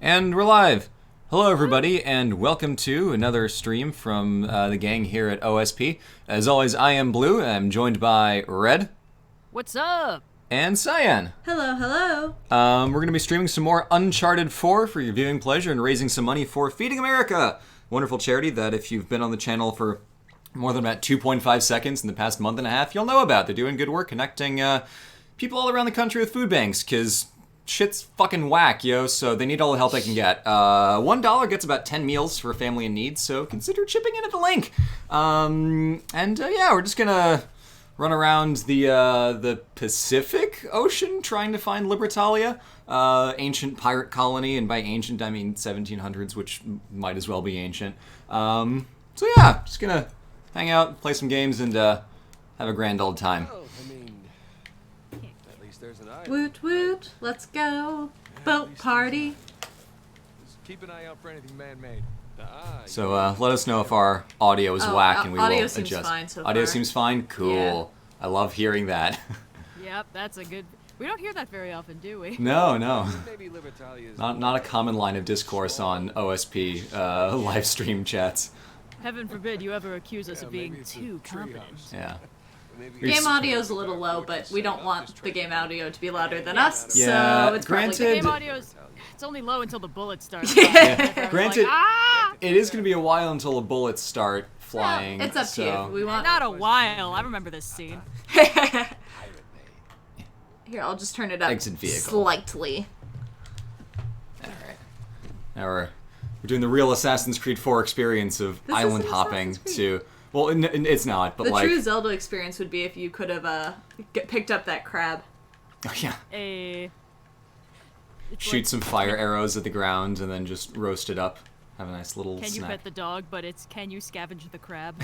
And we're live! Hello everybody, and welcome to another stream from the gang here at OSP. As always, I am Blue, and I'm joined by Red. What's up? And Cyan. Hello, hello. We're going to be streaming some more Uncharted 4 for your viewing pleasure and raising some money for Feeding America. Wonderful charity that if you've been on the channel for more than about 2.5 seconds in the past month and a half, you'll know about. They're doing good work connecting people all around the country with food banks, because shit's fucking whack, yo, so they need all the help they can get. $1 gets about 10 meals for a family in need, so consider chipping in at the link. Yeah, we're just gonna run around the Pacific Ocean trying to find Libertalia, ancient pirate colony, and by ancient I mean 1700s, which might as well be ancient. So yeah, just gonna hang out, play some games, and have a grand old time. Woot woot, let's go. Boat party. Keep an eye out for anything man-made. So let us know if our audio is whack and we will adjust. Audio seems fine so far. Audio seems fine? Cool. Yeah. I love hearing that. Yep, that's a good... We don't hear that very often, do we? No. Maybe Libertalia's Not a common line of discourse on OSP live stream chats. Heaven forbid you ever accuse us of being too competent. Yeah. Game audio's a little low, but we don't want the game audio to be louder than us, Yeah, so it's granted- probably Game audio's... It's only low until the bullets start. Yeah. Granted, Like, ah! it is going to be a while until the bullets start flying. It's up to you. so- We want. Not a while. I remember this scene. Here, I'll just turn it up Exit vehicle. slightly. Alright. Now we're doing the real Assassin's Creed 4 experience of This island isn't hopping Assassin's to... Well, it's not, but The like... true Zelda experience would be if you could have picked up that crab. Oh, yeah. It's Shoot like, some fire arrows at the ground and then just roast it up. Have a nice little Can you snack. pet the dog, but it's can you scavenge the crab?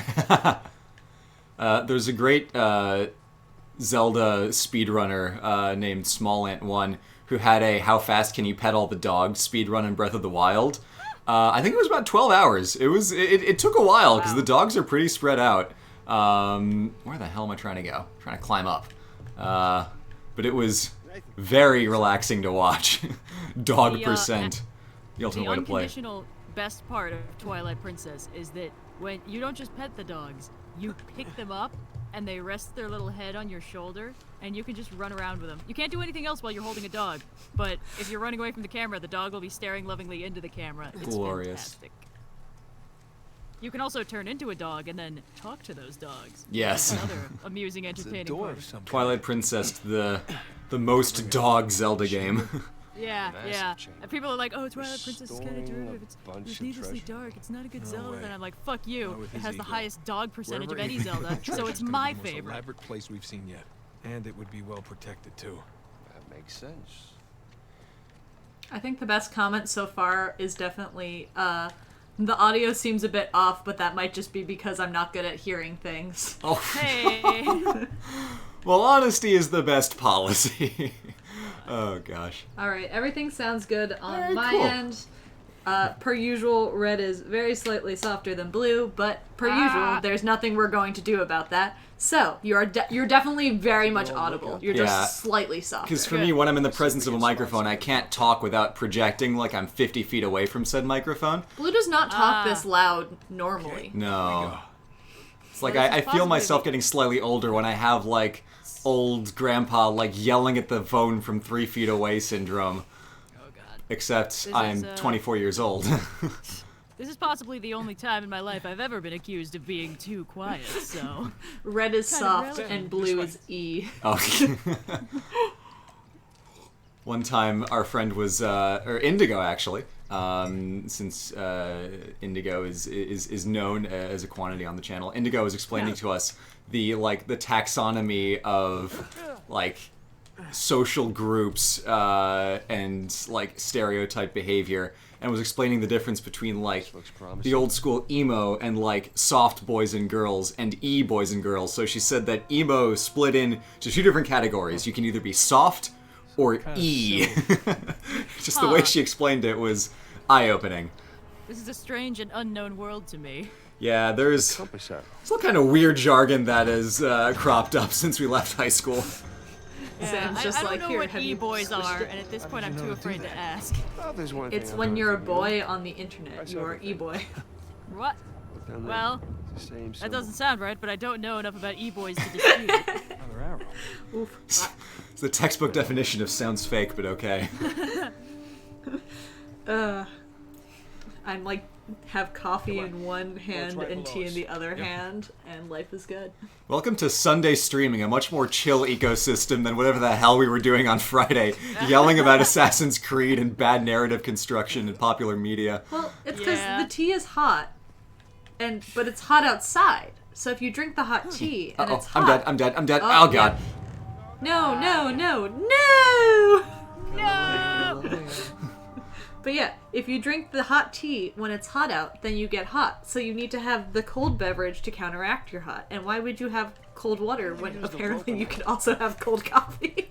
There's a great Zelda speedrunner named SmallAnt1 who had a How Fast Can You Pet All the Dog speedrun in Breath of the Wild. I think it was about 12 hours. It took a while because Wow. the dogs are pretty spread out. Where the hell am I trying to go? I'm trying to climb up. But it was very relaxing to watch. Dog The, percent. The The ultimate way to play. unconditional best part of Twilight Princess is that when you don't just pet the dogs, you pick them up and they rest their little head on your shoulder and you can just run around with them. You can't do anything else while you're holding a dog, but if you're running away from the camera, the dog will be staring lovingly into the camera. It's Glorious. fantastic. You can also turn into a dog and then talk to those dogs. Yes. That's another amusing, entertaining part. Twilight Princess, the most dog Zelda game. Yeah, Massive yeah. chamber. And people are like, "Oh, Twilight Princess is kind of Storing a derivative. It's bunch of needlessly treasure." dark. It's not a good No Zelda." way. And I'm like, "Fuck you! Not with It his has the ego. highest dog percentage of Wherever any he- Zelda, so Treasure's it's gonna be my the most favorite." elaborate place we've seen yet, and it would be well protected too. That makes sense. I think the best comment so far is definitely the audio seems a bit off, but that might just be because I'm not good at hearing things. Oh, Hey, well, honesty is the best policy. Oh, gosh. Alright, everything sounds good on Alright, my cool. end. Per usual, red is very slightly softer than blue, but per usual, there's nothing we're going to do about that. So, you're definitely very much audible. You're Yeah. just slightly softer. Because for me, when I'm in the presence of a microphone, I can't talk without projecting like I'm 50 feet away from said microphone. Blue does not talk this loud normally. No. It's like Well, this I is feel possibly myself the- getting slightly older when I have like old grandpa like yelling at the phone from 3 feet away syndrome. oh god, Except This I'm is, 24 years old. this is possibly the only time in my life I've ever been accused of being too quiet. So, Red is Kind of soft relevant. and blue is E. Oh. One time, our friend was, or Indigo actually, since Indigo is known as a quantity on the channel. Indigo was explaining Yeah. to us the taxonomy of like social groups and like stereotype behavior, and was explaining the difference between like Looks promising. the old school emo and like soft boys and girls and E boys and girls. So she said that emo split into two different categories. You can either be soft or E. Just the way Huh. she explained it was eye-opening. this is a strange and unknown world to me. Yeah, there's Compass arrow. all kind of weird jargon that has cropped up since we left high school. Sam's I just don't like, know here, what have you e-boys switched are, it? and at this point did I'm you too know to do afraid to that? ask. Oh, there's one It's thing when I've you're a learned from boy on the internet. That's You're everything. e-boy. What? Look down there. Well, It's the same that symbol. doesn't sound right, but I don't know enough about e-boys to dispute it. Another arrow. Oof. It's the textbook definition of sounds fake, but okay. I'm like, have coffee Come on. in one hand right and below tea in us. the other hand, and life is good. Welcome to Sunday streaming, a much more chill ecosystem than whatever the hell we were doing on Friday, yelling about Assassin's Creed and bad narrative construction in popular media. Well, it's because Yeah. the tea is hot, but it's hot outside. So if you drink the hot tea and Uh-oh, it's hot, I'm dead. Oh, Oh, God. no, no, no, no. No! But yeah, if you drink the hot tea when it's hot out, then you get hot. So you need to have the cold beverage to counteract your hot. And why would you have cold water when apparently you could also have cold coffee?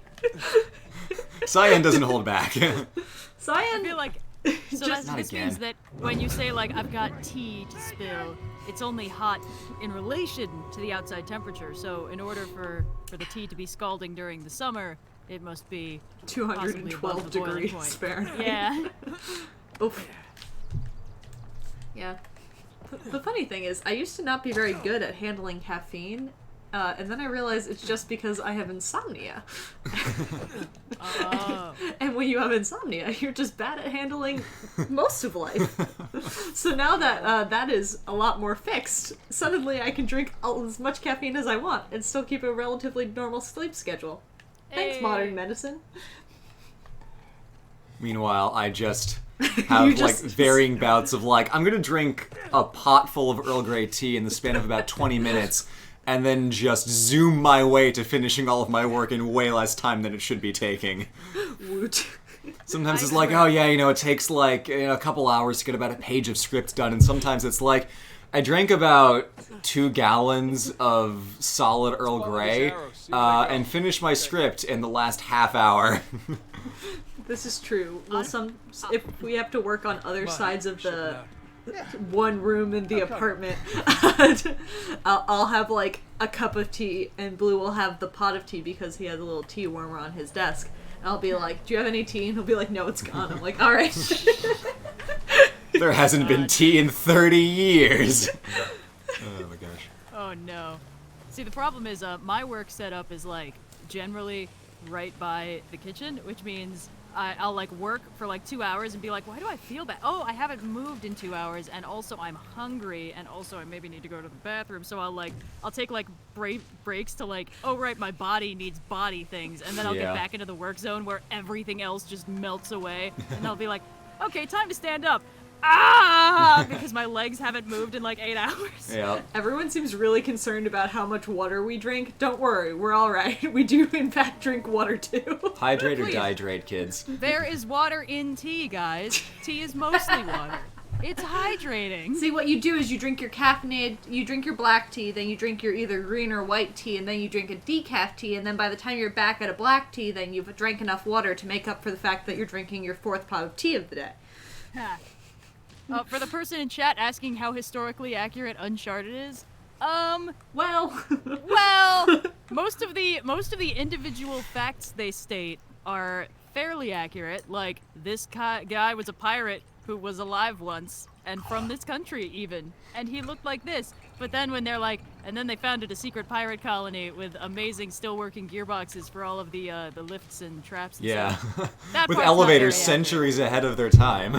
Cyan doesn't hold back. I Cyan, feel like so Just- Not this again. means that when you say like I've got tea to spill, it's only hot in relation to the outside temperature. So in order for the tea to be scalding during the summer, it must be possibly above 212 the boiling degrees point. Fahrenheit. Yeah. Oof. Yeah. The funny thing is, I used to not be very good at handling caffeine, and then I realized it's just because I have insomnia. Oh. And when you have insomnia, you're just bad at handling most of life. So now that that is a lot more fixed, suddenly I can drink as much caffeine as I want and still keep a relatively normal sleep schedule. Thanks, Hey. modern medicine. Meanwhile, I just have You just- varying bouts of I'm gonna drink a pot full of Earl Grey tea in the span of about 20 minutes, and then just zoom my way to finishing all of my work in way less time than it should be taking. Woot. Sometimes I it's like, swear. oh yeah, it takes a couple hours to get about a page of script done, and sometimes it's like, I drank about 2 gallons of solid Earl follow Grey, these arrows, see where they go. and finish my script in the last half hour. This is true. Well, if we have to work on other Come on, sides of the shut one room in the apartment, I'll have a cup of tea, and Blue will have the pot of tea because he has a little tea warmer on his desk. And I'll be like, "Do you have any tea?" And he'll be like, "No, it's gone." I'm like, "All right." There hasn't been tea in 30 years. Oh my gosh. Oh no. See, the problem is my work setup is generally right by the kitchen, which means I'll work for 2 hours and be like, why do I feel bad? Oh, I haven't moved in 2 hours, and also I'm hungry, and also I maybe need to go to the bathroom. So I'll take breaks to oh right, my body needs body things, and then I'll Yeah. get back into the work zone where everything else just melts away, and I'll be like, okay, time to stand up. Because my legs haven't moved in 8 hours. Yeah. Everyone seems really concerned about how much water we drink. Don't worry, we're all right. We do in fact drink water too. Hydrate or Please. dihydrate, kids. There is water in tea, guys. Tea is mostly water. It's hydrating. See, what you do is you drink your caffeinated, you drink your black tea, then you drink your either green or white tea, and then you drink a decaf tea, and then by the time you're back at a black tea, then you've drank enough water to make up for the fact that you're drinking your 4th pot of tea of the day. Ha. For the person in chat asking how historically accurate Uncharted is, Well, well, most of the individual facts they state are fairly accurate. Like this guy was a pirate who was alive once and from this country even, and he looked like this. But then when they're and then they founded a secret pirate colony with amazing still working gearboxes for all of the lifts and traps and Yeah. stuff. That With part's not elevators very accurate. centuries ahead of their time.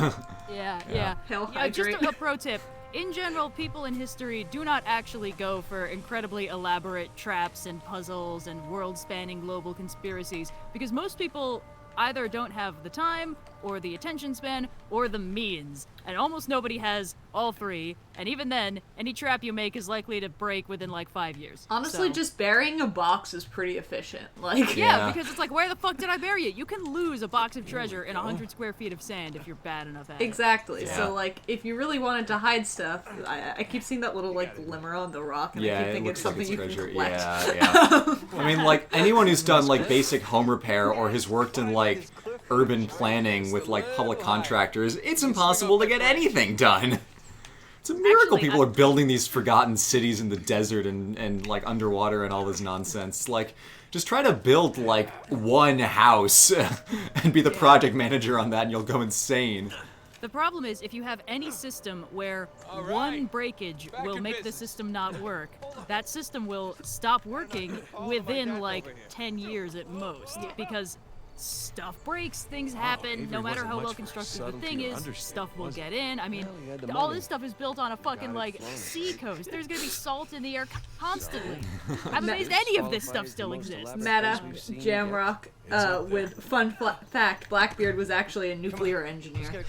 Yeah. Hell, Yeah, just hydrate. a pro tip. In general, people in history do not actually go for incredibly elaborate traps and puzzles and world-spanning global conspiracies, because most people either don't have the time, or the attention span, or the means. And almost nobody has all three, and even then, any trap you make is likely to break within 5 years. honestly, So- just burying a box is pretty efficient. Yeah, Yeah. because it's where the fuck did I bury it? You can lose a box of treasure in 100 square feet of sand if you're bad enough at it. Exactly. Yeah. So, if you really wanted to hide stuff, I keep seeing that little, glimmer on the rock, and I Yeah, keep it thinking it's looks like something it's you treasure. can collect. Yeah. I mean, anyone who's done basic home repair or has worked in urban planning with public contractors, it's impossible to get anything done. It's a miracle Actually, people are building these forgotten cities in the desert and underwater and all this nonsense. Just try to build, like, one house and be the project manager on that, and you'll go insane. The problem is, if you have any system where one breakage will make the system not work, that system will stop working within, like, 10 years at most. Because stuff breaks, things happen, no matter how well constructed the thing is, stuff will get in. I mean, all this stuff is built on a fucking, like, sea coast. There's gonna be salt in the air constantly. I'm amazed any of this stuff still exists. Meta Jamrock, with fun fact, Blackbeard was actually a nuclear engineer.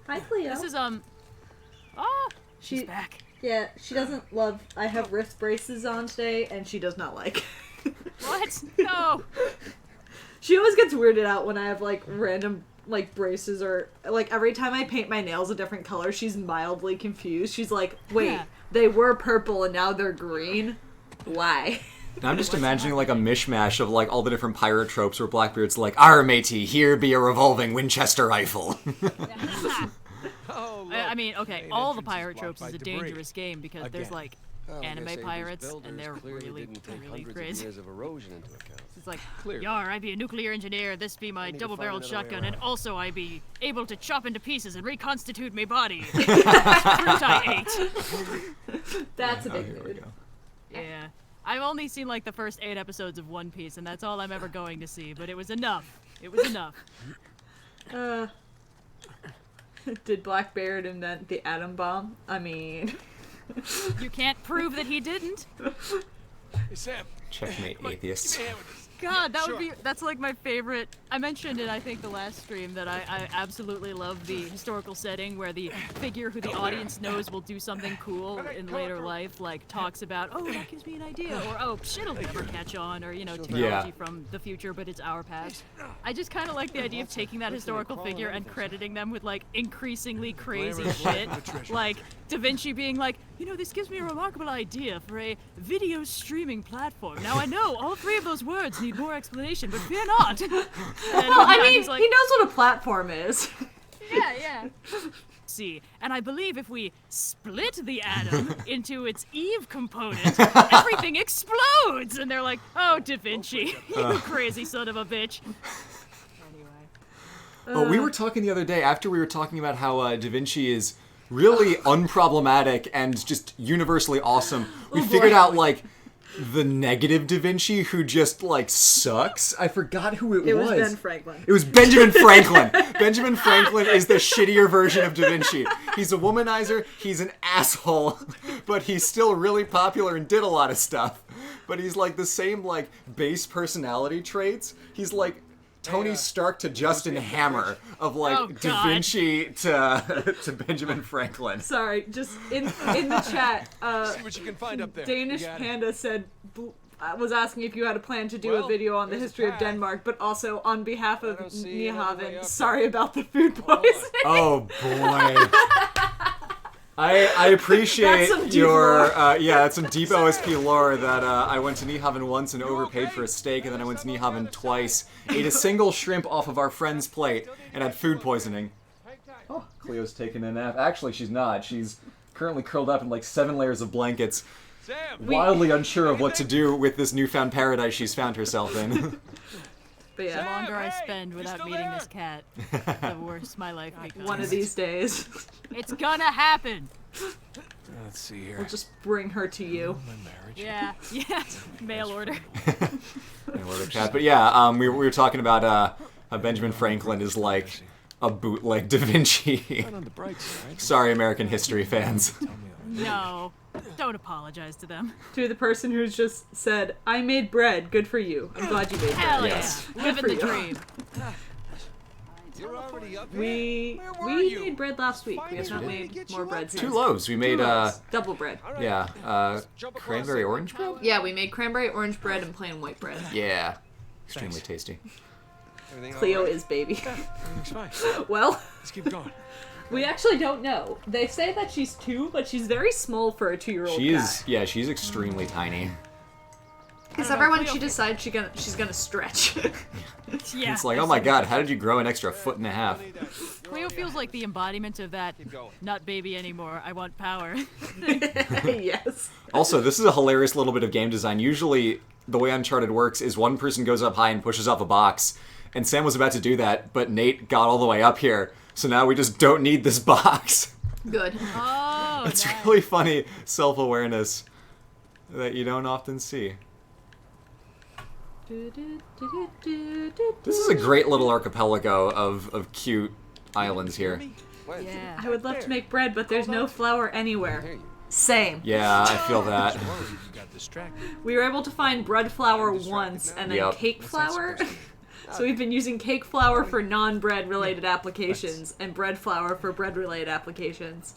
Hi, Cleo. This is, oh, she's back. Yeah, she doesn't love, I have wrist braces on today, and she does not like. What? No. She always gets weirded out when I have, like, random, like, braces or, like, every time I paint my nails a different color, she's mildly confused. She's like, wait, they were purple and now they're green? Why? I'm just imagining, like, a mishmash of, like, all the different pirate tropes where Blackbeard's like, "Arr, matey, here be a revolving Winchester rifle." I mean, okay, all the pirate tropes is a dangerous game because there's, like, anime pirates, and they're really crazy. It's like, yar, I be a nuclear engineer, this be my double-barreled shotgun, and also I be able to chop into pieces and reconstitute my body. Fruit I ate. That's a big mood. Yeah. I've only seen, like, the first 8 episodes of One Piece, and that's all I'm ever going to see, but it was enough. It was enough. Did Blackbeard invent the atom bomb? I mean... You can't prove that he didn't. Hey, Sam. Checkmate, atheists. God, that would be, that's like my favorite. I mentioned in, I think, the last stream that I absolutely love the historical setting where the figure who the audience knows will do something cool in later life, like, talks about, oh, that gives me an idea, or, oh, shit'll never catch on, or, you know, technology from the future, but it's our past. I just kind of like the idea of taking that historical figure and crediting them with, like, increasingly crazy shit. Like, Da Vinci being like, you know, this gives me a remarkable idea for a video streaming platform. Now I know all 3 of those words need more explanation, but fear not. Well, I mean, like, he knows what a platform is. Yeah. See, and I believe if we split the atom into its Eve component, everything explodes! And they're like, oh, Da Vinci, you crazy son of a bitch. Oh, we were talking the other day, after we were talking about how Da Vinci is really unproblematic and just universally awesome, we figured out, like, the negative Da Vinci who just, like, sucks. I forgot who it was. It was Ben Franklin. It was Benjamin Franklin. Benjamin Franklin is the shittier version of Da Vinci. He's a womanizer, he's an asshole, but he's still really popular and did a lot of stuff. But he's, like, the same, like, base personality traits. He's, like, Tony Stark to Justin Hammer of, like, Da Vinci to Benjamin Franklin. Sorry, just in the chat, See what you can find up there. Danish Panda said, was asking if you had a plan to do a video on the history of Denmark, but also on behalf of Nyhavn, sorry about the food poisoning. Oh, boy. I appreciate your, that's some deep OSP lore that I went to Nyhavn once and overpaid for a steak, and then I went to Nyhavn twice, ate a single shrimp off of our friend's plate, and had food poisoning. Oh, Cleo's taking a nap. Actually, she's not. She's currently curled up in like 7 layers of blankets, wildly unsure of what to do with this newfound paradise she's found herself in. But yeah, the longer I spend without meeting this cat, the worse my life becomes. One of these days. It's gonna happen! Let's see here. We'll just bring her to you. Yeah. Mail order. Mail order cat. But yeah, we were talking about how Benjamin Franklin is like a bootleg Da Vinci. Sorry, American history fans. No. Don't apologize to them. To the person who's just said, I made bread, good for you. I'm glad you made bread. Hell yeah. Yes. Living the dream. You're already up here? We made bread last week. We have not made more bread since. 2 loaves. We made double bread. cranberry orange bread? Yeah, we made cranberry orange bread and plain white bread. Yeah. Extremely tasty. Cleo is baby. Everything's fine. Well, Let's keep going. we actually don't know. They say that she's 2, but she's very small for a 2-year-old cat. She's extremely tiny. Because I don't know, everyone Cleo she decides she's gonna stretch. Yeah. It's like, oh my god, how did you grow an extra 1.5 feet? Cleo feels like the embodiment of that. going. Not baby anymore. I want power. Yes. Also, this is a hilarious little bit of game design. Usually, the way Uncharted works is one person goes up high and pushes off a box, and Sam was about to do that, but Nate got all the way up here, so now we just don't need this box. Good. Oh, It's nice. really funny self-awareness that you don't often see. This is a great little archipelago of cute islands here. Wait, Yeah. I would love to make bread, but there's no flour anywhere. Same. Yeah, I feel that. Worried you got distracted. We were able to find bread flour once and then Yep. cake flour. So we've been using cake flour for non-bread related applications and bread flour for bread related applications.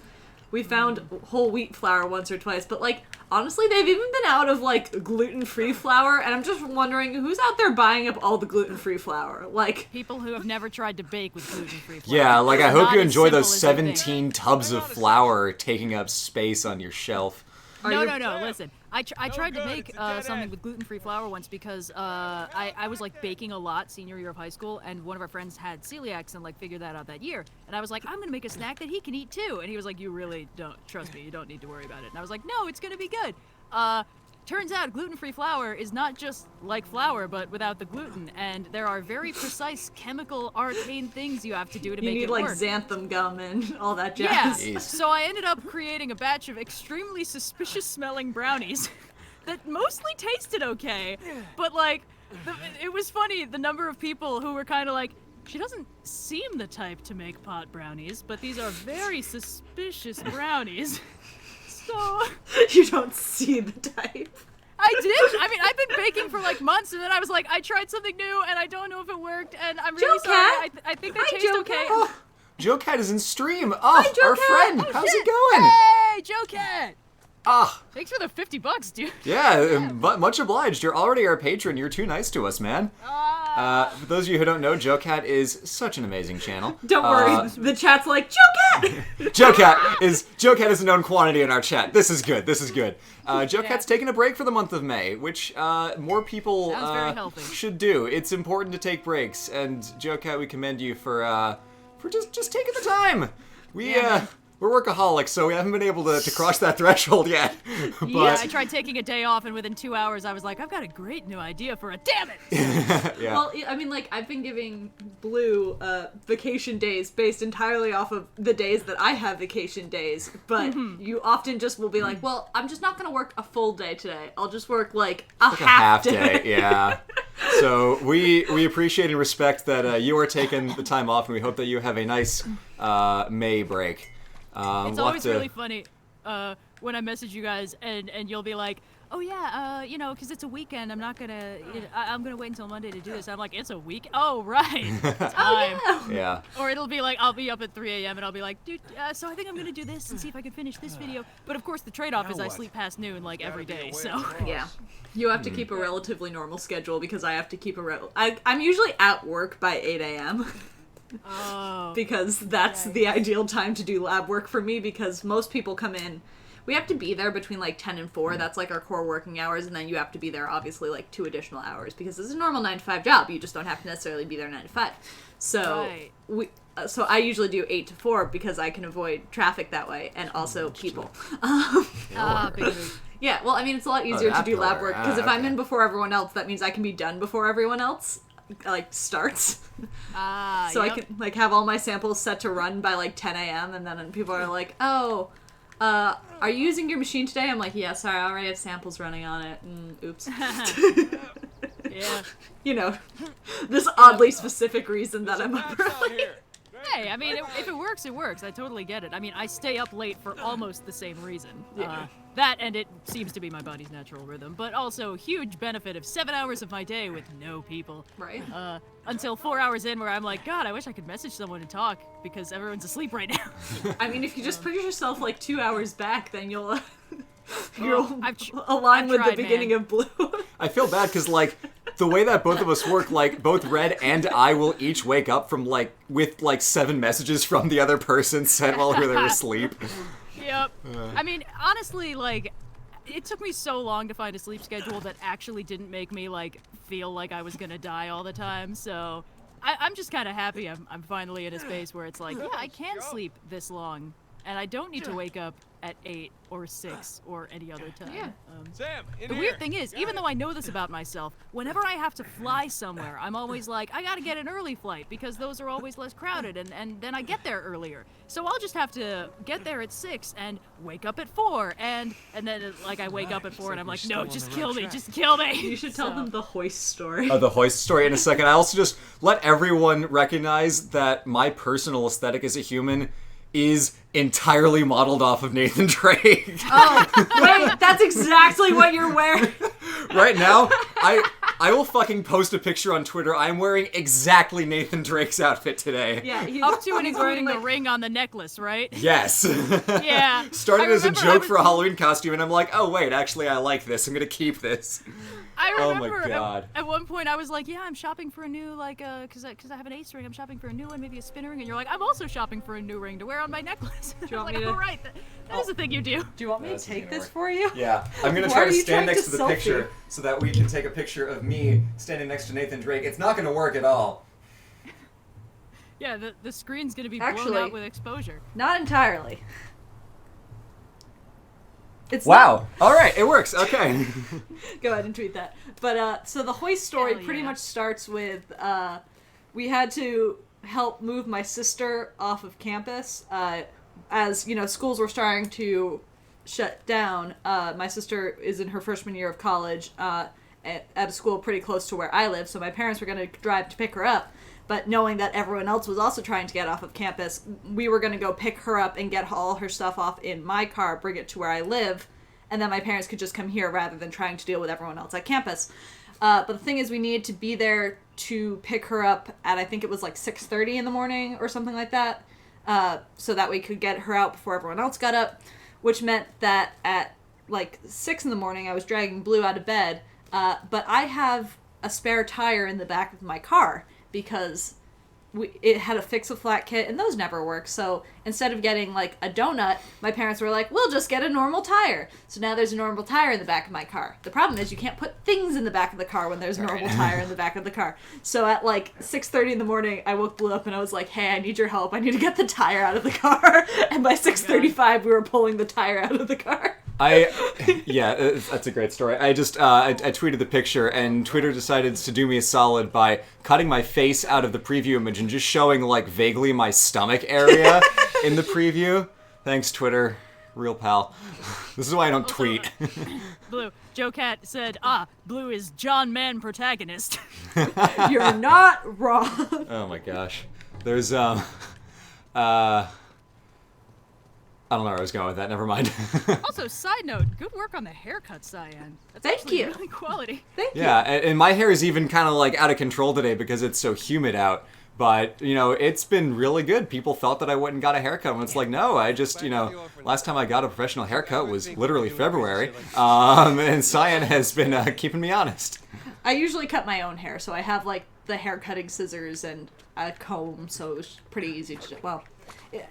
We found whole wheat flour once or twice, but like honestly they've even been out of like gluten-free flour, and I'm just wondering who's out there buying up all the gluten-free flour. Like People who have never tried to bake with gluten-free flour. Yeah, like I It's hope not you as enjoy those simple as you think. 17 tubs of flour taking up space on your shelf. No, you- no, no. Listen, I tried to good, make it's a dead something end. with gluten-free flour once because I was like baking a lot senior year of high school, and one of our friends had celiacs and like figured that out that year. And I was like, I'm gonna make a snack that he can eat too. And he was like, you really don't trust me. You don't need to worry about it. And I was like, no, it's gonna be good. Turns out gluten-free flour is not just like flour, but without the gluten. And there are very precise chemical arcane things you have to do to you make need it like work. xanthan gum and all that Yeah, jazz. Jeez. so I ended up creating a batch of extremely suspicious smelling brownies that mostly tasted okay, but like, it was funny the number of people who were kind of like, she doesn't seem the type to make pot brownies, but these are very suspicious brownies. So, You don't see the type. I did. I mean, I've been baking for like months, and then I was like, I tried something new, and I don't know if it worked, and I'm really Joe sorry. Cat. I think they Hi, taste Joe okay. Cat. Joe Cat is in stream. Oh, Joe our Cat. friend. Oh, How's shit. it going? Hey, Joe Cat! Ah, Thanks for the $50, dude. yeah, but much obliged. You're already our patron. You're too nice to us, man. For those of you who don't know, Joe Cat is such an amazing channel. Don't worry, the chat's like, Joe Cat! Joe Cat is a known quantity in our chat. This is good. This is good. Joe Cat's taking a break for the month of May, which more people Sounds very healthy. should do. It's important to take breaks, and Joe Cat, we commend you for just taking the time. We're workaholics, so we haven't been able to cross that threshold yet. But Yeah, I tried taking a day off, and within 2 hours, I was like, I've got a great new idea for a damn it! yeah. Well, I mean, like, I've been giving Blue vacation days based entirely off of the days that I have vacation days, but you often just will be like, well, I'm just not going to work a full day today. I'll just work, like, a half day. Yeah. So we appreciate and respect that you are taking the time off, and we hope that you have a nice May break. It's always really funny when I message you guys, and you'll be like, oh yeah, because it's a weekend, I'm not gonna, I'm gonna wait until Monday to do this. I'm like, it's a week? Oh, right. Time. Yeah. Or it'll be like, I'll be up at 3 a.m. and I'll be like, dude, so I think I'm gonna do this and see if I can finish this video. But of course, the trade-off is I what? sleep past noon like every day, so. Yeah. You have to keep a relatively normal schedule because I have to keep I'm usually at work by 8 a.m. Oh. because that's the ideal time to do lab work for me, because most people come in, we have to be there between like 10 and 4, that's like our core working hours, and then you have to be there obviously like 2 additional hours because it's a normal 9 to 5 job, you just don't have to necessarily be there 9 to 5. So Right. so I usually do 8 to 4 because I can avoid traffic that way, and also people. Big move. Yeah, well, I mean, it's a lot easier to that do lab pillar. work because if I'm Okay. in before everyone else, that means I can be done before everyone else like starts. So I Yep. can like have all my samples set to run by like 10 a.m. and then people are like, "Oh, are you using your machine today?" I'm like, "Yeah, sorry, I already have samples running on it." Oops. Yeah. You know, this oddly specific reason that I'm up Out early. here. Hey, I mean, if it works, it works. I totally get it. I mean, I stay up late for almost the same reason. That, and it seems to be my body's natural rhythm, but also huge benefit of 7 hours of my day with no people. Right. Until 4 hours in where I'm like, God, I wish I could message someone and talk because everyone's asleep right now. I mean, if you just put yourself like 2 hours back, then you'll I've align with the tried, beginning man. of Blue. I feel bad because like the way that both of us work, like both Red and I will each wake up from like with like 7 messages from the other person sent while we were asleep. Yep. I mean, honestly, like, it took me so long to find a sleep schedule that actually didn't make me like feel like I was gonna die all the time. So I'm just kind of happy I'm finally in a space where it's like, yeah, I can sleep this long, and I don't need to wake up at 8 or 6 or any other time. Yeah. Sam, in The here. weird thing is, even though I know this about myself, whenever I have to fly somewhere, I'm always like, I gotta get an early flight because those are always less crowded, and then I get there earlier. So I'll just have to get there at 6 and wake up at 4, and then like I wake up at 4 and I'm like, no, just kill me, just kill me. You should tell them the hoist story. The hoist story in a second. I also just let everyone recognize that my personal aesthetic as a human is entirely modeled off of Nathan Drake. Oh, wait, that's exactly what you're wearing. Right now, I will fucking post a picture on Twitter. I'm wearing exactly Nathan Drake's outfit today. Yeah, he's Up to and he's including wearing, the ring on the necklace, right? Yes. Yeah. Started I as a remember I joke was- for a Halloween costume, and I'm like, oh wait, actually I like this. I'm gonna keep this. I Oh my remember God. At one point I was like, yeah, I'm shopping for a new, like, cause I have an ace ring, I'm shopping for a new one, maybe a spinner ring, and you're like, I'm also shopping for a new ring to wear on my necklace. Do you want I'm me like, to- oh, right, that is a thing you do. Do you want me to That's take gonna this work. for you? Yeah, I'm gonna Why try are to you stand trying next to to the selfie? picture so that we can take a picture of me standing next to Nathan Drake. It's not gonna work at all. Yeah, the screen's gonna be blown Actually- out with exposure. Not entirely. It's Wow. All right, it works. Okay. Go ahead and tweet that. But so the hoist story Hell pretty yeah. much starts with we had to help move my sister off of campus as schools were starting to shut down. My sister is in her freshman year of college at a school pretty close to where I live, so my parents were going to drive to pick her up. But knowing that everyone else was also trying to get off of campus, we were going to go pick her up and get all her stuff off in my car, bring it to where I live, and then my parents could just come here rather than trying to deal with everyone else at campus. But the thing is, we needed to be there to pick her up at, I think it was like 6:30 in the morning or something like that, so that we could get her out before everyone else got up, which meant that at like 6 in the morning I was dragging Blue out of bed, but I have a spare tire in the back of my car, because it had a fix-a-flat kit, and those never work. So instead of getting, like, a donut, my parents were like, we'll just get a normal tire. So now there's a normal tire in the back of my car. The problem is you can't put things in the back of the car when there's a normal tire in the back of the car. So at, like, 6:30 in the morning, I woke Blue up, and I was like, hey, I need your help. I need to get the tire out of the car. And by 6:35, we were pulling the tire out of the car. That's a great story. I just, I tweeted the picture, and Twitter decided to do me a solid by cutting my face out of the preview image and just showing, like, vaguely my stomach area in the preview. Thanks, Twitter. Real pal. This is why I don't tweet. Blue, Joe Cat said, Blue is John Mann protagonist. You're not wrong. Oh my gosh. There's, I don't know where I was going with that. Never mind. Also, side note, good work on the haircut, Cyan. That's Thank actually you. really quality. Thank you. Yeah, and my hair is even kind of like out of control today because it's so humid out. But, it's been really good. People thought that I went and got a haircut. And it's like, no, I just, last time I got a professional haircut was literally February. And Cyan has been keeping me honest. I usually cut my own hair, so I have, like, the hair cutting scissors and a comb, so it was pretty easy to do. Well, it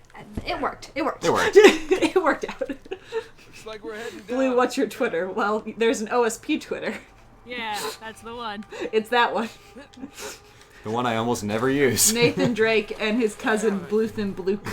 worked. It worked. It worked. It worked out. Looks like we're heading down. Blue, what's your Twitter? Well, there's an OSP Twitter. Yeah, that's the one. It's that one. The one I almost never use. Nathan Drake and his cousin Bluthen Bluke.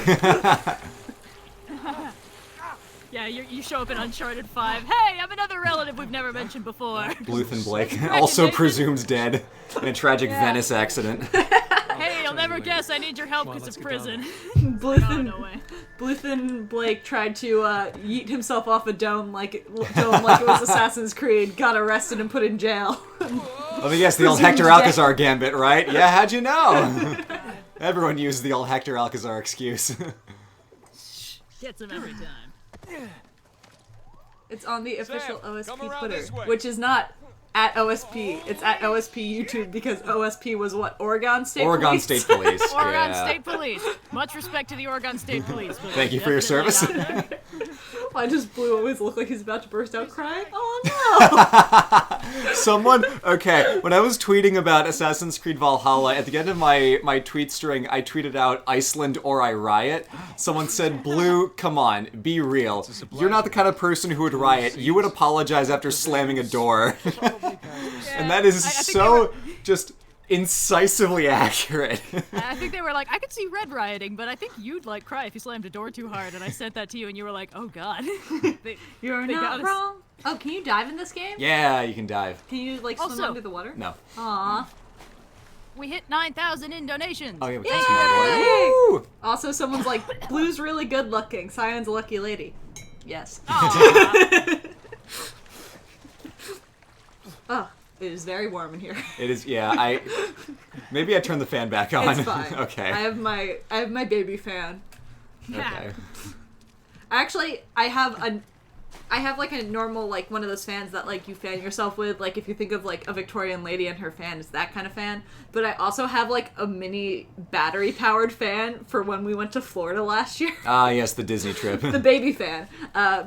Yeah, you show up in Uncharted 5. Hey, I'm another relative we've never mentioned before. Bluth and Blake, also presumed dead in a tragic Venice accident. Hey, you'll never guess I need your help Come on, because of let's get down prison. Bluthen, No way. Bluthen Blake tried to yeet himself off a dome like it was Assassin's Creed, got arrested and put in jail. Let me guess, the old Hector Alcazar gambit, right? Yeah, how'd you know? Everyone uses the old Hector Alcazar excuse. Gets him every time. It's on the official come OSP around Twitter, this way. which is not at OSP. It's at OSP YouTube because OSP was what? Oregon State Oregon Police? State Police. Oregon yeah. State Police. Much respect to the Oregon State Police. But Thank you for your definitely service. not there. I just Blue always look like he's about to burst out crying. Oh, Someone, okay, when I was tweeting about Assassin's Creed Valhalla, at the end of my tweet string, I tweeted out Iceland or I riot. Someone said, Blue, come on, be real. You're not the kind of person who would riot. You would apologize after slamming a door. And that is so just incisively accurate. I think they were like, I could see Red rioting, but I think you'd like cry if you slammed a door too hard. And I sent that to you, and you were like, oh god. You're not wrong. Oh, can you dive in this game? Yeah, you can dive. Can you like swim Also- under the water? No. Aw. We hit 9,000 in donations. Oh, yeah, we Yay! can swim underwater. Woo! Also, someone's like, Blue's really good looking. Cyan's a lucky lady. Yes. Aw. Oh, it is very warm in here. It is, yeah, maybe I turned the fan back on. It's fine. Okay. I have my baby fan. Okay. Actually, I have like a normal, like one of those fans that like you fan yourself with, like if you think of like a Victorian lady and her fan is that kind of fan. But I also have like a mini battery powered fan for when we went to Florida last year. Ah, yes, the Disney trip. The baby fan.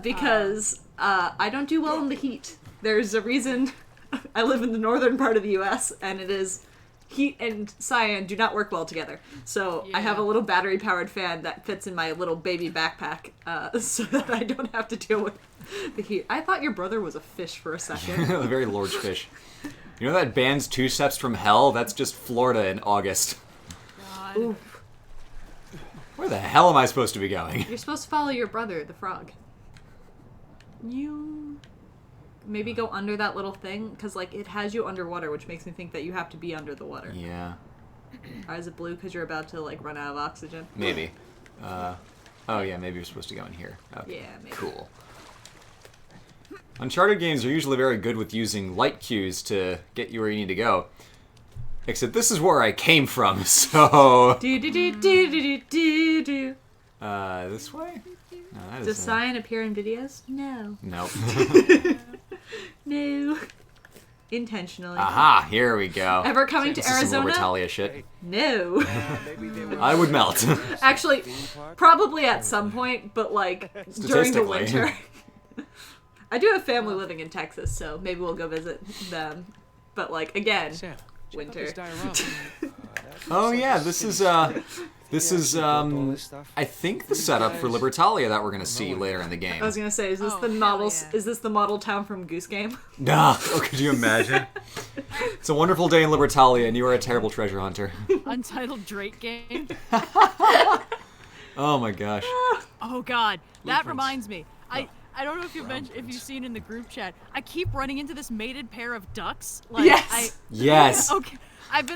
Because I don't do well in the heat. There's a reason I live in the northern part of the US and it is heat and cyan do not work well together. So I have a little battery powered fan that fits in my little baby backpack so that I don't have to deal with the heat. I thought your brother was a fish for a second. A very large fish. You know that band's Two Steps from Hell? That's just Florida in August. God. Oof. Where the hell am I supposed to be going? You're supposed to follow your brother, the frog. You maybe go under that little thing because like it has you underwater, which makes me think that you have to be under the water. Yeah, Or is it blue because you're about to like run out of oxygen? maybe. Oh yeah, maybe you're supposed to go in here. Okay. Yeah, maybe. Cool. Uncharted games are usually very good with using light cues to get you where you need to go. Except this is where I came from, so... Do do do do do do do. This way? No, that Does isn't. Cyan appear in videos? No. Nope. No. Intentionally. Aha, here we go. Ever coming to This is some Arizona? Libertalia shit. No. Maybe they were I would melt. Actually, probably at some point, but like during the Statistically. winter. I do have family living in Texas, so maybe we'll go visit them. But like again, Sam, check out winter. this diorama. Oh yeah, this is I think the setup for Libertalia that we're gonna see later in the game. I was gonna say, is this Oh, the hell model? yeah. Is this the model town from Goose Game? Nah, oh, could you imagine? It's a wonderful day in Libertalia, and you are a terrible treasure hunter. Untitled Drake game. Oh my gosh. Oh god, that Blueprints. reminds me. I don't know if if you've seen in the group chat. I keep running into this mated pair of ducks. Like, Yes! Yes. Okay, I've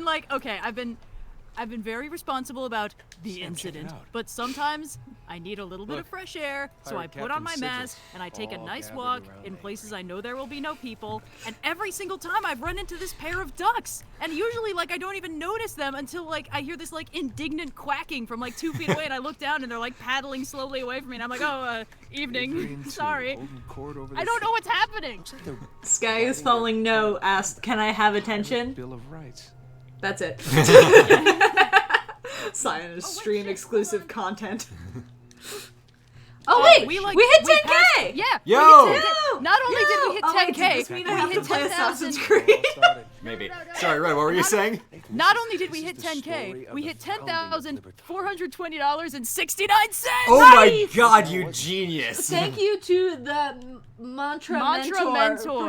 been very responsible about the Sam, check it incident, out. but sometimes I need a little bit of Look. fresh air, so I Pirate put on my Captain Sigil. mask and I take a All nice gathered walk around in me. places I know there will be no people, and every single time I've run into this pair of ducks, and usually like I don't even notice them until like I hear this like indignant quacking from like 2 feet away, and I look down and they're like paddling slowly away from me, and I'm like, oh, evening, sorry. I don't know what's happening. Sky is falling. No asked, can I have attention? Bill of Rights. That's it. Cyan is stream exclusive content. Oh wait, we, like, we hit we 10K. Yeah. Yo! We hit 10K. Not only did we hit Oh, wait, 10K, does this mean I we have hit to play 10,000. Assassin's Creed? Maybe. Sorry, Red, what were you saying? Not only did we hit This is the story 10K, of we the hit founding of $10,420.69. Oh my Nice! god, you genius! Thank you to the Mantra Mentor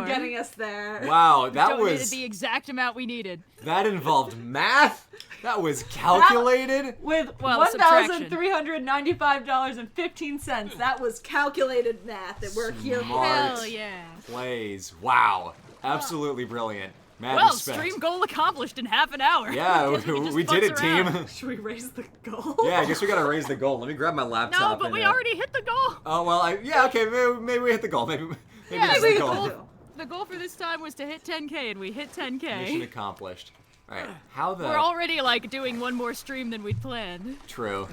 for getting us there. Wow, that Donated was the exact amount we needed. that involved math? That was calculated? With Well, subtraction. $1,395.15. That was calculated math, and we're here for. Smart. Hell yeah. Plays. Wow. Absolutely brilliant. Mad Well, respect. stream goal accomplished in half an hour. Yeah, Guess can just we did it, futz around. team. Should we raise the goal? Yeah, I guess we gotta raise the goal. Let me grab my laptop. No, but and, we already hit the goal. Oh well, yeah, okay, maybe we hit the goal. Maybe Yeah, that's we the hit the goal. goal. The goal for this time was to hit 10K, and we hit 10K. Mission accomplished. All right, how the We're already like doing one more stream than we'd planned. true.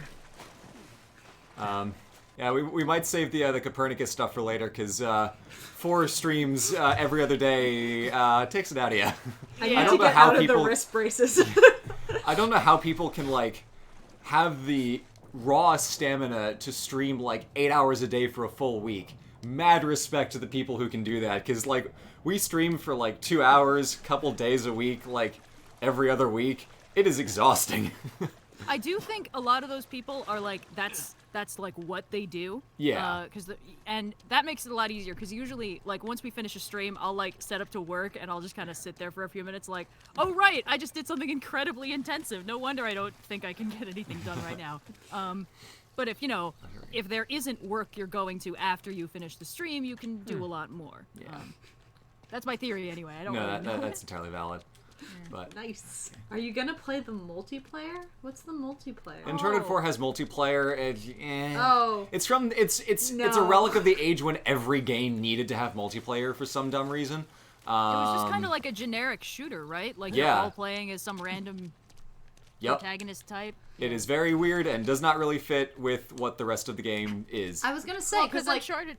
Yeah, we might save the Copernicus stuff for later because 4 streams every other day takes it out of you. I need I to don't know get how out of people- the wrist braces. I don't know how people can like have the raw stamina to stream like 8 hours a day for a full week mad respect to the people who can do that, because, like, we stream for, like, 2 hours, couple days a week, like, every other week. It is exhausting. I do think a lot of those people are like, that's like what they do. Yeah. And that makes it a lot easier, because usually, like, once we finish a stream, I'll, like, set up to work, and I'll just kind of sit there for a few minutes like, oh, right, I just did something incredibly intensive. No wonder I don't think I can get anything done right now. But if, you know, if there isn't work you're going to after you finish the stream, you can do a lot more. Yeah. That's my theory anyway. I don't No, really know. that's entirely valid. But Nice. Are you gonna play the multiplayer? What's the multiplayer? Uncharted 4 has multiplayer. Oh. It's a No. relic of the age when every game needed to have multiplayer for some dumb reason. It was just kind of like a generic shooter, right? Like, you're Yeah. all playing as some random Yep. protagonist type. It is very weird and does not really fit with what the rest of the game is. I was gonna say, Because because, like... Uncharted...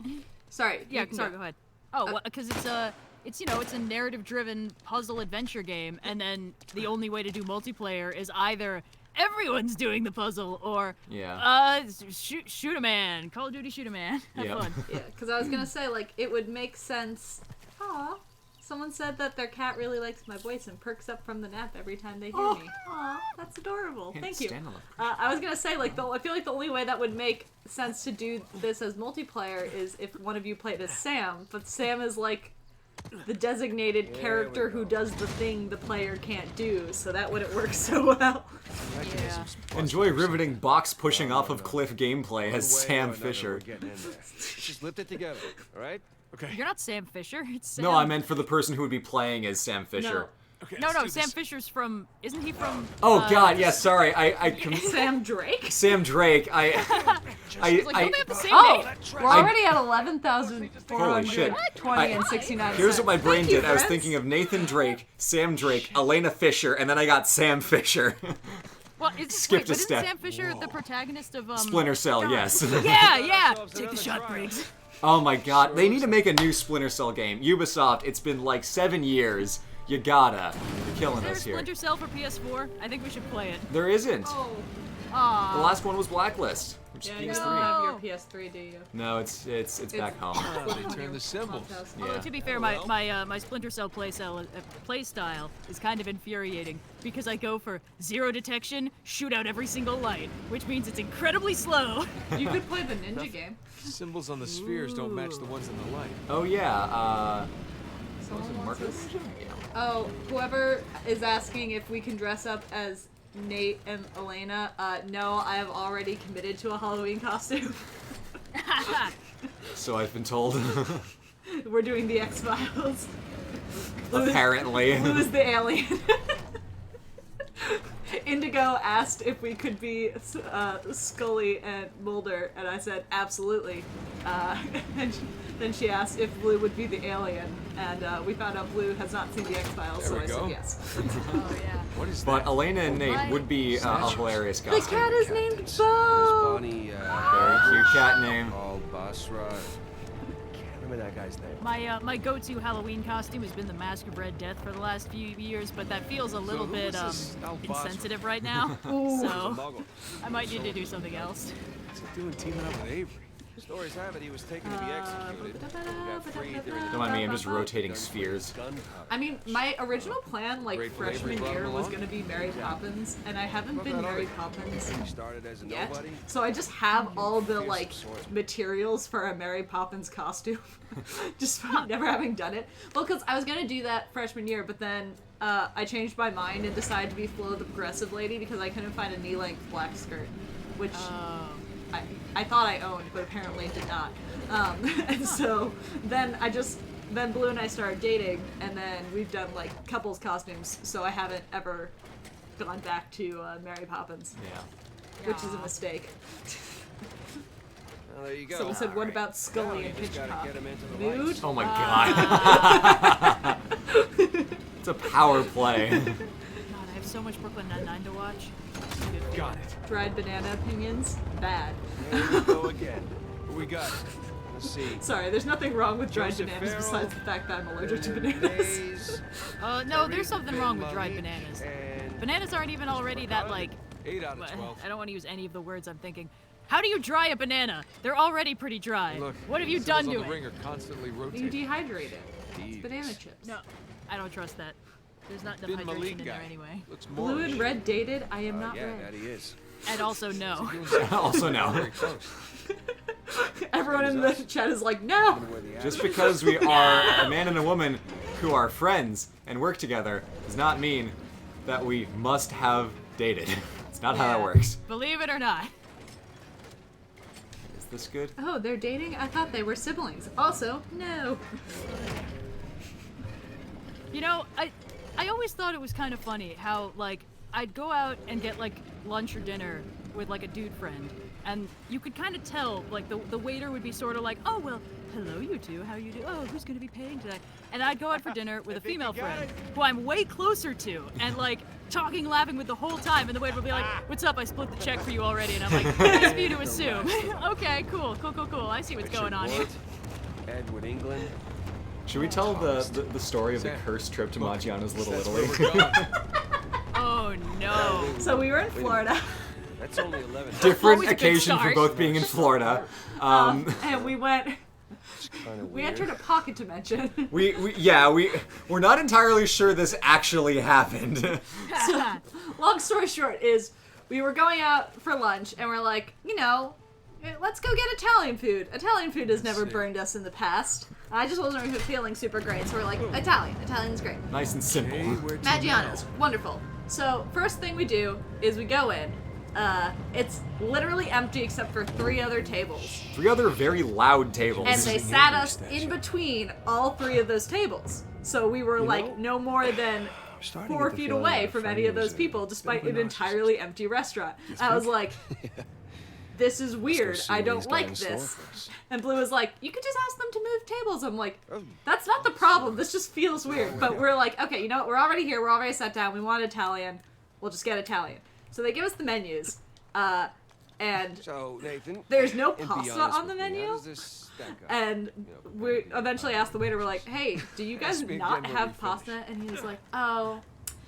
Sorry. Yeah, you can sorry, go ahead. Oh, because it's you know, it's a narrative-driven puzzle adventure game, and then the only way to do multiplayer is either everyone's doing the puzzle or shoot a man, Call of Duty shoot a man. Have Yep. fun. Yeah, because I was gonna say, like, it would make sense. Aw. Someone said that their cat really likes my voice and perks up from the nap every time they hear me. Aw, that's adorable. Can't Thank you. stand it. I was gonna say, like, I feel like the only way that would make sense to do this as multiplayer is if one of you played as Sam, but Sam is like the designated character who does the thing the player can't do, so that wouldn't work so well. Yeah. Enjoy riveting box pushing off of cliff gameplay as Sam Fisher. Just lift it together, all right? Okay. You're not Sam Fisher. It's Sam. No, I meant for the person who would be playing as Sam Fisher. Okay, No, let's do Sam this. Fisher's from. Isn't he from? Oh God, yeah. Sorry, Sam Drake? Sam Drake. Like, don't they have the same Oh, name? we're already at 11,420 Holy shit. and 69 Here's cents. what my brain Thank you, did. I was friends. thinking of Nathan Drake, Sam Drake, Elena Fisher, and then I got Sam Fisher. Well, Skipped a isn't step. Sam Fisher the protagonist of Splinter Cell, God. yes. Yeah. Ourselves Take the another shot, try. Briggs. Oh my God, they need to make a new Splinter Cell game. Ubisoft, it's been like 7 years. You gotta. You're killing Is there a us here. Splinter Cell for PS4? I think we should play it. There isn't. Oh, Aw. The last one was Blacklist, which yeah, is you PS3. don't have your PS3, do you? No, it's back home. They turned the symbols. Although, Yeah. to be fair, my Splinter Cell play style is kind of infuriating because I go for zero detection, shoot out every single light, which means it's incredibly slow. You could play the ninja game. Symbols on the spheres don't match the ones in the light. Oh yeah. Someone wants Marcus? us. Oh, whoever is asking if we can dress up as Nate and Elena, no, I have already committed to a Halloween costume. So I've been told. We're doing the X-Files. Apparently. Blue is the alien. Indigo asked if we could be Scully and Mulder, and I said absolutely. And then she asked if Blue would be the alien, and we found out Blue has not seen the X-Files, so There I we go. said yes. Oh yeah. What is But that? Elena and Nate Right. would be a hilarious The costume. cat is named There's Bo. Bonnie, Very cute cat name. Paul Basra. Can't remember that guy's name. My go-to Halloween costume has been the Mask of Red Death for the last few years, but that feels a little who bit was this Al Basra? insensitive right now. Ooh. So Muggle. I might need to do something else. What's he doing teaming up with Avery? Stories have it he was taken to be executed. When he got freed, they were Don't mind me, I'm just rotating spheres. gunpowder. I mean, my original plan, like Great freshman bravery brought year, him was along. gonna be Mary Poppins, and I haven't been that Mary on Poppins He started as a yet. nobody. So I just have all the Fearsome like swordsman. materials for a Mary Poppins costume, just from never having done it. Well, because I was gonna do that freshman year, but then I changed my mind and decided to be Flo the Progressive Lady because I couldn't find a knee-length black skirt, which I thought I owned, but apparently did not. And so then then Blue and I started dating, and then we've done like couples costumes, so I haven't ever gone back to Mary Poppins, Yeah. which is a mistake. Well, there you go. Someone said, what about Now Scully you and just gotta Hitchcock? get him into the Nude? lights. Oh my God. It's a power play. God, I have so much Brooklyn Nine-Nine to watch. Got it. Dried banana opinions? Bad. There we go again. What we got? Let's see. Sorry, there's nothing wrong with dried Joseph bananas Farrell, besides the fact that I'm allergic to Bernard bananas. Mays, No, there's something wrong with dried Malik, bananas. and Bananas aren't even already that like. 8 out of 12. I don't want to use any of the words I'm thinking. How do you dry a banana? They're already pretty dry. Look, What have you the cells done on to the it? ring are constantly You rotating. dehydrate it. It's banana chips. No, I don't trust that. There's not enough Bin hydration Malik in guy. there anyway. Looks Blue more. and red dated. I am not Yeah, red. that he is. And also no. Also no. Very close. Everyone in the chat is like, no. Where the Just because we are a man and a woman who are friends and work together does not mean that we must have dated. It's not how that Yeah. works. Believe it or not. Is this good? Oh, they're dating? I thought they were siblings. Also, no. You know, I always thought it was kind of funny how, like, I'd go out and get, like, lunch or dinner with, like, a dude friend, and you could kind of tell, like, the waiter would be sort of like, oh, well, hello, you two, how you do? Oh, who's gonna be paying today? And I'd go out for dinner with a female friend, who I'm way closer to, and, like, talking, laughing with the whole time, and the waiter would be like, what's up, I split the check for you already, and I'm like, nice for you to assume. Okay, cool, I see what's going on here. Edward England. Should we tell the story of the cursed trip to Maggiano's Little That's Italy? where we're going. Oh, no. So we were in Florida, That's only 11. Different Always a good occasion for start. both being in Florida. and we went. Kinda We weird. entered a pocket dimension. We're not entirely sure this actually happened. Long story short is, we were going out for lunch, and we're like, let's go get Italian food. Italian food has never see. burned us in the past. I just wasn't feeling super great, so we're like, Italian's great. Nice and simple. Hey, where to Maggiano's, now? wonderful. So first thing we do is we go in. It's literally empty except for 3 other tables. 3 other very loud tables. And they an sat English us statue. in between all 3 of those tables. So we were like no more than starting to 4 get the feet feeling away that from friend any of was those a people, despite bit an of a narcissist. entirely empty restaurant. I was like, this is weird. see I what don't he's got like in store this. for us. And Blue was like, you could just ask them to move tables. I'm like, Oh. that's not the problem. This just feels weird. But we're like, okay, you know what? We're already here. We're already sat down. We want Italian. We'll just get Italian. So they give us the menus. And So, Nathan. there's no and be pasta honest on the with me, menu. How does this stack up? And we eventually asked the waiter, we're like, hey, do you guys Ask me not again when have we pasta? And he was like, oh,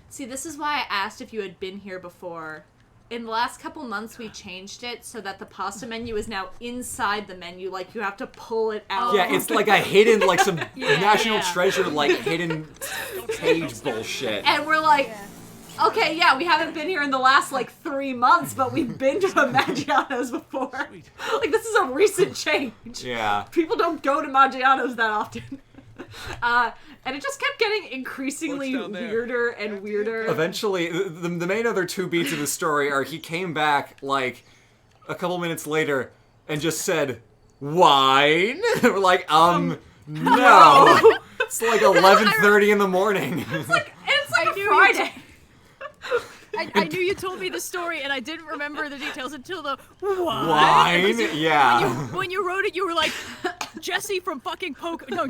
see, this is why I asked if you had been here before. In the last couple months, we changed it so that the pasta menu is now inside the menu. Like, you have to pull it out. Yeah, it's like a hidden, like some national yeah. treasure, like hidden cage bullshit. And we're like, okay, yeah, we haven't been here in the last, 3 months, but we've been to a Maggiano's before. Like, this is a recent change. Yeah. People don't go to Maggiano's that often. And it just kept getting increasingly What's down there? weirder and weirder. Eventually, the main other 2 beats of the story are he came back, like, a couple minutes later and just said, wine? We're like, no. It's like 11:30 in the morning. And it's like I a knew Friday. I knew you told me the story, and I didn't remember the details until the what? Wine? Because Yeah. When you wrote it, you were like, Jesse from fucking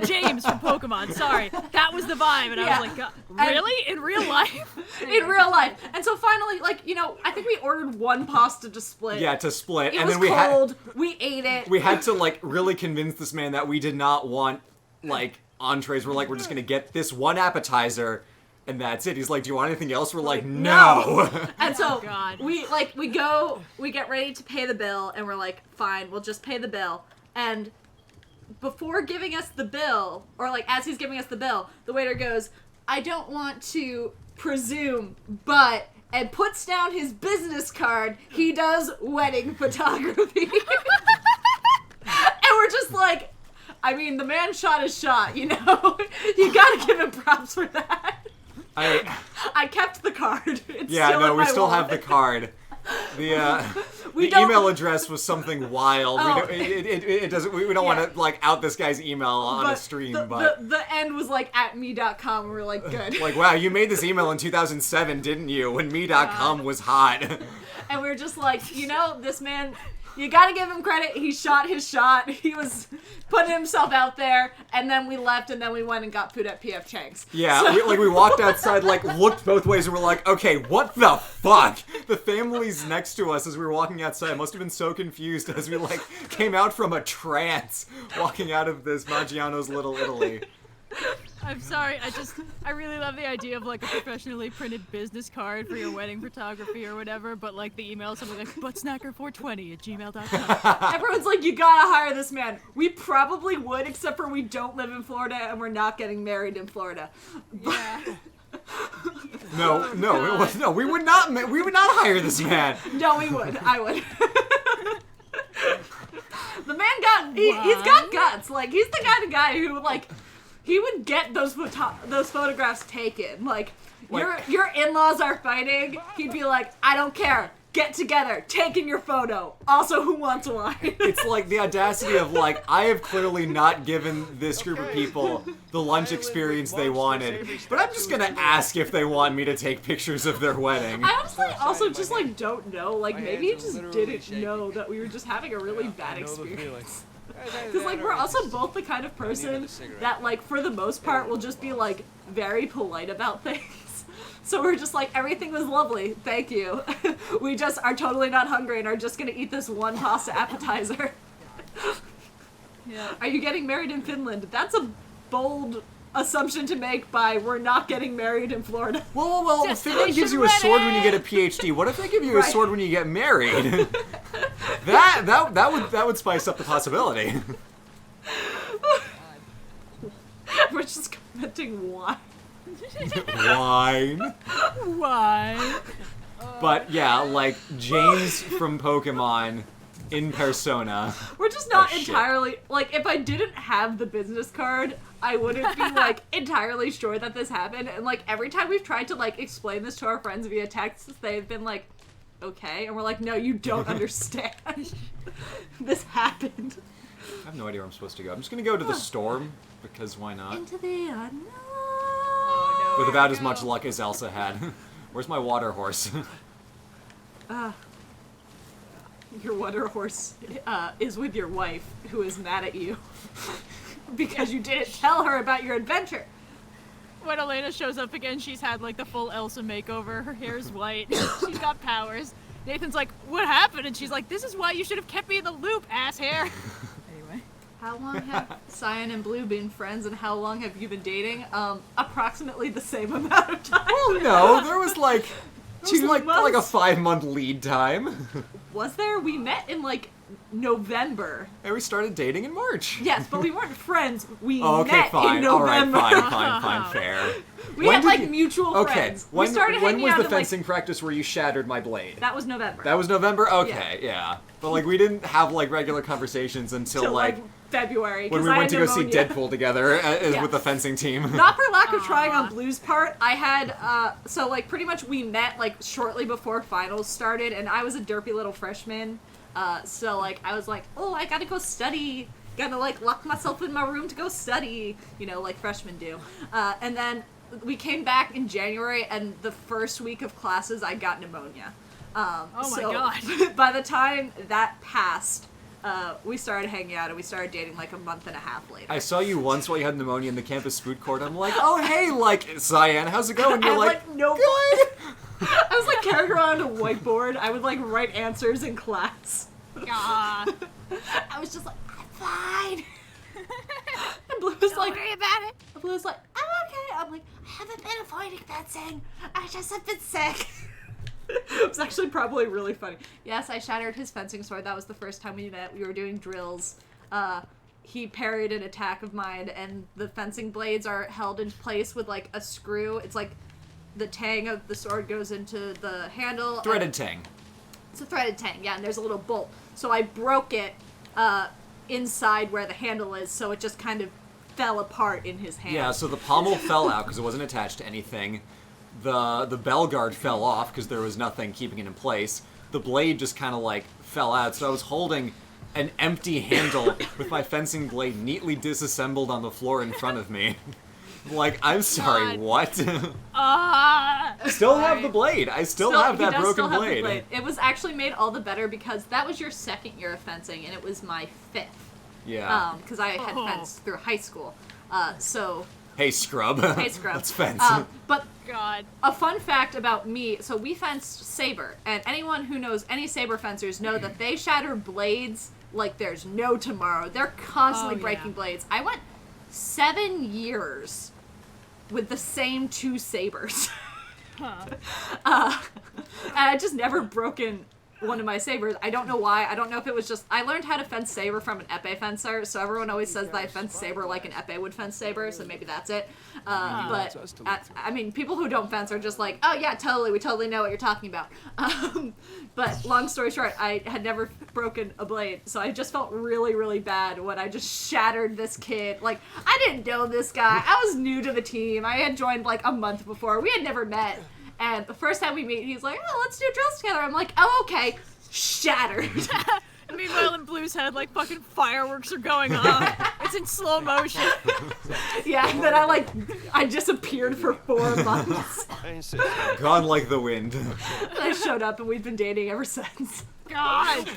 James from Pokemon. Sorry, that was the vibe, and Yeah. I was like, God, really? In real life? In real life. And so finally, I think we ordered 1 pasta to split. Yeah, to split. It And was then cold. We ate it. we had to, like, really convince this man that we did not want, like, entrees. We're like, we're just gonna get this 1 appetizer. And that's it. He's like, do you want anything else? We're like, no. And so God. we get ready to pay the bill, and we're like, fine, we'll just pay the bill. And before giving us the bill, or as he's giving us the bill, the waiter goes, I don't want to presume, but, and puts down his business card. He does wedding photography. And we're just like, I mean, the man shot his shot, you gotta give him props for that. I kept the card. It's Yeah, still no, in we my still have wallet. the card. The We the don't- email address was something wild. Oh. It doesn't. We don't want to out this guy's email on a stream, but the end was at me.com, and we're like, good. like, wow, you made this email in 2007, didn't you? When me.com was hot. And we were just like, this man, you gotta give him credit. He shot his shot. He was putting himself out there. And then we left, and then we went and got food at P.F. Chang's. Yeah, So- we walked outside, looked both ways, and we're like, okay, what the fuck? The families next to us as we were walking outside must have been so confused as we came out from a trance walking out of this Maggiano's Little Italy. I'm sorry, I really love the idea of like a professionally printed business card for your wedding photography or whatever, but like the email is something like buttsnacker420@gmail.com. Everyone's like, you gotta hire this man. We probably would, except for we don't live in Florida and we're not getting married in Florida. Yeah. No, we would not hire this man. No, we would. I would. The man he's got guts. Like, he's the kind of guy who, like, he would get those photographs taken. Like, your in-laws are fighting. He'd be like, I don't care. Get together. Taking your photo. Also, who wants wine? It's like the audacity of, like, I have clearly not given this group of people the lunch experience they wanted, but I'm just gonna ask if they want me to take pictures of their wedding. I honestly also just, like, don't know. Like, maybe he just didn't know that we were just having a really bad experience. Because, like, we're also both the kind of person that, like, for the most part will just be, like, very polite about things. So we're just like, everything was lovely, thank you. We just are totally not hungry and are just gonna eat this one pasta appetizer. Yeah. Are you getting married in Finland? That's a bold assumption to make by we're not getting married in Florida. Well, Finland gives you a sword when you get a PhD. What if they give you a sword when you get married? that would spice up the possibility. We're just commenting why. Wine. Why? But yeah, like James from Pokemon in persona. We're just not shit. entirely, like, if I didn't have the business card, I wouldn't be, like, entirely sure that this happened. And, like, every time we've tried to, like, explain this to our friends via text, they've been like, okay. And we're like, no, you don't understand. This happened. I have no idea where I'm supposed to go. I'm just gonna go to the storm, because why not? Into the unknown. Oh, no. With about as much luck as Elsa had. Where's my water horse? Your water horse is with your wife, who is mad at you. Because you didn't tell her about your adventure. When Elena shows up again, she's had like the full Elsa makeover. Her hair's white. She's got powers. Nathan's like, what happened? And she's like, this is why you should have kept me in the loop, ass hair. Anyway. How long have Cyan and Blue been friends, and how long have you been dating? Approximately the same amount of time. Oh no, there was like like a months. 5-month lead time. Was there? We met in, like, November. And we started dating in March. Yes, but we weren't friends. We Oh, okay, met fine. in All right, November. fine, fair. We When had, did like, you- mutual Okay, friends. when We started hanging was out the in, like, fencing practice where you shattered my blade? that was November. That was November? Okay, yeah. But, like, we didn't have, like, regular conversations until, Till, like, February. when 'cause we I went had to go see pneumonia. Deadpool together Yeah. with the fencing team. Not for lack of trying on Blue's part. I had, so, like, pretty much we met, like, shortly before finals started, and I was a derpy little freshman. So, like, I was like, oh, I gotta go study. Gotta, like, lock myself in my room to go study. You know, like freshmen do. And then we came back in January, and the first week of classes, I got pneumonia. Oh my So, God. by the time that passed, we started hanging out, and we started dating, like, a month and a half later. I saw you once while you had pneumonia in the campus food court. I'm like, oh, hey, like, Cyan, how's it going? I You're had, like, no good. I was, like, carrying around a whiteboard. I would, like, write answers in class. Ah. I was just like, I'm fine. And Blue was like, worry about it. Blue was like, I'm okay. I'm like, I haven't been avoiding fencing. I just have been sick. It was actually probably really funny. Yes, I shattered his fencing sword. That was the first time we met. We were doing drills. He parried an attack of mine, and the fencing blades are held in place with, like, a screw. It's like the tang of the sword goes into the handle. Threaded tang. It's a threaded tang, yeah, and there's a little bolt. So I broke it inside where the handle is, so it just kind of fell apart in his hand. Yeah, so the pommel fell out because it wasn't attached to anything. The bell guard fell off because there was nothing keeping it in place. The blade just kind of, like, fell out, so I was holding an empty handle with my fencing blade neatly disassembled on the floor in front of me. Like, I'm sorry, God. what? Ah. Still have the blade. I still have he that does broken still have the blade. blade. It was actually made all the better because that was your second year of fencing, and it was my 5th. Yeah. Because I had Oh. fenced through high school. So, Hey, scrub. hey, scrub. Let's fence. But God. a fun fact about me, so we fenced saber, and anyone who knows any saber fencers know that they shatter blades like there's no tomorrow. They're constantly Oh, yeah. breaking blades. I went 7 years with the same 2 sabers. And I just never broken one of my sabers. I don't know why. I don't know if it was just... I learned how to fence saber from an epee fencer, so everyone always says that I fence saber like an epee would fence saber, so maybe that's it. But, I mean, people who don't fence are just like, oh yeah, totally, we totally know what you're talking about. But long story short, I had never broken a blade, so I just felt really, really bad when I just shattered this kid. Like, I didn't know this guy. I was new to the team. I had joined like a month before. We had never met. And the first time we meet, he's like, oh, let's do drills together. I'm like, oh, okay. Shattered. And meanwhile, in Blue's head, like, fucking fireworks are going off. It's in slow motion. Yeah, and then I disappeared for 4 months. Gone like the wind. And I showed up, and we've been dating ever since. God!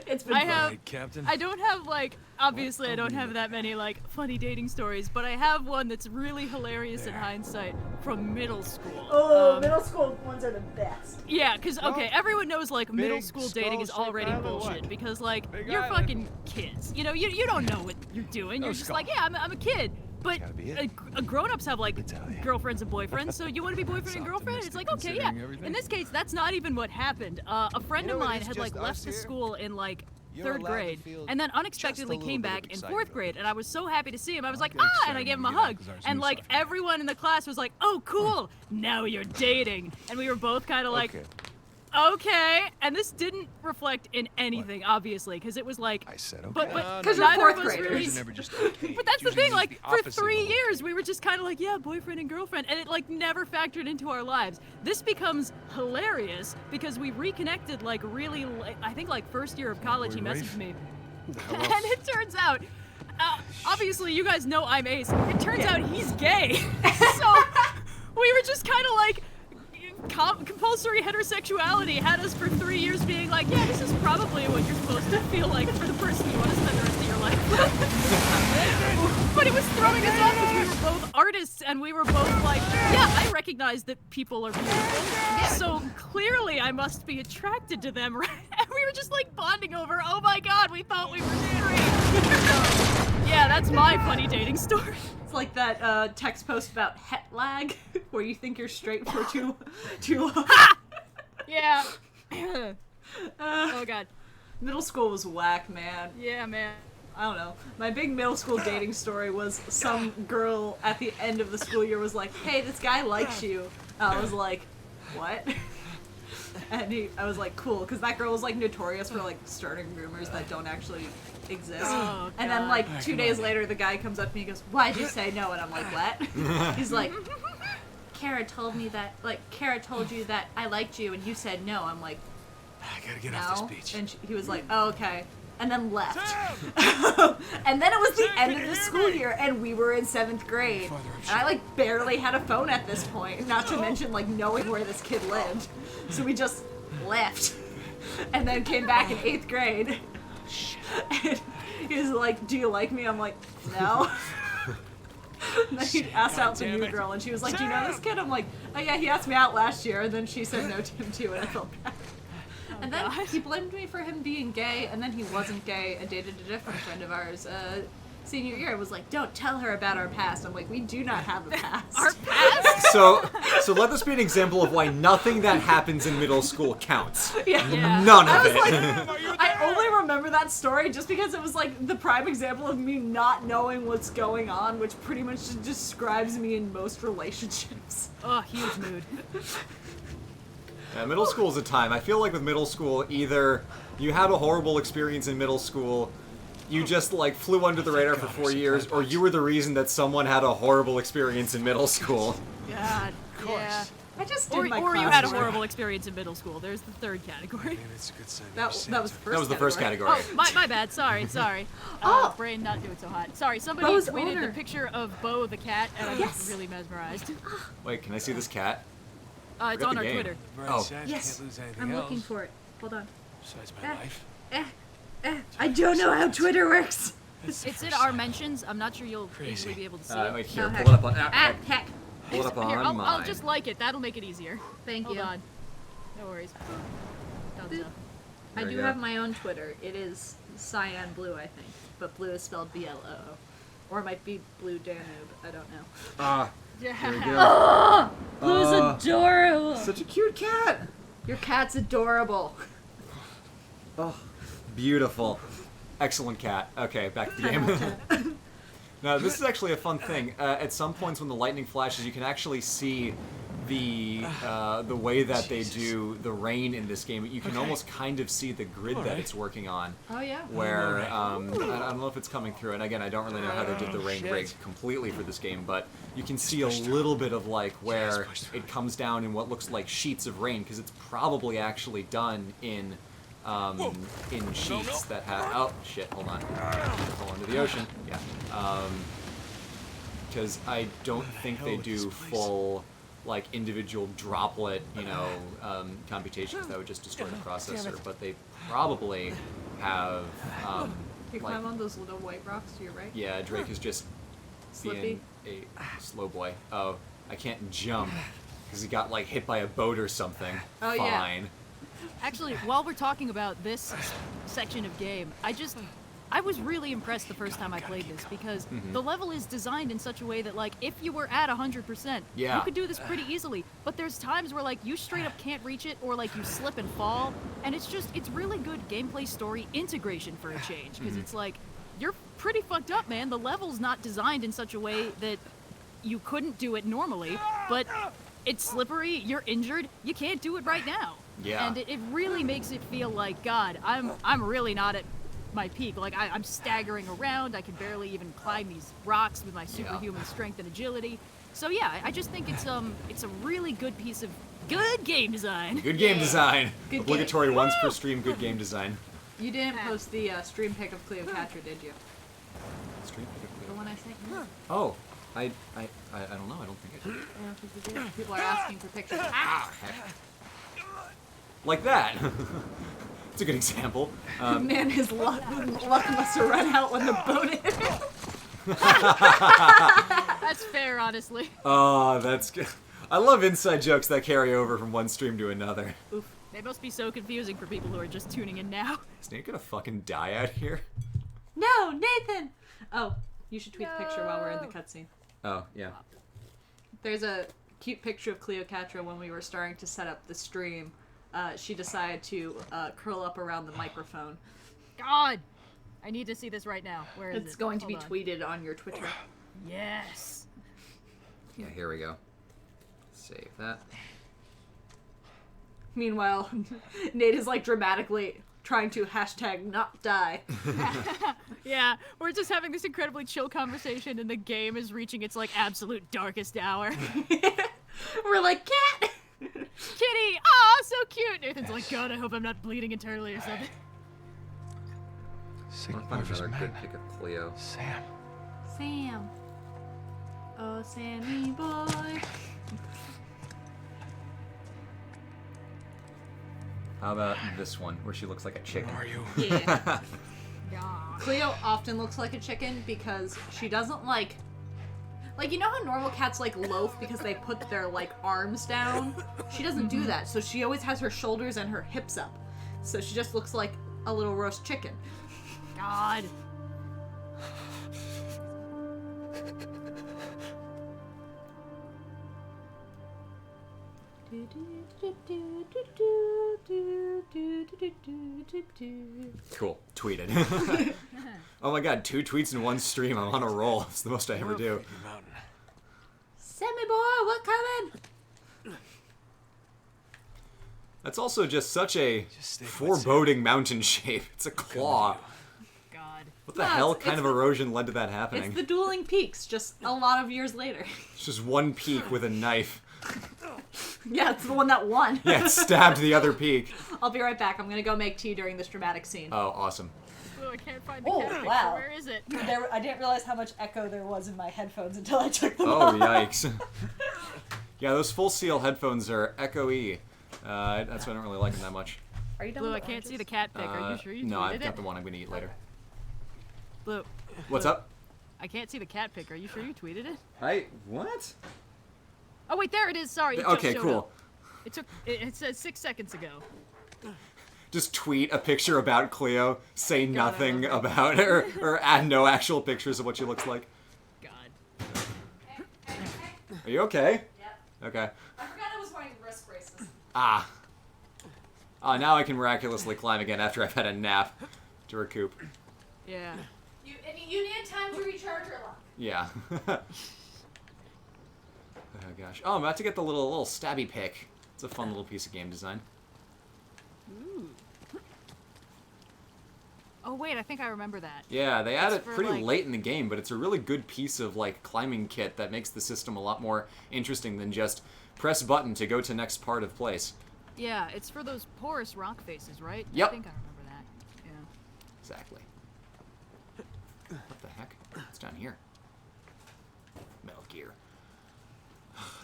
It's been I Captain. don't have, like, obviously I don't have that many, like, funny dating stories, but I have one that's really hilarious in hindsight from middle school. Oh, middle school ones are the best. Yeah, because, okay, everyone knows, like, middle big school dating is skull already shape island, bullshit, what? because, like, Big you're island. fucking kids. You know, you don't know what you're doing. You're just skull. like, yeah, I'm a kid. But Gotta be it. grown-ups have, like, Italian. girlfriends and boyfriends, so you want to be boyfriend and girlfriend? It's like, okay, yeah. considering everything. In this case, that's not even what happened. A friend You know of what, mine it's had, like, just left us the here. school in, like, You're 3rd allowed to grade, feel and then just a unexpectedly little came bit of back in 4th excitement. grade, and I was so happy to see him. I was like, get ah, and I excited gave him a when we get out, hug. 'cause ours And, new like, stuff. everyone in the class was like, oh, cool, now you're dating. And we were both kind of like, Okay. okay. And this didn't reflect in anything, obviously, because it was like, I said okay. but Because you're neither of 4th us graders. really. They're never just okay. But that's the Usually thing, like, the for opposite 3 of okay. years, we were just kind of like, yeah, boyfriend and girlfriend, and it, like, never factored into our lives. This becomes hilarious because we reconnected, like, really, I think, like, 1st year of college, he Boy, Rafe. messaged me. And it turns out, obviously, you guys know I'm ace. It turns out he's gay. So, we were just kind of like, compulsory heterosexuality had us for 3 years being like, yeah, this is probably what you're supposed to feel like for the person you want to spend the rest of your life with. But it was throwing us off because we were both artists and we were both like, yeah, I recognize that people are beautiful. So clearly I must be attracted to them, right? And we were just like bonding over, oh my god, we thought we were married. Yeah, that's my funny dating story. It's like that text post about het lag, where you think you're straight for too long. Yeah. Oh god. Middle school was whack, man. Yeah, man. I don't know. My big middle school dating story was some girl at the end of the school year was like, hey, this guy likes you. I was like, what? And I was like, cool, because that girl was like notorious for like starting rumors that don't actually exist. Oh, and then God. like 2 days later, the guy comes up to me and goes, why'd you say no? And I'm like, what? He's like, Kara told me that, like, Kara told you that I liked you and you said no. I'm like, I gotta get off no. this beach. And he was like, oh, okay. And then left. And then it was the end of the school year, and we were in 7th grade. And I, like, barely had a phone at this point, not to mention, like, knowing where this kid lived. So we just left. And then came back in 8th grade. And he was like, do you like me? I'm like, no. And then he asked out the new girl, and she was like, do you know this kid? I'm like, oh yeah, he asked me out last year, and then she said no to him too, and I felt bad. And then he blamed me for him being gay, and then he wasn't gay and dated a different friend of ours. Senior year, I was like, don't tell her about our past. I'm like, we do not have a past. Our past? So let this be an example of why nothing that happens in middle school counts. Yeah. None of I was it. like, I only remember that story just because it was like the prime example of me not knowing what's going on, which pretty much just describes me in most relationships. Oh, huge mood. Yeah, middle school is a time. I feel like with middle school, either you had a horrible experience in middle school, you just like flew under the radar for 4 years, or you were the reason that someone had a horrible experience in middle school. God. Yeah. I just did Or my you had a classwork. horrible experience in middle school. There's the third category. Maybe it's a good sign. That was the first. That was the first category. Oh, my bad. Sorry. Oh. Brain not doing so hot. Sorry, somebody Bo's tweeted owner. the picture of Bo the cat, and I Yes. was really mesmerized. Wait, can I see this cat? It's got on the our game. Twitter. Oh. Yes, Can't lose anything I'm else looking for it. Hold on. besides my life. I don't know how Twitter works. That's the It's in first our time. mentions. I'm not sure you'll Crazy. easily be able to see Wait, it. here, Oh, pull heck. it up on. Heck. Pull it up on Here, I'll mine. just like it. That'll make it easier. Thank Hold you. on. No worries. Dunzo. I There do you go. have my own Twitter. It is cyan blue, I think, but blue is spelled BLOO. Or it might be Blue Danube. I don't know. Ah, Yeah. there we go. Blue's adorable. Such a cute cat. Your cat's adorable. Oh, beautiful. Excellent cat. Okay, back to the game. Now, this is actually a fun thing. At some points when the lightning flashes, you can actually see the way that they do the rain in this game. You can almost kind of see the grid that it's working on. Oh yeah. Where, I don't know if it's coming through, and again, I don't really know how they did the rain rig completely for this game, but you can see a little bit of, like, where it comes down in what looks like sheets of rain, because it's probably actually done in sheets that have... Oh, shit, hold on. Fall into the ocean. Yeah. Because I don't think they do full, like, individual droplet, computations that would just destroy the processor, but they probably have, You climb on those little white rocks to your right. yeah, Drake is just Slippy. being a slow boy. Oh, I can't jump, because he got, like, hit by a boat or something. Oh, yeah. Fine. Actually, while we're talking about this section of game, I was really impressed the first time I played this because the level is designed in such a way that, like, if you were at 100%, Yeah. you could do this pretty easily. But there's times where, like, you straight up can't reach it or, like, you slip and fall. And it's really good gameplay story integration for a change because it's like, you're pretty fucked up, man. The level's not designed in such a way that you couldn't do it normally, but it's slippery, you're injured, you can't do it right now. Yeah. And it really makes it feel like, God, I'm really not at my peak. Like, I'm staggering around, I can barely even climb these rocks with my superhuman strength and agility. So yeah, I just think it's a really good piece of good game design. Good game design. Good Obligatory once per stream, good game design. You didn't post the stream pic of Cleopatra, did you? Stream The one I sent you? Oh, I don't know. I don't think I did. I don't think you did. People are asking for pictures. Ah! Like that. It's a good example. Man, his luck must have run out when the boat hit him. That's fair, honestly. Oh, that's good. I love inside jokes that carry over from one stream to another. Oof. They must be so confusing for people who are just tuning in now. Is Nate gonna fucking die out here? No, Nathan! Oh, you should tweet the picture while we're in the cutscene. Oh, yeah. There's a cute picture of Cleopatra when we were starting to set up the stream. She decided to curl up around the microphone. God! I need to see this right now. Where is it? It's going to be Hold on. tweeted on your Twitter. Yes! Yeah, here we go. Save that. Meanwhile, Nate is like dramatically trying to hashtag not die. Yeah, we're just having this incredibly chill conversation and the game is reaching its, like, absolute darkest hour. We're like, cat! Kitty! Aw, so cute! Nathan's like, God, I hope I'm not bleeding internally or something. I want to find another good pick of Cleo. Sam. Sam. Oh, Sammy boy. How about this one, where she looks like a chicken? Are you? Yeah. Yeah. Cleo often looks like a chicken because she doesn't like, you know how normal cats like loaf because they put their like arms down? She doesn't do that, so she always has her shoulders and her hips up. So she just looks like a little roast chicken. God. Cool. Tweeted. Oh my god, 2 tweets in one stream. I'm on a roll. It's the most I ever do. Mountain. Sammy boy, what coming? That's also just such a Just stay put, foreboding mountain shape. It's a claw. God. What the No, hell it's kind of the- erosion led to that happening? It's the dueling peaks, just a lot of years later. It's just one peak with a knife. Yeah, it's the one that won. Yeah, it stabbed the other peak. I'll be right back. I'm gonna go make tea during this dramatic scene. Oh, awesome. Oh, I can't find the Oh, cat picture. wow. Where is it? I didn't realize how much echo there was in my headphones until I took them Oh, off. yikes. Yeah, those full seal headphones are echoey. That's why I don't really like them that much. Are you done Blue, I with can't oranges? see the cat pic. Are you sure you No, tweeted I've it? got the one I'm going to eat later. Blue, What's up? I can't see the cat pic. Are you sure you tweeted it? What? Oh wait, there it is. Sorry. It Okay, just showed cool. up. It says 6 seconds ago. Just tweet a picture about Cleo, say God, I nothing love about her, or add no actual pictures of what she looks like. Are you okay? Yep. Okay. I forgot I was wearing wrist braces. Ah. Now I can miraculously climb again after I've had a nap to recoup. Yeah. You need time to recharge your luck. Yeah. Oh gosh. Oh, I'm about to get the little stabby pick. It's a fun little piece of game design. Ooh. Oh wait, I think I remember that. Yeah, they add It's it for, pretty like- late in the game, but it's a really good piece of like climbing kit that makes the system a lot more interesting than just press button to go to next part of place. Yeah, it's for those porous rock faces, right? Yep. I think I remember that. Yeah. Exactly. What the heck? It's down here. Metal Gear.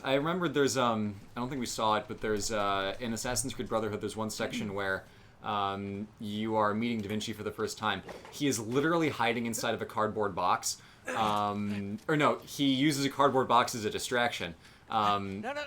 I remember there's I don't think we saw it, but there's in Assassin's Creed Brotherhood there's one section where you are meeting Da Vinci for the first time. He is literally hiding inside of a cardboard box. Or no, he uses a cardboard box as a distraction.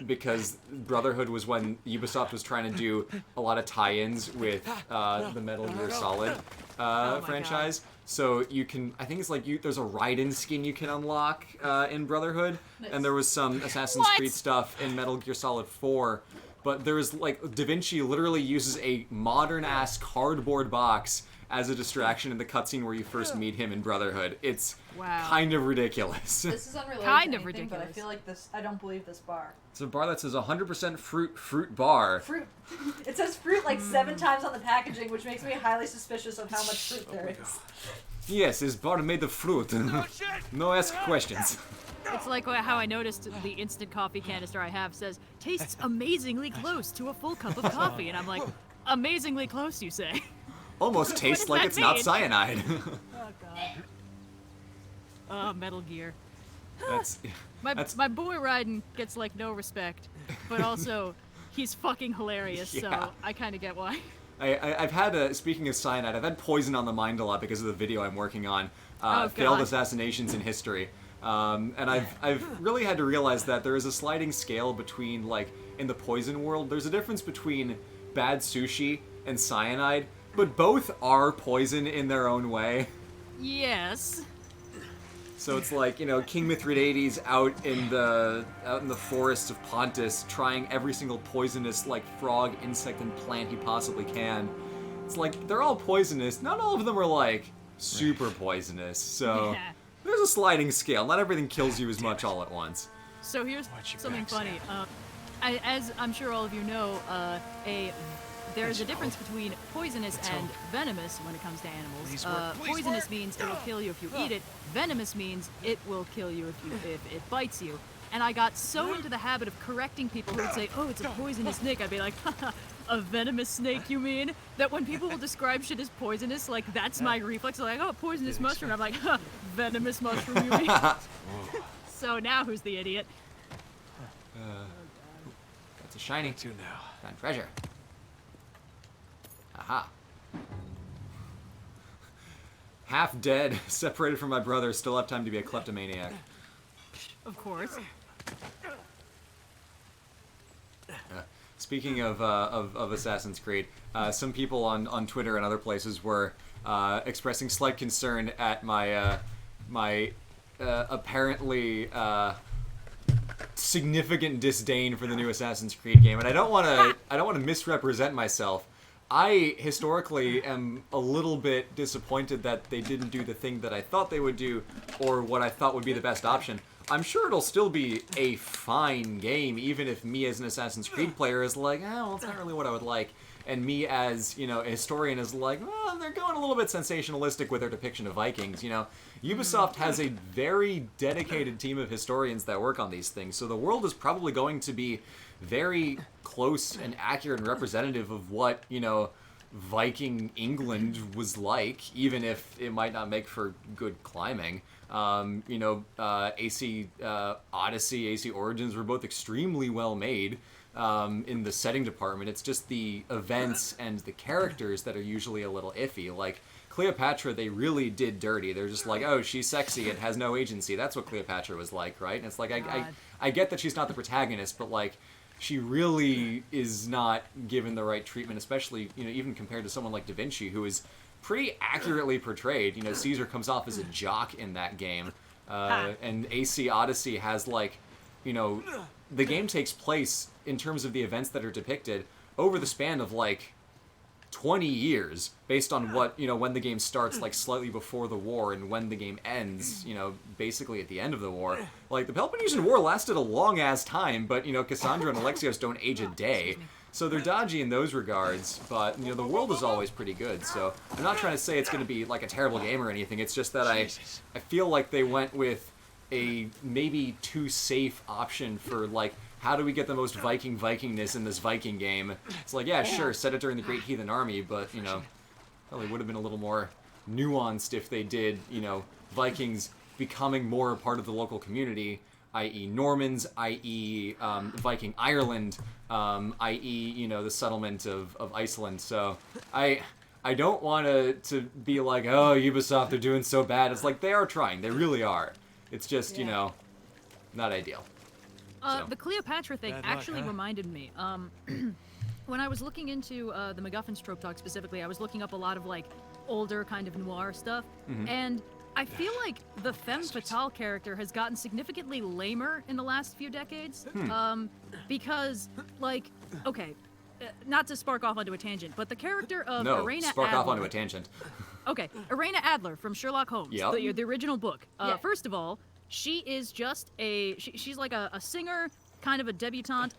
Because Brotherhood was when Ubisoft was trying to do a lot of tie-ins with the Metal Gear Solid my franchise. So you can, I think it's like there's a Raiden skin you can unlock in Brotherhood, and there was some Assassin's What? Creed stuff in Metal Gear Solid 4. But there was like Da Vinci literally uses a modern-ass cardboard box as a distraction in the cutscene where you first meet him in Brotherhood. It's Wow. kind of ridiculous. This is unrelated Kind to of anything, but I ridiculous. feel like I don't believe this bar. It's a bar that says 100% fruit bar. Fruit. It says fruit like 7 times on the packaging, which makes me highly suspicious of how much fruit there is. Yes, this bar made of fruit. No ask questions. It's like how I noticed the instant coffee canister I have says, tastes amazingly close to a full cup of coffee. And I'm like, amazingly close, you say? Almost tastes does like that it's not mean? cyanide. Oh, God. Oh, Metal Gear. That's My boy Raiden gets, like, no respect. But also, he's fucking hilarious, Yeah. so I kind of get why. I've had, speaking of cyanide, I've had poison on the mind a lot because of the video I'm working on, Oh, failed God. assassinations in history. And I've really had to realize that there is a sliding scale between, like, in the poison world, there's a difference between bad sushi and cyanide, but both are poison in their own way. Yes. So it's like, you know, King Mithridates out in the forests of Pontus trying every single poisonous, like, frog, insect, and plant he possibly can. It's like, they're all poisonous. Not all of them are, like, super poisonous. So Yeah. there's a sliding scale. Not everything kills you as much all at once. So here's Watch your something back, funny. As I'm sure all of you know, there's a difference between poisonous and venomous when it comes to animals. Please work, please Poisonous work. means it will kill you if you eat it. Venomous means it will kill you if it bites you. And I got so into the habit of correcting people who would say, "Oh, it's a poisonous snake." I'd be like, "Haha, a venomous snake, you mean?" That when people will describe shit as poisonous, like that's my reflex. They're like, "Oh, poisonous mushroom." I'm like, "Huh, venomous mushroom, you mean?" So now who's the idiot? That's a shiny. Two now. Found treasure. Aha. Half dead, separated from my brother, still have time to be a kleptomaniac. Of course. Speaking of Assassin's Creed, some people on Twitter and other places were expressing slight concern at my apparently significant disdain for the new Assassin's Creed game, and I don't want to misrepresent myself. I historically am a little bit disappointed that they didn't do the thing that I thought they would do, or what I thought would be the best option. I'm sure it'll still be a fine game, even if me as an Assassin's Creed player is like, well, it's not really what I would like. And me as, you know, a historian is like, well, they're going a little bit sensationalistic with their depiction of Vikings, you know. Ubisoft has a very dedicated team of historians that work on these things, so the world is probably going to be very close and accurate and representative of what, you know, Viking England was like, even if it might not make for good climbing. You know, AC Odyssey, AC Origins were both extremely well made in the setting department. It's just the events and the characters that are usually a little iffy. Like, Cleopatra, they really did dirty. They're just like, oh, she's sexy and has no agency. That's what Cleopatra was like, right? And it's like, I get that she's not the protagonist, but, like, she really is not given the right treatment, especially, you know, even compared to someone like Da Vinci, who is pretty accurately portrayed. You know, Caesar comes off as a jock in that game, and AC Odyssey has, like, you know, the game takes place in terms of the events that are depicted over the span of like 20 years, based on what, you know, when the game starts, like slightly before the war, and when the game ends, you know, basically at the end of the war. Like, the Peloponnesian War lasted a long ass time, but, you know, Cassandra and Alexios don't age a day. So they're dodgy in those regards, but, you know, the world is always pretty good, so I'm not trying to say it's going to be, like, a terrible game or anything. It's just that I feel like they went with a maybe too safe option for, like, how do we get the most Vikingness in this Viking game? It's like, yeah, sure, set it during the Great Heathen Army, but, you know, probably would have been a little more nuanced if they did, you know, Vikings becoming more a part of the local community, i.e. Normans, i.e. Viking Ireland, i.e. you know, the settlement of Iceland. So I don't want to be like, oh, Ubisoft, they're doing so bad. It's like, they are trying. They really are. It's just, you know, not ideal. The Cleopatra thing actually reminded me. When I was looking into the MacGuffin's trope talk specifically, I was looking up a lot of like older kind of noir stuff, and I feel like the femme fatale character has gotten significantly lamer in the last few decades. Because, like, okay, not to spark off onto a tangent, but the character of Irena spark Adler, off onto a tangent. Okay, Irena Adler from Sherlock Holmes, the original book. First of all, she is just she's like a singer, kind of a debutante.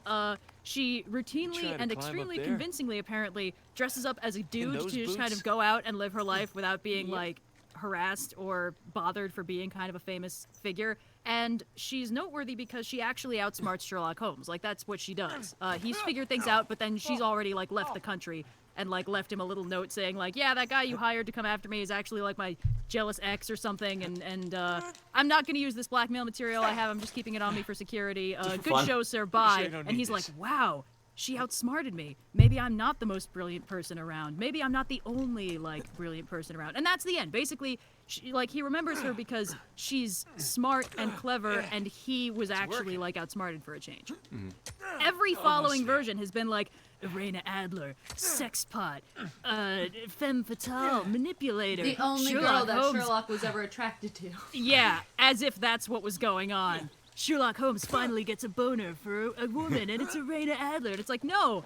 She routinely and extremely convincingly, apparently, dresses up as a dude to just kind of go out and live her life without being, like, harassed or bothered for being kind of a famous figure. And she's noteworthy because she actually outsmarts Sherlock Holmes. Like, that's what she does. He's figured things out, but then she's already, like, left the country and, like, left him a little note saying, like, yeah, that guy you hired to come after me is actually, like, my jealous ex or something, and I'm not going to use this blackmail material I have. I'm just keeping it on me for security. Good show, sir. Bye. And he's like, wow, she outsmarted me. Maybe I'm not the most brilliant person around. Maybe I'm not the only, like, brilliant person around. And that's the end. Basically, he remembers her because she's smart and clever, and he was actually, like, outsmarted for a change. Every following version has been like, Irena Adler, sex pot, femme fatale, manipulator. The only Sherlock girl that Holmes. Sherlock was ever attracted to. Yeah, as if that's what was going on. Sherlock Holmes finally gets a boner for a woman, and it's Irena Adler. And it's like, no,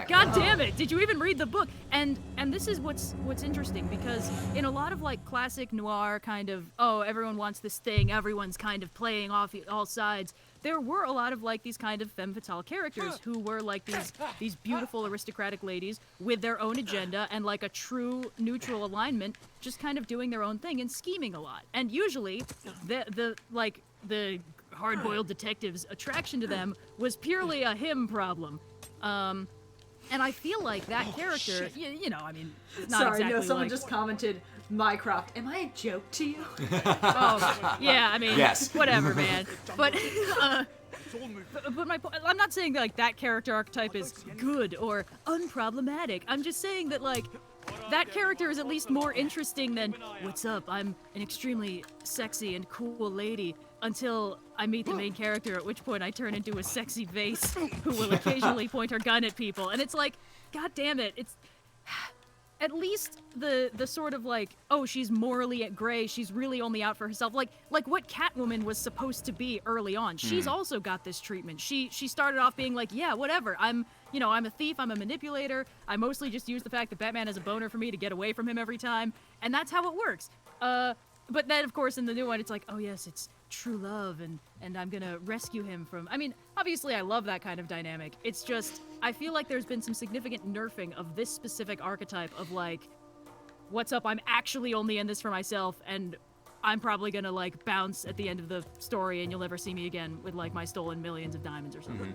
God damn it! Did you even read the book? And this is what's interesting, because in a lot of like classic noir kind of, oh, everyone wants this thing, everyone's kind of playing off all sides. There were a lot of like these kind of femme fatale characters who were like these beautiful aristocratic ladies with their own agenda and like a true neutral alignment, just kind of doing their own thing and scheming a lot. And usually, the hard-boiled detective's attraction to them was purely a him problem. And I feel like that character, you know, I mean, it's not Sorry, exactly no, someone like... just commented, Mycroft, am I a joke to you? Oh, yeah, I mean, Yes. whatever, man. But my point, I'm not saying that, like, that character archetype is good or unproblematic. I'm just saying that, like, that character is at least more interesting than, what's up, I'm an extremely sexy and cool lady, until I meet the main character, at which point I turn into a sexy vase who will occasionally point her gun at people. And it's like, god damn it, it's... At least the sort of like, oh, she's morally at gray, she's really only out for herself. Like what Catwoman was supposed to be early on. She's also got this treatment. She started off being like, yeah, whatever, I'm a thief, I'm a manipulator, I mostly just use the fact that Batman has a boner for me to get away from him every time, and that's how it works. But then, of course, in the new one, it's like, oh yes, it's true love, and I'm gonna rescue him from... I mean, obviously I love that kind of dynamic. It's just, I feel like there's been some significant nerfing of this specific archetype of, like, what's up, I'm actually only in this for myself, and I'm probably gonna, like, bounce at the end of the story, and you'll never see me again with, like, my stolen millions of diamonds or something.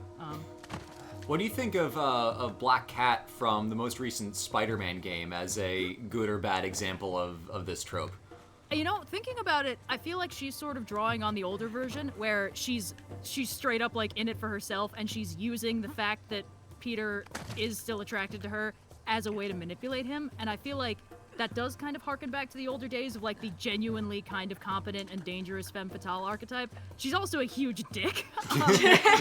What do you think of Black Cat from the most recent Spider-Man game as a good or bad example of this trope? You know, thinking about it, I feel like she's sort of drawing on the older version, where she's straight up, like, in it for herself, and she's using the fact that Peter is still attracted to her as a way to manipulate him, and I feel like that does kind of harken back to the older days of, like, the genuinely kind of competent and dangerous femme fatale archetype. She's also a huge dick.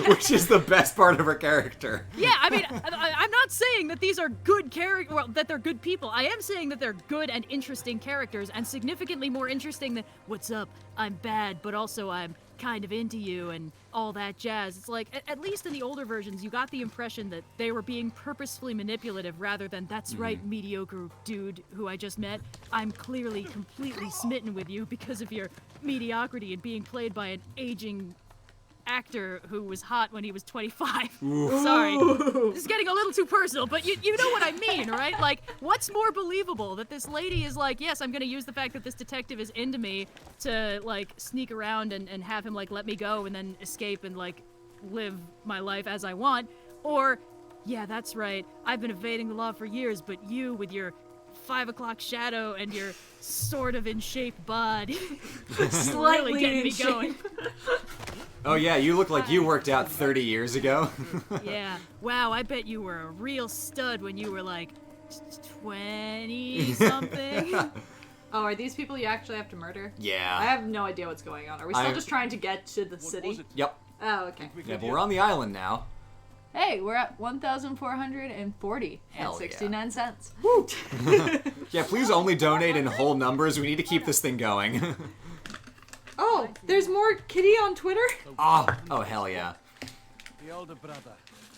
Which is the best part of her character. Yeah, I mean, I'm not saying that these are good that they're good people. I am saying that they're good and interesting characters, and significantly more interesting than, what's up, I'm bad, but also I'm kind of into you and all that jazz. It's like, at least in the older versions, you got the impression that they were being purposefully manipulative rather than, that's right, mediocre dude who I just met. I'm clearly completely smitten with you because of your mediocrity and being played by an aging actor who was hot when he was 25. Sorry. This is getting a little too personal, but you know what I mean, right? Like, what's more believable? That this lady is like, yes, I'm gonna use the fact that this detective is into me to, like, sneak around and have him, like, let me go and then escape and, like, live my life as I want. Or, yeah, that's right, I've been evading the law for years, but you, with your 5 o'clock shadow and your sort of in shape bod, really getting me going. Oh yeah, you look like you worked out 30 years ago. Yeah. Wow, I bet you were a real stud when you were like 20-something. Oh, are these people you actually have to murder? Yeah. I have no idea what's going on. Are we still just trying to get to the city? Yep. Oh, okay. Yeah, but we're on the island now. Hey, we're at 1,440 Hell and 69 cents. Yeah, please only donate in whole numbers. We need to keep this thing going. Oh, there's more Kitty on Twitter? Oh, hell yeah. The older brother.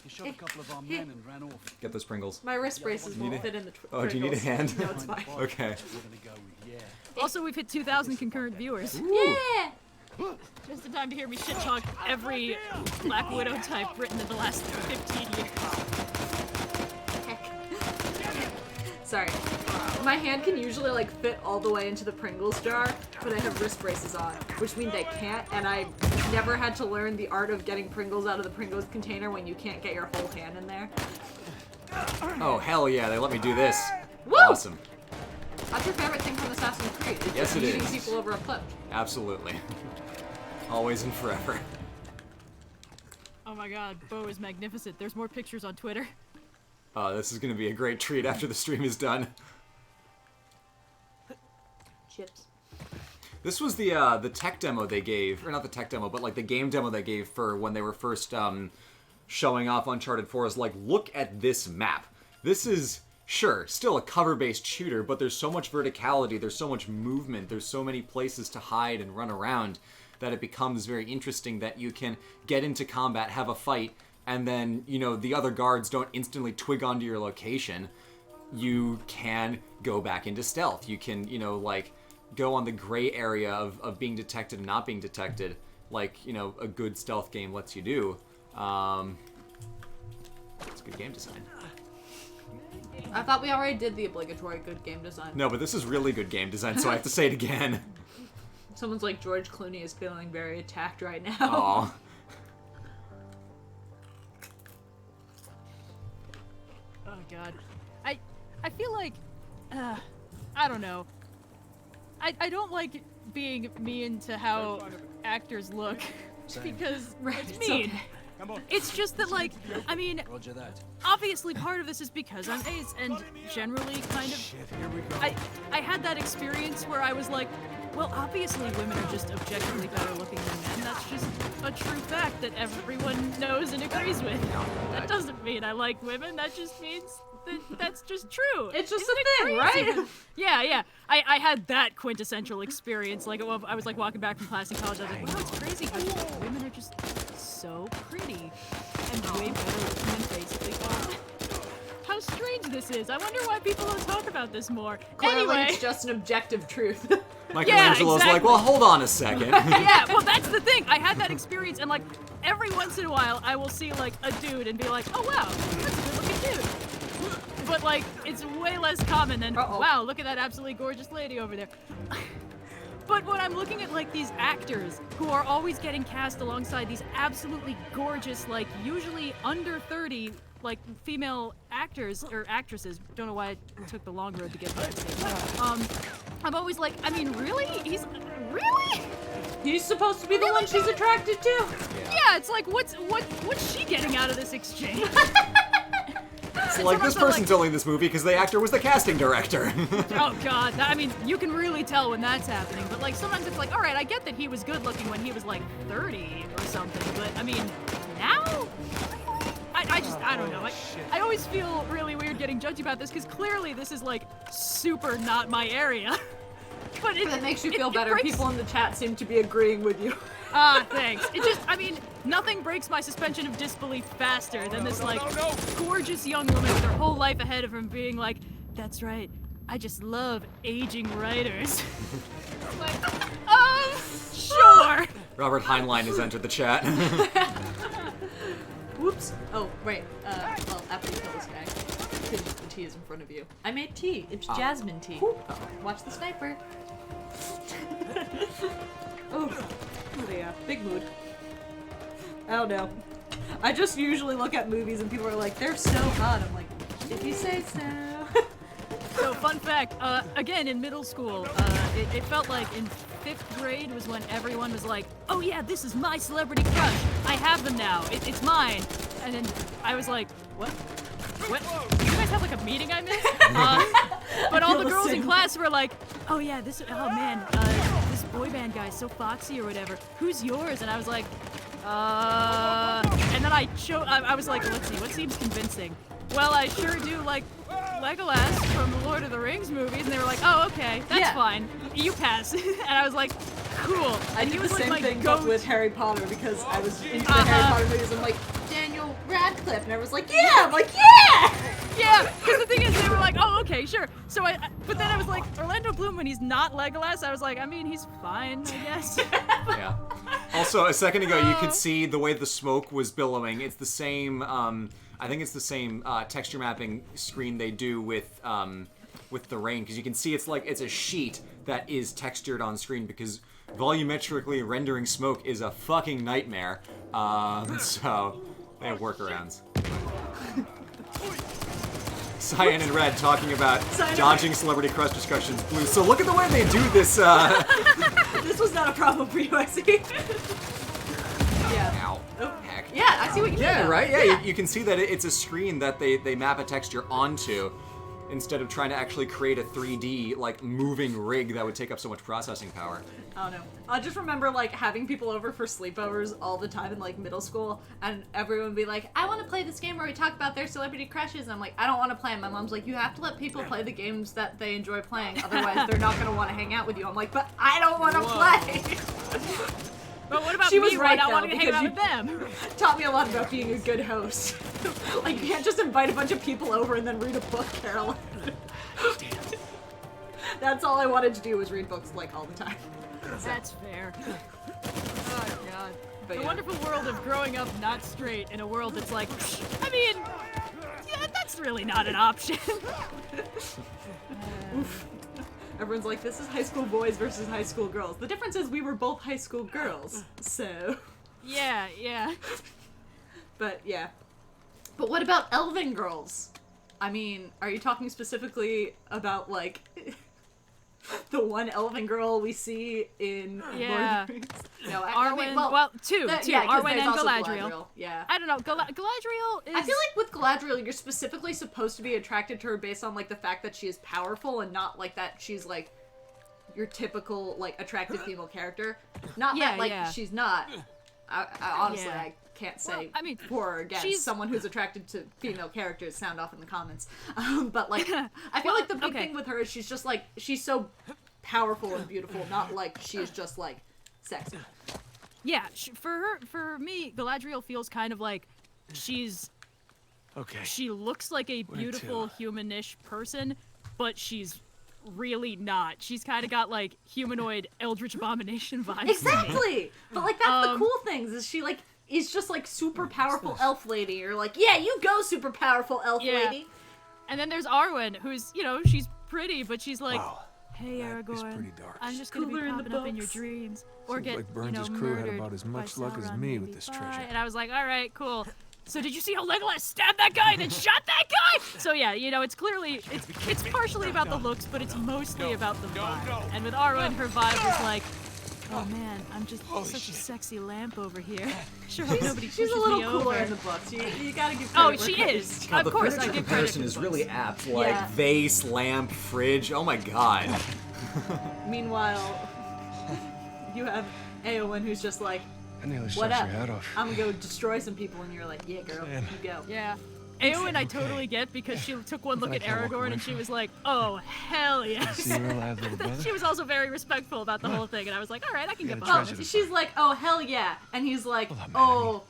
He shot a couple of our men and ran off. Get those Pringles. My wrist braces won't fit in the Oh, do you need a hand? No, it's fine. Okay. We're gonna go with yeah. Also, we've hit 2,000 concurrent viewers. Yeah! Just in time to hear me shit talk every Black Widow type written in the last 15 years. Sorry. My hand can usually like fit all the way into the Pringles jar, but I have wrist braces on, which means I can't, and I never had to learn the art of getting Pringles out of the Pringles container when you can't get your whole hand in there. Oh, hell yeah, they let me do this. Woo! Awesome. That's your favorite thing from Assassin's Creed. It's Yes, just it beating is. people over a cliff. Absolutely. Always and forever. Oh my god, Bo is magnificent. There's more pictures on Twitter. Oh, this is going to be a great treat after the stream is done. Chips. This was the tech demo they gave, or not the tech demo, but like the game demo they gave for when they were first showing off Uncharted 4 is like, look at this map. This is, sure, still a cover-based shooter, but there's so much verticality, there's so much movement, there's so many places to hide and run around that it becomes very interesting that you can get into combat, have a fight, and then, you know, the other guards don't instantly twig onto your location. You can go back into stealth. You can, you know, like, go on the gray area of being detected and not being detected, like, you know, a good stealth game lets you do. It's good game design. I thought we already did the obligatory good game design. No, but this is really good game design, so I have to say it again. Someone's like, George Clooney is feeling very attacked right now. Aw. Oh god. I feel like, I don't know. I don't like being mean to how actors look because it's mean. Okay. Come on. It's just that, like, I mean, Roger that. obviously part of this is because I'm ace and generally kind of Shit, here we go. I had that experience where I was like, well, obviously women are just objectively better looking than men. That's just a true fact that everyone knows and agrees with. That doesn't mean I like women. That just means that that's just true. It's just Isn't a it thing, crazy? right? Yeah. I had that quintessential experience. Like, I was like walking back from class in college. I was like, wow, it's crazy how women are just so pretty and way better looking than basically all. How strange this is. I wonder why people don't talk about this more. Clearly, Anyway. it's just an objective truth. Michelangelo's like, exactly. well, hold on a second. Yeah, well, that's the thing. I had that experience, and like every once in a while, I will see like a dude and be like, "Oh wow, that's a good-looking dude." But like, it's way less common than, "Wow, look at that absolutely gorgeous lady over there." But when I'm looking at like these actors who are always getting cast alongside these absolutely gorgeous, like usually under 30, like female actors or actresses, don't know why I took the long road to get there. I'm always like, I mean, really? Really? He's supposed to be the one she's attracted to. Yeah, it's like, what's she getting out of this exchange? It's like, this person's only in this movie because the actor was the casting director. Oh god, I mean, you can really tell when that's happening, but like sometimes it's like, all right, I get that he was good looking when he was like 30 or something, but I mean, now? I don't know. I always feel really weird getting judgy about this because clearly this is like super not my area. But That makes you feel it better. breaks- People in the chat seem to be agreeing with you. Ah, thanks. It just, I mean, nothing breaks my suspension of disbelief faster than this, like, gorgeous young woman with her whole life ahead of her being like, that's right, I just love aging writers. Like, sure. Robert Heinlein has entered the chat. Whoops. Oh, right. Well, after you kill this guy, the tea is in front of you. I made tea. It's jasmine tea. Watch the sniper. Oh, yeah. Big mood. I don't know. I just usually look at movies and people are like, they're so hot. I'm like, if you say so. So, fun fact, again, in middle school, it felt like in 5th grade was when everyone was like, oh yeah, this is my celebrity crush. I have them now. It's mine. And then I was like, what? What? Did you guys have like a meeting I missed? But all the girls in class were like, oh yeah, this boy band guy's so foxy or whatever. Who's yours? And I was like, and then I was like, let's see, what seems convincing? Well, I sure do like Legolas from the Lord of the Rings movies, and they were like, oh, okay, that's fine. You pass. And I was like, cool. I And did he was the same like my thing but with Harry Potter because I was into the Harry Potter movies. I'm like, Daniel Radcliffe, and I was like, yeah! I'm like, yeah! Yeah, because the thing is, they were like, oh, okay, sure. So but then I was like, Orlando Bloom, when he's not Legolas, I was like, I mean, he's fine, I guess. Yeah. Also, a second ago, you could see the way the smoke was billowing. It's the same, I think it's the same texture mapping screen they do with the rain, because you can see it's a sheet that is textured on screen, because volumetrically rendering smoke is a fucking nightmare. So they have workarounds. Cyan and Red talking about dodging celebrity crush discussions. Blue. So look at the way they do this. This was not a problem for you, I see. Yeah. Ow. Heck. Yeah, I see what you mean. Yeah, now. right? Yeah, you can see that it's a screen that they map a texture onto instead of trying to actually create a 3D, like, moving rig that would take up so much processing power. I don't know. I just remember, like, having people over for sleepovers all the time in, like, middle school, and everyone would be like, I want to play this game where we talk about their celebrity crushes, and I'm like, I don't want to play. And my mom's like, you have to let people play the games that they enjoy playing, otherwise they're not going to want to hang out with you. I'm like, but I don't want to play! But what about She me was right, not though, wanting to hang out because with them? Taught me a lot about being a good host. Like, you can't just invite a bunch of people over and then read a book, Caroline. That's all I wanted to do was read books, like, all the time. That's fair. Oh, God. But The yeah. wonderful world of growing up not straight in a world that's like, I mean, yeah, that's really not an option. Everyone's like, this is high school boys versus high school girls. The difference is we were both high school girls, so... Yeah, yeah. But, yeah. But what about elven girls? I mean, are you talking specifically about, like, the one elven girl we see in Lord Yeah. of the Rings? No, Arwen, two. Yeah, 'cause Arwen there's and also Galadriel. Yeah. I don't know, Galadriel is... I feel like with Galadriel, you're specifically supposed to be attracted to her based on, like, the fact that she is powerful and not, like, that she's, like, your typical, like, attractive female character. Not Yeah, that, like, yeah. she's not. I honestly, Yeah. I can't say Well, I mean, for or against she's- someone who's attracted to female characters. Sound off in the comments. But, like, I feel Well, like the big okay. thing with her is she's just, like, she's so powerful and beautiful, not like she's just, like, sexy. Yeah, for me, Galadriel feels kind of like she's... Okay. She looks like a Where beautiful, to? humanish person, but she's really not. She's kind of got, like, humanoid Eldritch Abomination vibes. to me. Exactly! But, like, that's the Um, cool things, is she, like, is just, like, super powerful elf lady. Or, like, yeah, you go, super powerful elf Yeah. lady. And then there's Arwen, who's, you know, she's pretty, but she's like, Wow. hey, That is Aragorn, pretty dark. I'm just gonna be Cooler in the popping up in your books. dreams. Or Seems get, like Burns' you know, crew had murdered about as by much luck as Sauron, me with maybe. this Bye. treasure. And I was like, alright, cool. So did you see how Legolas stabbed that guy and then shot that guy? So yeah, you know, it's clearly, it's partially about the looks, but it's mostly about the vibe. And with Arwen, her vibe was like, oh man, I'm just such a sexy lamp over here. Sure hope nobody She's pushes a little me cooler over. in the books. You gotta give Oh, credit where she credit's is. due. God, Of the course, I furniture give credit comparison to is the really books. apt. Like, Yeah. vase, lamp, fridge. Oh my god. Meanwhile, you have Eowyn who's just like, I nearly what shot up? your head off. I'm gonna go destroy some people, and you're like, yeah, girl, Man. you go. Yeah. Eowyn I totally get because she took one look at Aragorn and she was like, oh, hell yes. See your alive little brother? She was also very respectful about the whole thing, and I was like, all right, I can get gotta behind treasure this. this. She's like, oh hell yeah, and he's like, Hold on, man, oh,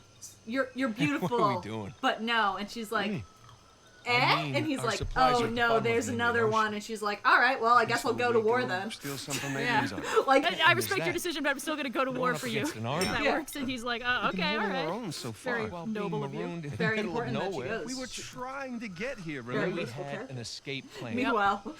you're beautiful. What are we doing? But no, and she's like, mean? eh? I mean, And he's our like, supplies oh are no, far there's more than another the one, ocean. and she's like, all right, well I guess we'll go to war then. Steal something from Yeah. Amazon. Like, I respect your that? decision, but I'm still gonna go to war up for you. against an If army. that Yeah. works, and he's like, oh, We've been okay, all holding our right. own so far Very while noble being of you. marooned in Very the middle of important that she nowhere. goes. We were trying to get here. Very Remember, we useful had character. an escape plan. meanwhile,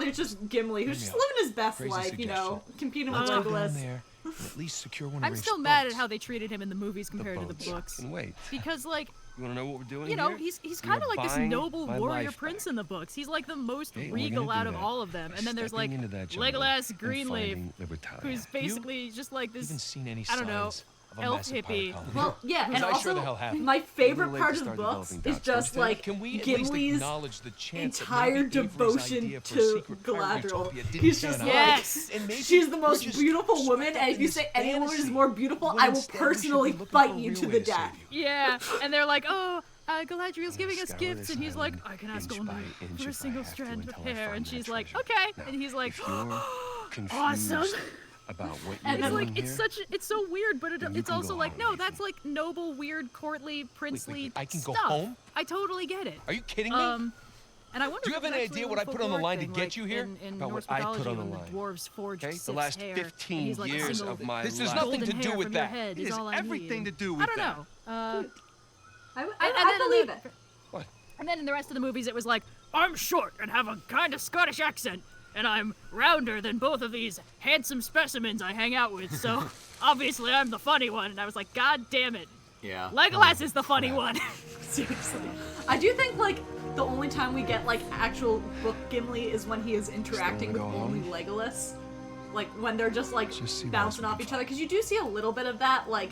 there's just Gimli, who's just living his best Crazy life, you know, suggestion. competing Let's with go down Legolas. there and at least secure one of I'm Rafe's still mad at boats. how they treated him in the movies compared to the boats. books. And wait, Because, like, you want to know what we're doing you know, here? he's We kind of are like this buying noble my warrior life prince back. in the books. He's like the most Okay, we're regal gonna out do of that all of them. by And then there's like stepping into that jungle Legolas and Greenleaf, finding Libertalia. who's basically just like You this. haven't seen any I don't know, signs of a elf massive pirate hippie. colony. Well, yeah, and Because I also sure the hell haven't. my favorite Little late part to of the start books developing is doubts, just don't you like think? Can we at least Gimli's acknowledge the chance that entire maybe Avery's devotion idea for a to secret pirate Galadriel. utopia didn't He's pan just out? like, Yes. And maybe she's the we're most just beautiful swept woman, up and if in you this say any woman is fantasy, more beautiful, when I will instead we should be personally looking fight for a you real to way the to save death. you. Yeah, and they're like, oh, Galadriel's giving us Scour gifts, this and he's like, island I can ask inch only by inch for a if I single have to strand of until I hair, find and that she's like, treasure. okay, Now, and he's like, if you're confused awesome. about what And you're It's then, doing like it's here, it's so weird, but Then you it's can also go like home, no, Ethan. that's like noble, weird, courtly, princely I can go stuff. home? I totally get it. Are you kidding me? And I wonder. Do you if have it's any actually idea a what I little put on the folklore line to thing, get like you here? In About Norse what I put mythology, on the when line. the dwarves forged Okay, the Sif's last hair, 15 and he's like a years single of my This life. is Nothing golden to do hair with from your that. head It is has all I everything need. to do I with don't that. know. I then believe in it. What? And then in the rest of the movies, it was like, I'm short and have a kind of Scottish accent, and I'm rounder than both of these handsome specimens I hang out with, so obviously I'm the funny one. And I was like, God damn it. Yeah. Legolas is the funny one. Seriously. I do think, like, the only time we get, like, actual book Gimli is when he is interacting with Still wanna only go Legolas. Like, when they're just, like, Just see what bouncing else we off can each other. Because you do see a little bit of that, like,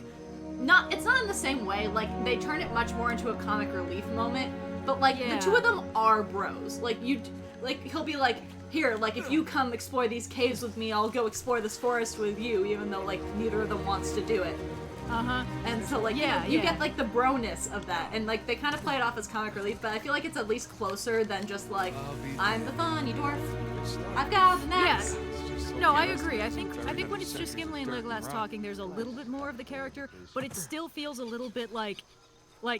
it's not in the same way. Like, they turn it much more into a comic relief moment. But, like, Yeah. the two of them are bros. Like, he'll be like, here, like, if you come explore these caves with me, I'll go explore this forest with you, even though, like, neither of them wants to do it. Uh-huh. And so, like, Yeah, you yeah. get, like, the bro-ness of that. And, like, they kind of play it off as comic relief, but I feel like it's at least closer than just, like, I'm the funny dwarf. I've got the next. No, I agree. I think when it's just Gimli and Legolas talking, there's a little bit more of the character, but it still feels a little bit like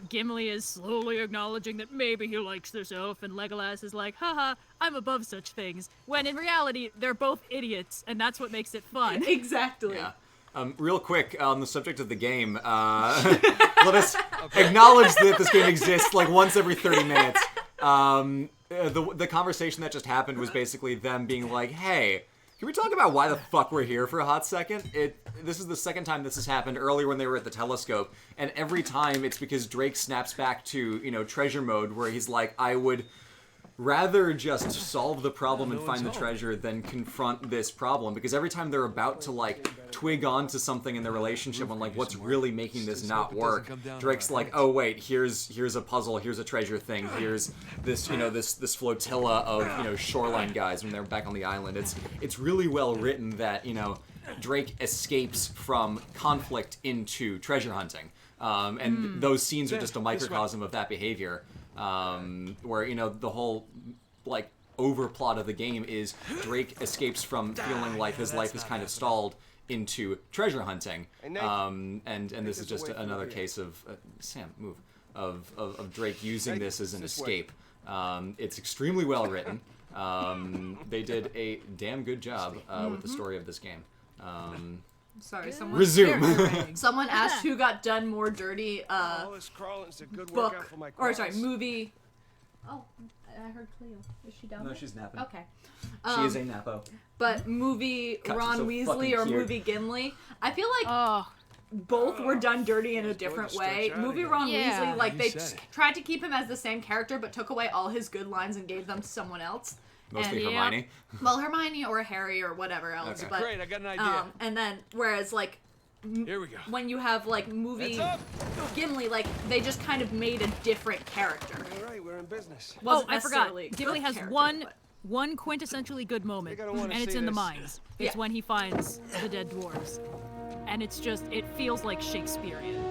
Gimli is slowly acknowledging that maybe he likes this elf, and Legolas is like, haha, I'm above such things. When in reality, they're both idiots, and that's what makes it fun. Exactly. Yeah. Real quick, on the subject of the game, let us acknowledge that this game exists like once every 30 minutes. The conversation that just happened was basically them being like, hey, can we talk about why the fuck we're here for a hot second? This is the second time this has happened, earlier when they were at the telescope, and every time it's because Drake snaps back to, treasure mode, where he's like, I would rather just solve the problem and find the treasure than confront this problem, because every time they're about to, like, twig onto something in their relationship on, like, what's really making this not work, Drake's like, oh wait, here's a puzzle, here's a treasure thing, here's this, this flotilla of, shoreline guys when they're back on the island. It's really well written that, Drake escapes from conflict into treasure hunting. And those scenes are just a microcosm of that behavior. Where, the whole, like, overplot of the game is Drake escapes from feeling like his life is kind of stalled into treasure hunting. And this is just another case of, Sam, move, of Drake using this as an escape. It's extremely well written. They did a damn good job with the story of this game. Sorry, someone Resume. Someone asked who got done more dirty, All this crawling's a good workout book, for my or sorry, quads. movie. Oh, I heard Cleo. Is she down No, there? she's napping. Okay. She is a Napo. But movie God, Ron she's so Weasley fucking or cute. movie Gimli, I feel like Oh, both were done dirty in a Let's go different to way. stretch out Movie again. Ron Yeah. Weasley, like, You they said it. tried to keep him as the same character, but took away all his good lines and gave them to someone else. Mostly And, Hermione. well, Hermione or Harry or whatever else. Okay. But Great, I got an idea. and then whereas like Here we go. when you have like movie Heads Gimli, like they just kind of made a different character. All right, we're in business. Wasn't I forgot. necessarily a Gimli good has character, one but- quintessentially good moment, You're gonna wanna and it's see in the this. mines. It's Yeah. when he finds the dead dwarves, and it's just, it feels like Shakespearean.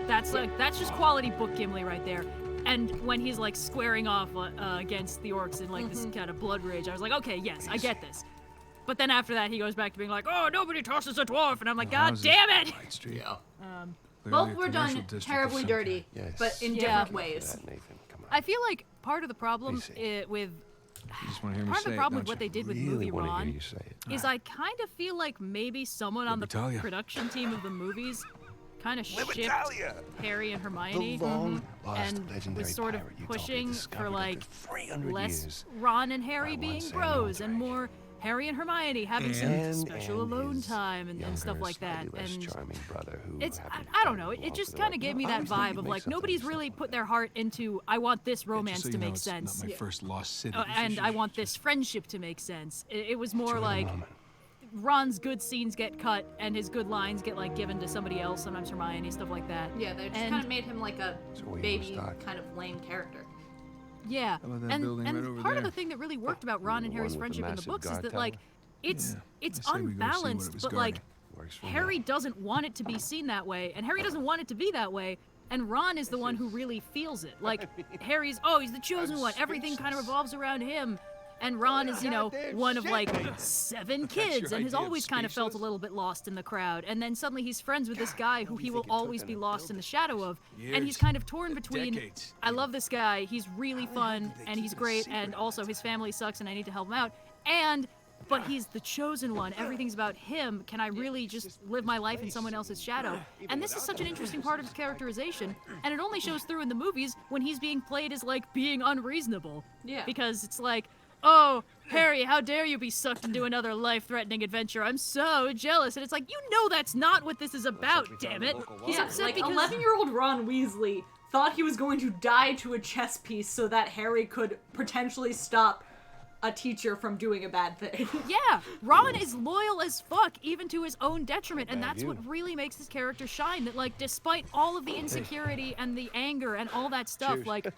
That's just quality book Gimli right there. And when he's like squaring off against the orcs in like this kind of blood rage, I was like, okay, yes, I get this. But then after that, he goes back to being like, oh, nobody tosses a dwarf, and I'm like, God damn it! Yeah. Both were done terribly dirty, but in different ways. I feel like part of the problem with You just want to hear me part of say the it, problem don't with what you? they did with Really movie wanna hear Ron you say it. is I kind of feel like maybe someone on the Libertalia. production team of the movies kind of shipped Libertalia! Harry and Hermione The long-lost and legendary was sort of pirate you told me pushing discovered for after like 300 less years Ron and Harry by being one Sam bros and Eldrake. more Harry and Hermione having And- some special and alone his time and stuff younger, like that. slightly less And charming brother who it's happened I to don't find know. him It off just the kind right- of gave No, me I that always think vibe you'd of make like something nobody's of really yourself put like their that. heart into I want this Just romance so you to know, make it's sense. not my first lost city. And I want this friendship to make sense. It was more like Ron's good scenes get cut and his good lines get like given to somebody else, sometimes Hermione, stuff like that. Yeah, they just And- kind of made him like a So where you baby, was stuck. kind of lame character. Yeah, How about that and, building and right over part of there? the thing that really worked about Ron and The Harry's one with the friendship in the massive books is guard that tower? like it's Yeah, it's I say we go see what it unbalanced, was but like guarding. Works for Harry me. doesn't want it to be seen that way, and Harry doesn't want it to be that way, and Ron is the one who really feels it. Like Harry's, oh, he's the chosen one. Everything kind of revolves around him. And Ron is, you know, one of like 7 kids and has idea of always kind of felt a speechless? little bit lost in the crowd. And then suddenly he's friends with this guy who he will always be lost in the shadow of. And he's Years. kind of torn between, Decades. I love this guy, he's really fun did they and he's keep it a great, secret and all also this his family sucks and I need to help him out. But he's the chosen one. Everything's about him. Can I really just live my life in someone else's shadow? And this is such an interesting part of his characterization, and it only shows through in the movies when he's being played as like being unreasonable. Yeah. Because it's like, oh, Harry, how dare you be sucked into another life-threatening adventure? I'm so jealous. And it's like, you know that's not what this is about, damn it. He's Yeah, upset like because 11-year-old Ron Weasley thought he was going to die to a chess piece so that Harry could potentially stop a teacher from doing a bad thing. yeah, Ron is loyal as fuck, even to his own detriment, and that's what really makes his character shine. That like, despite all of the insecurity and the anger and all that stuff, like,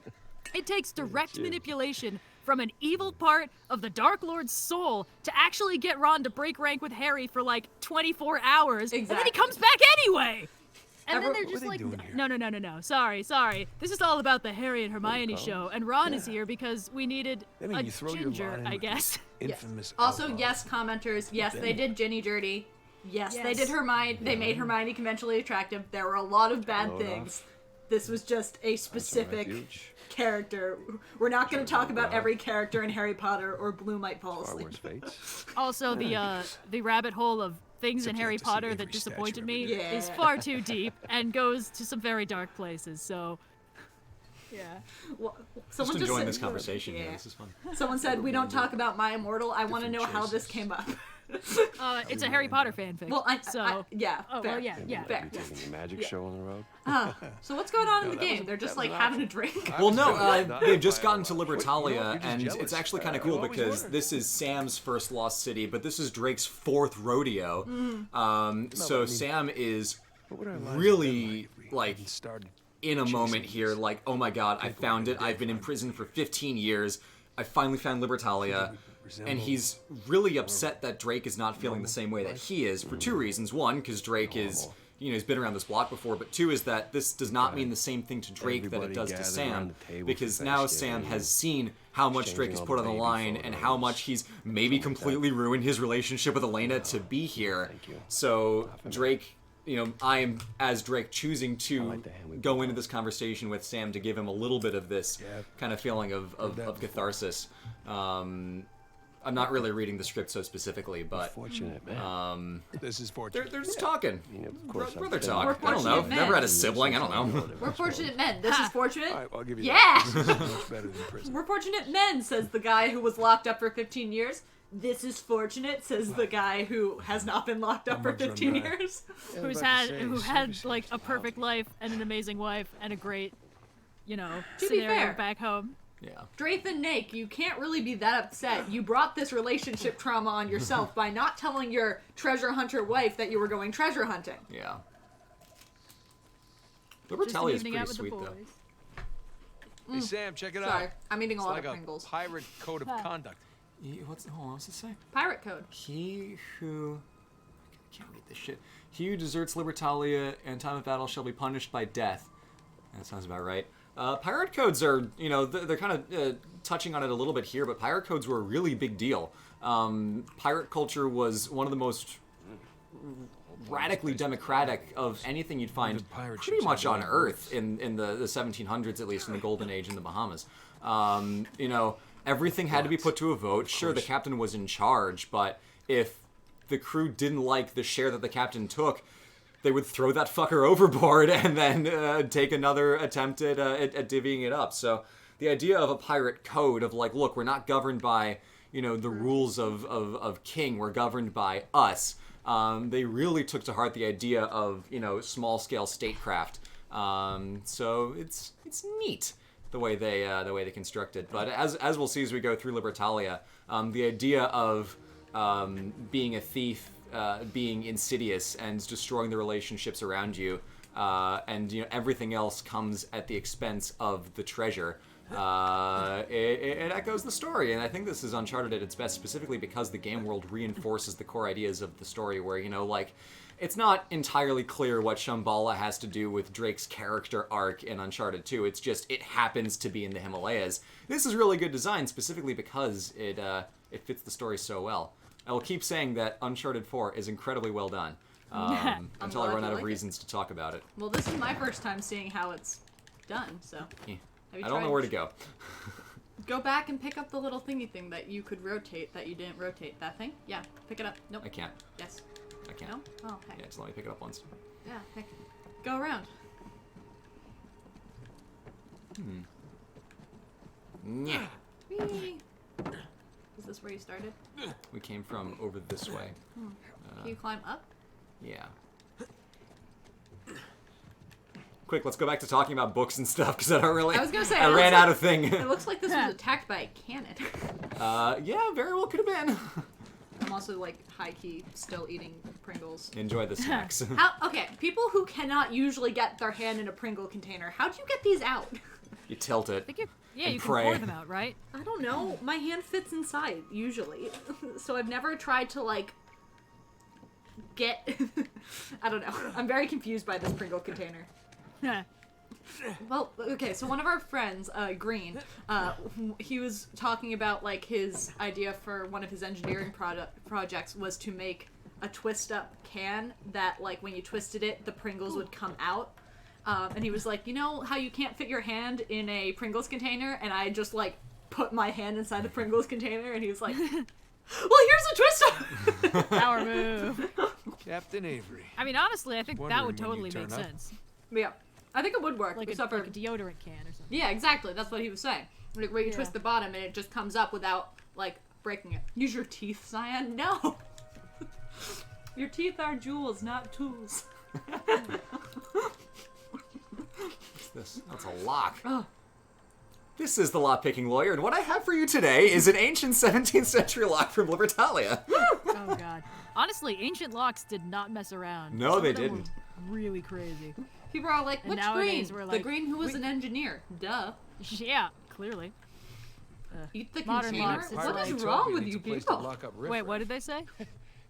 it takes direct manipulation from an evil part of the Dark Lord's soul to actually get Ron to break rank with Harry for like 24 hours, and then he Exactly. comes back anyway. And then Ever- they're just What are like, they doing here? no. Sorry. This is all about the Harry and Hermione show, and Ron is here because we needed I mean, a you throw your ginger, line I in- guess. Infamous. Also, outlaw. yes, commenters, yes, they did Ginny dirty. Yes, they Yes. did Hermione. They made Hermione conventionally attractive. There were a lot of bad Load things. This was just a specific refuge. character. We're not going to talk about every character in Harry Potter or Blue might fall Far asleep. worse fates. Also, the rabbit hole of things in Except you Harry have to see Potter that every disappointed statue me every day. is far too deep and goes to some very dark places. So, yeah. Well, Just someone enjoying said, this conversation. Yeah, Yeah. this is fun. Someone said we don't talk about My Immortal. I want to know how this came up. It's a Harry Potter fanfic. Well, yeah. Oh, fair. well, yeah. Fair. You taking the magic show on the road? So what's going on in the game? They're just like having a drink. Well, no, Not they've just by gotten a to lot. Libertalia, You're just and jealous. it's actually kind of I cool always because wondered. this is Sam's first lost city, but this is Drake's 4th rodeo. So Sam is What would our lives have been really, if we like, hadn't started in a chasing moment here, this? like, oh my god, I found it. I've been in prison for 15 years. I finally found Libertalia. And he's really upset that Drake is not feeling the same way that he is for 2 reasons. One, because Drake is, he's been around this block before, but 2 is that this does not mean the same thing to Drake that it Everybody does to gathered Sam, around the table because for now Sam Thanksgiving, has seen how much Drake has exchanging put all on the the line baby and how photos. much he's maybe completely ruined his relationship with Elena to be here. Thank you. So Drake, I am, as Drake, choosing to like the hand we go into this conversation with Sam to give him a little bit of this kind of feeling of catharsis. I'm not really reading the script so specifically, but Fortunate man. This is fortunate. they're just talking. Of course, I'm Brother thin. talk. We're I don't know. fortunate Never men. had a sibling. I don't know. We're fortunate men. This is fortunate. All right, I'll give you Yeah! that. Much better than prison. We're fortunate men, says the guy who was locked up for 15 years. This is fortunate, says the guy who has not been locked up for much on 15 that? years. who had like a perfect life and an amazing wife and a great, To be scenario fair. back home. Yeah. Drath and Nake, you can't really be that upset. You brought this relationship trauma on yourself by not telling your treasure hunter wife that you were going treasure hunting. Yeah. Just an Libertalia is evening pretty out with sweet, the though. boys. Hey, Sam, check it Sorry, out. I'm eating a It's lot like of a Pringles. pirate code of conduct. Hold on, what's it say? Pirate code. He who can't read this shit. He who deserts Libertalia and time of battle shall be punished by death. That sounds about right. Pirate codes are, you know, they're kind of touching on it a little bit here, but pirate codes were a really big deal. Pirate culture was one of the most radically democratic of anything you'd find pretty much on Earth in the 1700s, at least in the Golden Age in the Bahamas. You know, everything had to be put to a vote. Sure, the captain was in charge, but if the crew didn't like the share that the captain took, they would throw that fucker overboard and then take another attempt at divvying it up. So the idea of a pirate code of like, look, we're not governed by, you know, the rules of king, we're governed by us. They really took to heart the idea of, you know, small-scale statecraft. So it's neat the way they construct it. But as we'll see as we go through Libertalia, the idea of being a thief, being insidious and destroying the relationships around you, and you know everything else comes at the expense of the treasure. It echoes the story, and I think this is Uncharted at its best, specifically because the game world reinforces the core ideas of the story, where, you know, like, it's not entirely clear what Shambhala has to do with Drake's character arc in Uncharted 2. It's just, it happens to be in the Himalayas. This is really good design, specifically because it fits the story so well. I will keep saying that Uncharted 4 is incredibly well done, until I run out of reasons to talk about it. Well, this is my first time seeing how it's done, so... Yeah. I don't know where to go. Go back and pick up the little thingy thing that you could rotate that you didn't rotate. That thing? Yeah, pick it up. Nope. I can't. Yes. I can't. No? Oh, okay. Yeah, just let me pick it up once. Yeah, pick. Go around. Yeah. Whee! Is this where you started? We came from over this way. Can you climb up? Yeah. Quick, let's go back to talking about books and stuff, because I don't really... I was gonna say, I ran out of thing. It looks like this was attacked by a cannon. Yeah, very well could have been. I'm also, like, high-key still eating Pringles. Enjoy the snacks. Okay, people who cannot usually get their hand in a Pringle container, how do you get these out? You tilt it. Yeah, and you pray. can pour them out, right? I don't know. My hand fits inside, usually. So I've never tried to, like, get... I don't know. I'm very confused by this Pringle container. Well, okay, so one of our friends, Green, he was talking about, like, his idea for one of his engineering projects was to make a twist-up can that, like, when you twisted it, the Pringles would come out. And he was like, you know how you can't fit your hand in a Pringles container? And I just, like, put my hand inside the Pringles container, and he was like, well, here's a twist-up! Power move. Captain Avery. I mean, honestly, I think that Wondering would when totally you turn make up. sense. Yeah. I think it would work, Like a except for... deodorant can or something. Yeah, exactly. That's what he was saying. Like, where you twist the bottom and it just comes up without, like, breaking it. Use your teeth, Cyan? No! Your teeth are jewels, not tools. What's this? That's a lock. Oh. This is the lock-picking lawyer, and what I have for you today is an ancient 17th century lock from Libertalia. Oh, God. Honestly, ancient locks did not mess around. No, Some they of them didn't. were really crazy. People are all like, And which nowadays Green? we're The like, Green who was an engineer. Duh. Yeah, clearly. Eat the Modern container? locks, it's What like- is wrong with you people? Wait, what did they say?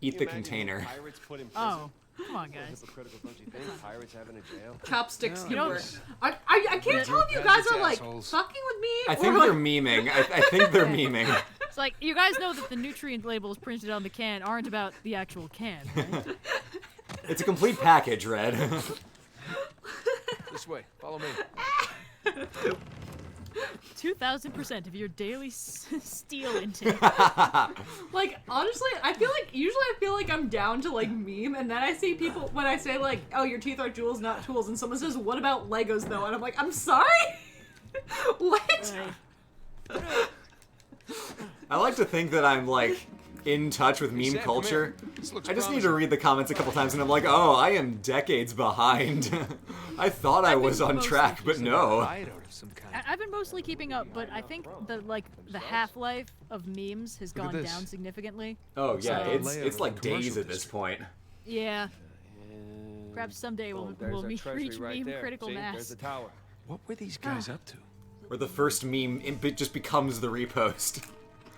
Eat the container. Pirates put in prison. Oh, come on, guys. Hypocritical, don't you think? Pirates having a jail. Chopsticks No, can you work. don't- I can't tell if you guys are, like, Assholes. fucking with me I or, think like... they're memeing. I think they're memeing. It's like, you guys know that the nutrient labels printed on the can aren't about the actual can, right? It's a complete package, Red. This way. Follow me. 2,000% of your daily steel intake. Like, honestly, usually I feel like I'm down to, like, meme, and then I see people, when I say, like, oh, your teeth are jewels, not tools, and someone says, what about Legos, though? And I'm like, I'm sorry? What? I like to think that I'm, like, in touch with meme Sam, come culture. here. This looks I just need to promising. read the comments a couple times and I'm like, oh, I am decades behind. I thought I was on track, but no. Bite out of some kind. I've been mostly keeping up, but I think the half-life of memes has Look at gone this. down significantly. Oh yeah, So- it's like days Commercial at this district. point. Yeah. Perhaps someday we'll There's our reach treasury right meme there. critical See? There's mass. the tower. What were these guys up to? Where the first meme just becomes the repost.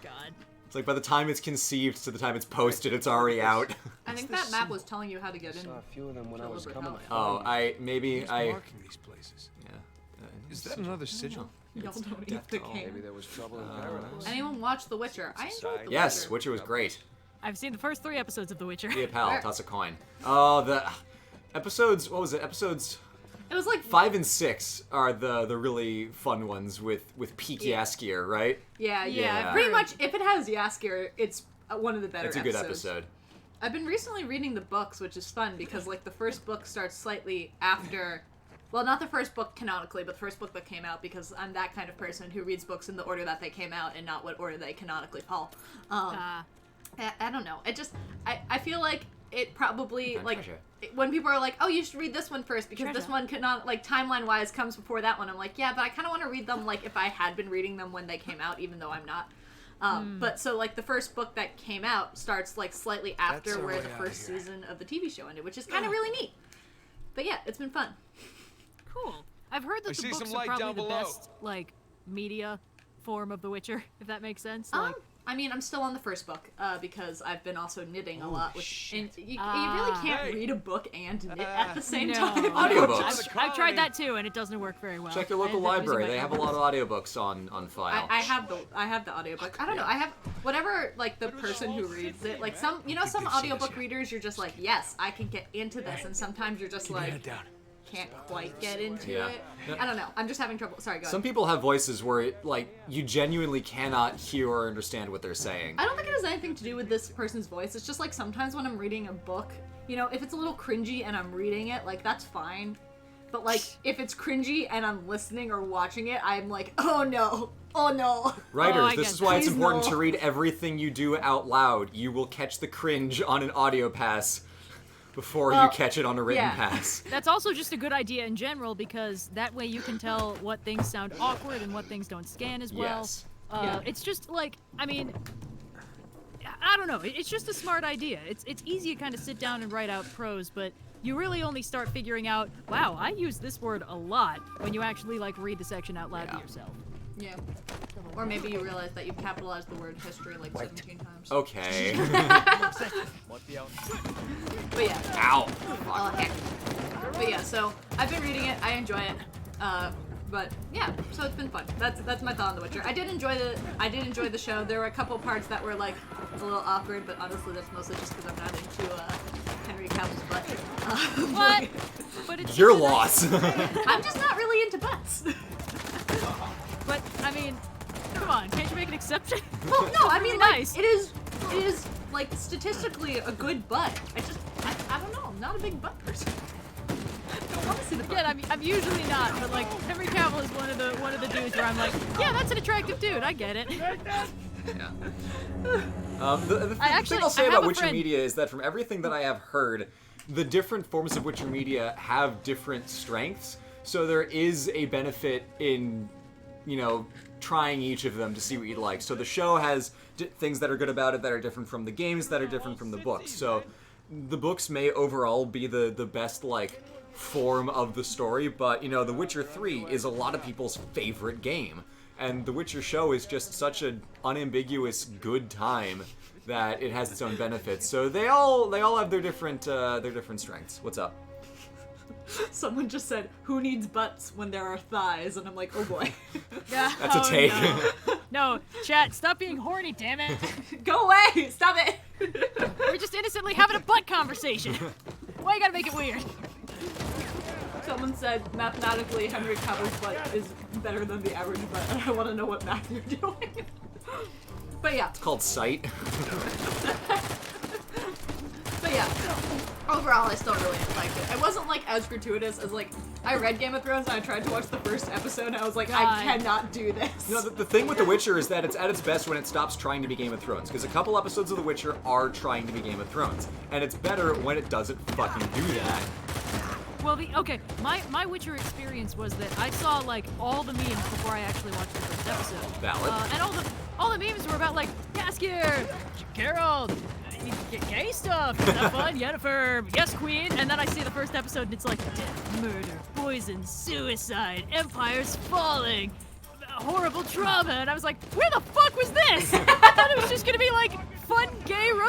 God. It's like by the time it's conceived to the time it's posted, it's already out. I think that map was telling you how to get in. I saw a few of them when I was Deliberate coming. Hell. Oh, Who's marking these places? Yeah. Is that another sigil? Y'all don't eat Death the to all. king. Maybe there was trouble in paradise. Anyone watch The Witcher? I enjoyed The Yes, Witcher. Witcher was great. I've seen the first 3 episodes of The Witcher. Be a pal, Where? toss a coin. Oh, the episodes. What was it? Episodes It was like 5 and 6 are the really fun ones with peak Yeah. Yaskier, right? yeah. Yeah. Pretty much, if it has Yaskier, it's one of the better It's a episodes. good episode. I've been recently reading the books, which is fun because like the first book starts slightly after. Well, not the first book canonically, but the first book that came out because I'm that kind of person who reads books in the order that they came out and not what order they canonically fall. I don't know. It just I feel like it probably Found like treasure. when people are like, oh, you should read this one first because this Treasure. one cannot like timeline wise comes before that one. I'm like, yeah, but I kind of want to read them like if I had been reading them when they came out, even though I'm not. But so like the first book that came out starts like slightly after our where way the outta first here. season of the TV show ended, which is kind of really neat. But yeah, it's been fun. Cool. I've heard I that the see books some are light probably down the below. best, like, media form of The Witcher, if that makes sense. Like, I mean, I'm still on the first book because I've been also knitting a lot. And you really Ah. can't Hey. read a book and knit at the same no. time. Audiobooks. I've tried that too, and it doesn't work very well. Check your I local ended up using library. my They have a lot of audiobooks on file. I have the audiobook. I don't know. I have whatever like the person who reads it. Like some some audiobook readers you're just like, yes, I can get into this, and sometimes you're just like Head down. can't quite get into Yeah. it. I don't know. I'm just having trouble. Sorry, go ahead. Some people have voices where like you genuinely cannot hear or understand what they're saying. I don't think it has anything to do with this person's voice. It's just like sometimes when I'm reading a book, you know, if it's a little cringy and I'm reading it, like that's fine. But like if it's cringy and I'm listening or watching it, I'm like, oh no. Oh no. Writers, I this get is why it's Please important no. to read everything you do out loud. You will catch the cringe on an audio pass before you Well, catch it on a written yeah. pass. That's also just a good idea in general because that way you can tell what things sound awkward and what things don't scan as well. Yes. Yeah. It's just like, I mean, I don't know. It's just a smart idea. It's easy to kind of sit down and write out prose, but you really only start figuring out, wow, I use this word a lot when you actually like read the section out loud to Yeah. yourself. Yeah. Or maybe you realize that you've capitalized the word history like 17 times. Okay. But yeah. Ow. Oh, heck. But yeah, so I've been reading it. I enjoy it. But yeah, so it's been fun. That's my thought on The Witcher. I did enjoy the show. There were a couple parts that were like a little awkward, but honestly, that's mostly just because I'm not into Henry Cavill's butt. What? But it's Your such a nice- loss. I'm just not really into butts. But I mean, come on, can't you make an exception? Well, no, I mean, like, nice. it is like statistically a good butt. I don't know. I'm not a big butt person. I don't want to see the butt. Again, I'm usually not, but like Henry Cavill is one of the dudes where I'm like, yeah, that's an attractive dude. I get it. Yeah. The actually- thing I'll say I have about a Witcher friend- media is that from everything that I have heard, the different forms of Witcher media have different strengths. So there is a benefit in, trying each of them to see what you like. So the show has things that are good about it that are different from the games that are different from the books. So the books may overall be the best, form of the story, but, The Witcher 3 is a lot of people's favorite game. And The Witcher show is just such an unambiguous good time that it has its own benefits. So they all have their different strengths. What's up? Someone just said, "Who needs butts when there are thighs?" And I'm like, "Oh boy, That's a take. No, chat, stop being horny, damn it. go away! Stop it!" We're just innocently having a butt conversation. Why you gotta make it weird? Someone said, "Mathematically, Henry Cavill's butt is better than the average butt." And I want to know what math you're doing. But yeah, It's called Sight. but yeah. Overall, I still really liked it. It wasn't as gratuitous as I read Game of Thrones and I tried to watch the first episode and I was like, I God. cannot do this. The thing with The Witcher is that it's at its best when it stops trying to be Game of Thrones. Because a couple episodes of The Witcher are trying to be Game of Thrones. And it's better when it doesn't fucking do that. Well, my Witcher experience was that I saw all the memes before I actually watched the first episode. Valid. And all the memes were about Gaskier, Geralt, gay stuff, is that fun? Yennefer, yes, queen. And then I see the first episode and it's death, murder, poison, suicide, empires falling, horrible trauma. And I was like, where the fuck was this? I thought it was just gonna be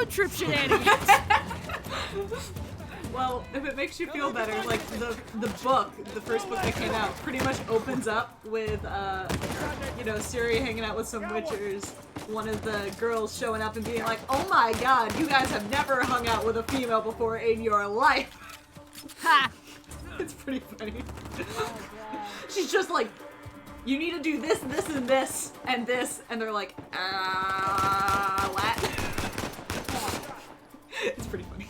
road trip shenanigans. Well, if it makes you feel better, like the book, the first book that came out, pretty much opens up with Siri hanging out with some witchers. One of the girls showing up and being like, "Oh my God, you guys have never hung out with a female before in your life." Ha! It's pretty funny. She's just like, "You need to do this, this, and this, and this," and they're like, what? It's pretty funty.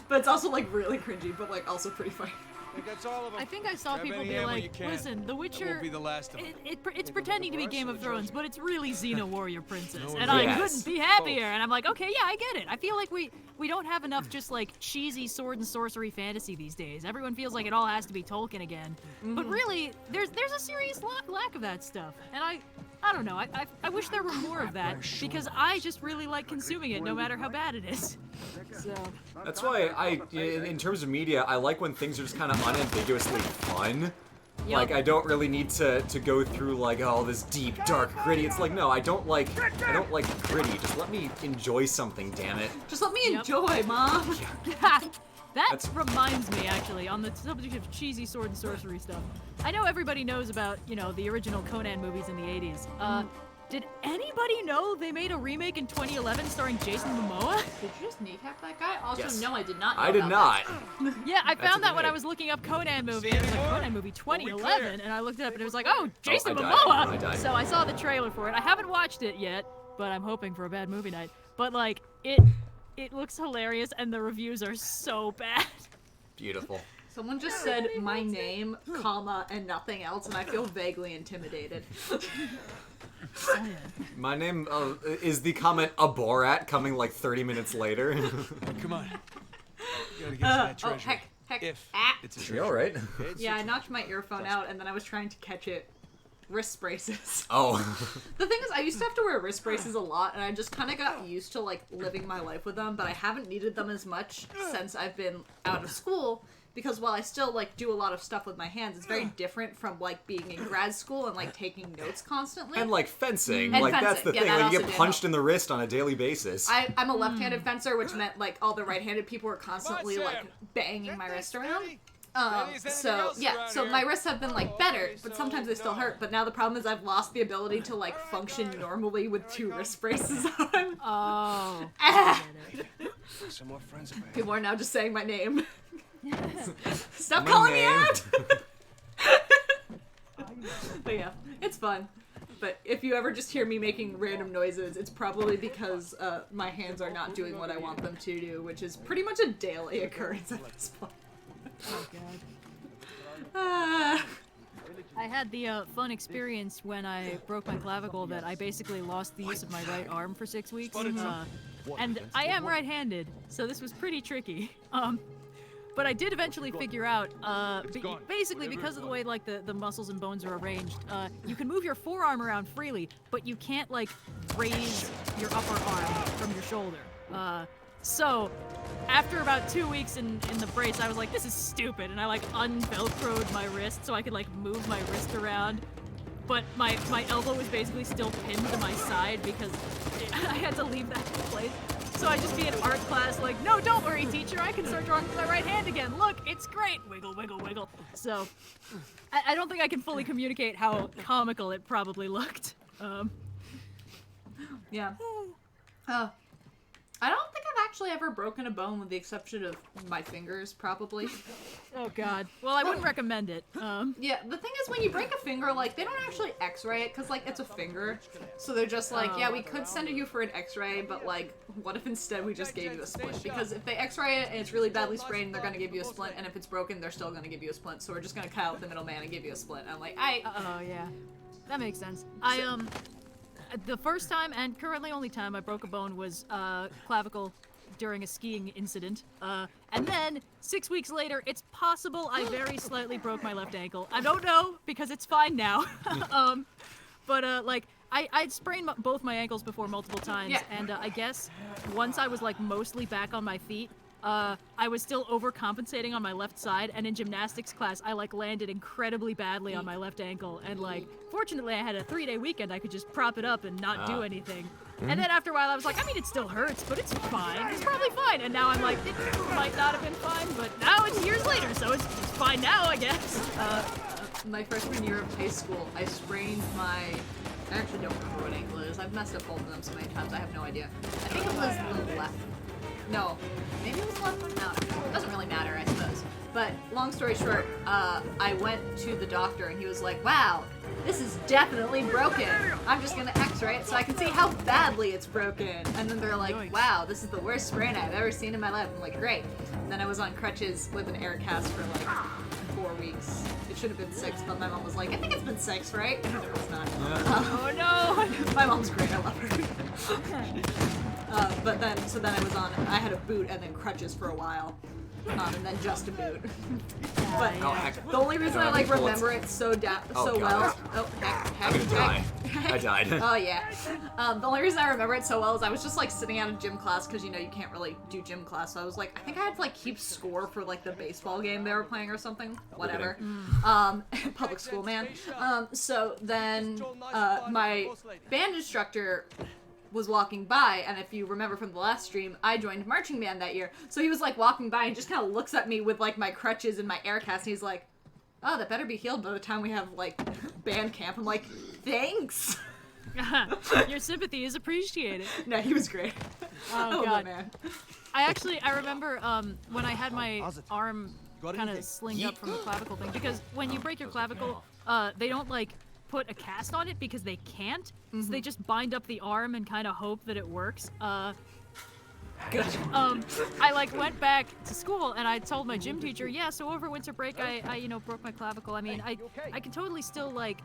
But it's also like really cringy, but like also pretty funny. I think that's all of them. I think I saw Grab people any be ammo you like, can. listen, The Witcher, That won't be the last of them. it's pretending to be Game of Thrones, but it's really Xena Warrior Princess. No, And I yes. couldn't be happier. And I'm like, okay, yeah, I get it. I feel like we don't have enough just like cheesy sword and sorcery fantasy these days. Everyone feels like it all has to be Tolkien again. But really, there's a serious lack of that stuff. And I don't know, I wish there were more of that, because I just really like consuming it no matter how bad it is. So... That's why in terms of media, I like when things are just kind of unambiguously fun. Yep. Like, I don't really need to go through, like, oh, this deep, dark, gritty. It's like, no, I don't like gritty. Just let me enjoy something, damn it. Just let me enjoy, Mom. That reminds me, actually, on the subject of cheesy sword and sorcery stuff. I know everybody knows about, the original Conan movies in the 80s. Did anybody know they made a remake in 2011 starring Jason Momoa? Did you just kneecap that guy? Also, Yes. no, I did not know I did about not. Yeah, I found that when I great. was looking up Conan movie. And it was like, Conan movie 2011, and I looked it up and it was like, oh, Jason I died. Momoa! I died. So I saw the trailer for it. I haven't watched it yet, but I'm hoping for a bad movie night. But like, it looks hilarious and the reviews are so bad. Beautiful. Someone just said my name, comma, and nothing else, and I feel vaguely intimidated. Oh, yeah. My name is the comment a Borat coming like 30 minutes later. Come on. You gotta get to that treasure. Heck. If it's a You treasure. all right? Yeah, I knocked my earphone out, and then I was trying to catch it. Wrist braces. Oh. The thing is, I used to have to wear wrist braces a lot, and I just kind of got used to, like, living my life with them, but I haven't needed them as much since I've been out of school, because while I still, like, do a lot of stuff with my hands, it's very different from, like, being in grad school and, like, taking notes constantly. And like fencing. And like that's the fencing. Yeah, thing. that Like you also get did punched help. in the wrist on a daily basis. I'm a left-handed fencer, which meant, like, all the right-handed people were constantly, Sam. like, banging my wrist around. Is there anything So else yeah, around so here? my wrists have been like better, but sometimes they still hurt. But now the problem is I've lost the ability to like function normally with two wrist braces on. Oh. Ah! Some more friends of mine. People are now just saying my name. Stop My calling name. me out! But yeah, it's fun. But if you ever just hear me making random noises, it's probably because my hands are not doing what I want them to do, which is pretty much a daily occurrence at this point. Oh, God. Ah. I had the fun experience when I broke my clavicle that I basically lost the use of my right arm for 6 weeks. And I am right-handed, so this was pretty tricky. But I did eventually figure out, basically because of the way like the muscles and bones are arranged, you can move your forearm around freely, but you can't like raise your upper arm from your shoulder. So after about 2 weeks in the brace, I was like, this is stupid, and I like unvelcroed my wrist so I could like move my wrist around. But my elbow was basically still pinned to my side because I had to leave that in place. So I'd just be in art class like, no, don't worry, teacher, I can start drawing with my right hand again. Look, it's great. Wiggle, wiggle, wiggle. So I don't think I can fully communicate how comical it probably looked. Yeah. I don't think I've actually ever broken a bone with the exception of my fingers, probably. Oh, God. Well, I wouldn't recommend it. Yeah, the thing is when you break a finger, like, they don't actually x-ray it, because, like, it's a finger. So they're just like, yeah, we could send you for an x-ray, but, like, what if instead we just gave you a splint? Because if they x-ray it and it's really badly sprained, they're gonna give you a splint, and if it's broken, they're still gonna give you a splint. So we're just gonna cut out the middleman and give you a splint. And I'm like, Oh, yeah. That makes sense. The first time and currently only time I broke a bone was clavicle during a skiing incident. And then 6 weeks later, it's possible I very slightly broke my left ankle. I don't know because it's fine now. But like I'd sprained both my ankles before multiple times, Yeah. and I guess once I was like mostly back on my feet, I was still overcompensating on my left side, and in gymnastics class, I like landed incredibly badly on my left ankle, and like, fortunately, I had a 3-day weekend. I could just prop it up and not do anything. And then after a while, I was like, I mean, it still hurts, but it's fine. It's probably fine. And now I'm like, it might not have been fine, but now it's years later, so it's fine now, I guess. My freshman year of high school, I sprained my... I actually don't remember what ankle it is. I've messed up both of them so many times, I have no idea. I think it was the left. No, maybe it was the left one? No, it doesn't really matter, I suppose. But long story short, I went to the doctor and he was like, wow, this is definitely broken. I'm just gonna x-ray it so I can see how badly it's broken. And then they're like, wow, this is the worst sprain I've ever seen in my life. I'm like, great. And then I was on crutches with an air cast for like 4 weeks. It should have been 6, but my mom was like, I think it's been 6, right? And it was not. Oh no! My mom's great, I love her. But then I had a boot and then crutches for a while. And then just a boot. But the only reason I like remember it so well. Oh heck. I died. Oh yeah. The only reason I remember it so well is I was just like sitting out of gym class because you can't really do gym class. So I was like, I think I had to like keep score for like the baseball game they were playing or something. Whatever. Public school, man. So then my band instructor was walking by, and if you remember from the last stream, I joined marching band that year. So he was like walking by and just kind of looks at me with like my crutches and my air cast, and he's like, oh, that better be healed by the time we have like band camp. I'm like, thanks. Your sympathy is appreciated. No, he was great. Oh god, man. I remember when I had my arm kind of slinged up from the clavicle thing, because when you break your clavicle, they don't like put a cast on it because they can't. So they just bind up the arm and kind of hope that it works. Good. I like went back to school and I told my gym teacher, yeah, so over winter break I broke my clavicle. I mean, I can totally still like,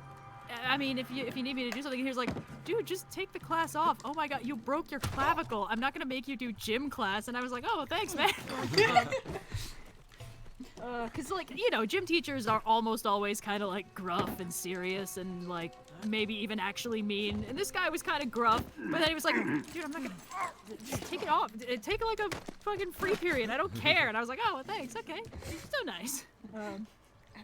I mean, if you need me to do something, he was like, dude, just take the class off. Oh my god, you broke your clavicle. I'm not gonna make you do gym class. And I was like, oh, thanks, man. Cause like, gym teachers are almost always kind of like gruff and serious and like maybe even actually mean. And this guy was kind of gruff, but then he was like, dude, I'm not gonna, just take it off. Take like a fucking free period. I don't care. And I was like, oh, well, thanks. Okay. So nice.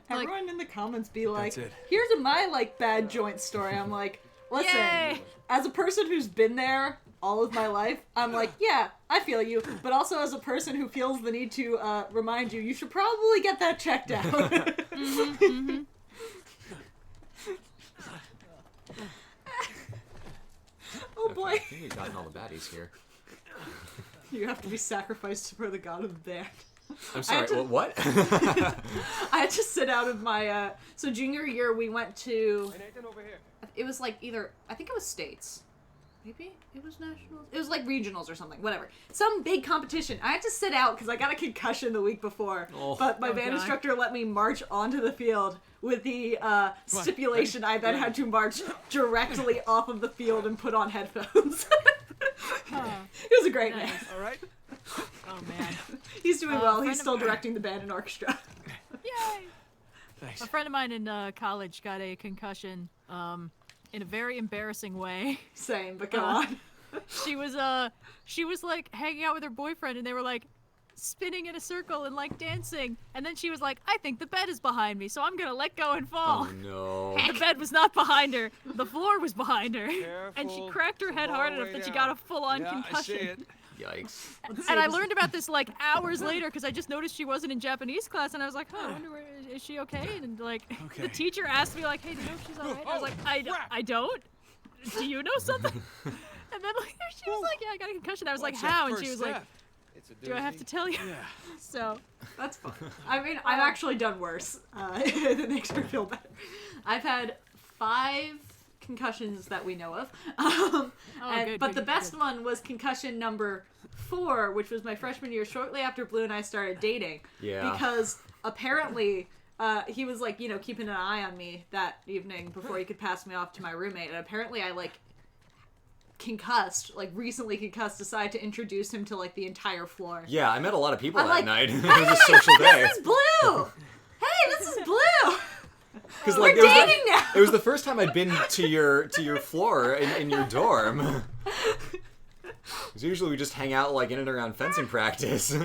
Everyone in the comments be like, That's it. here's my like bad joint story. I'm like, listen, Yay! as a person who's been there all of my life, I'm like, yeah, I feel you. But also as a person who feels the need to remind you, you should probably get that checked out. Oh boy. I think we've gotten all the baddies here. You have to be sacrificed for the god of the band. I'm sorry, what? I had to sit out of my, so junior year we went to, Nathan over here. it was like I think it was states. Maybe it was nationals. It was like regionals or something, whatever. Some big competition. I had to sit out because I got a concussion the week before. Oh. But my band God. instructor let me march onto the field with the stipulation I then had to march directly off of the field and put on headphones. He was a great man. All right. Oh man. He's doing well. friend He's of still mine- directing the band and orchestra. Yay! Thanks. A friend of mine in college got a concussion in a very embarrassing way. Same, but go on. She was like hanging out with her boyfriend and they were like spinning in a circle and like dancing, and then she was like, I think the bed is behind me, so I'm gonna let go and fall. Oh no. The bed was not behind her. The floor was behind her. And she Careful. cracked her head Long hard enough way that she down. got a full-on Yeah, I see concussion. it. Yikes. And I learned about this like hours later because I just noticed she wasn't in Japanese class, and I was like, huh, I wonder is she okay? And like Okay. the teacher asked me like, hey, do you know if she's alright? I was like, crap. I don't. Do you know something? And then like she was like, yeah, I got a concussion. I was like, What's that how? And first she was like, step? It's a do I have to tell you? Yeah. So That's fine. I mean, I've actually done worse. It makes me feel better. I've had 5 concussions that we know of. But the best one was concussion number 4, which was my freshman year, shortly after Blue and I started dating. Yeah. Because apparently he was like, keeping an eye on me that evening before he could pass me off to my roommate. And apparently I recently concussed, decided to introduce him to like the entire floor. Yeah, I met a lot of people I'm that like, night. It was a social day. This is Blue! Hey, this is Blue! Because We're dating now! It was the first time I'd been to your floor in your dorm. Because usually we just hang out like in and around fencing practice.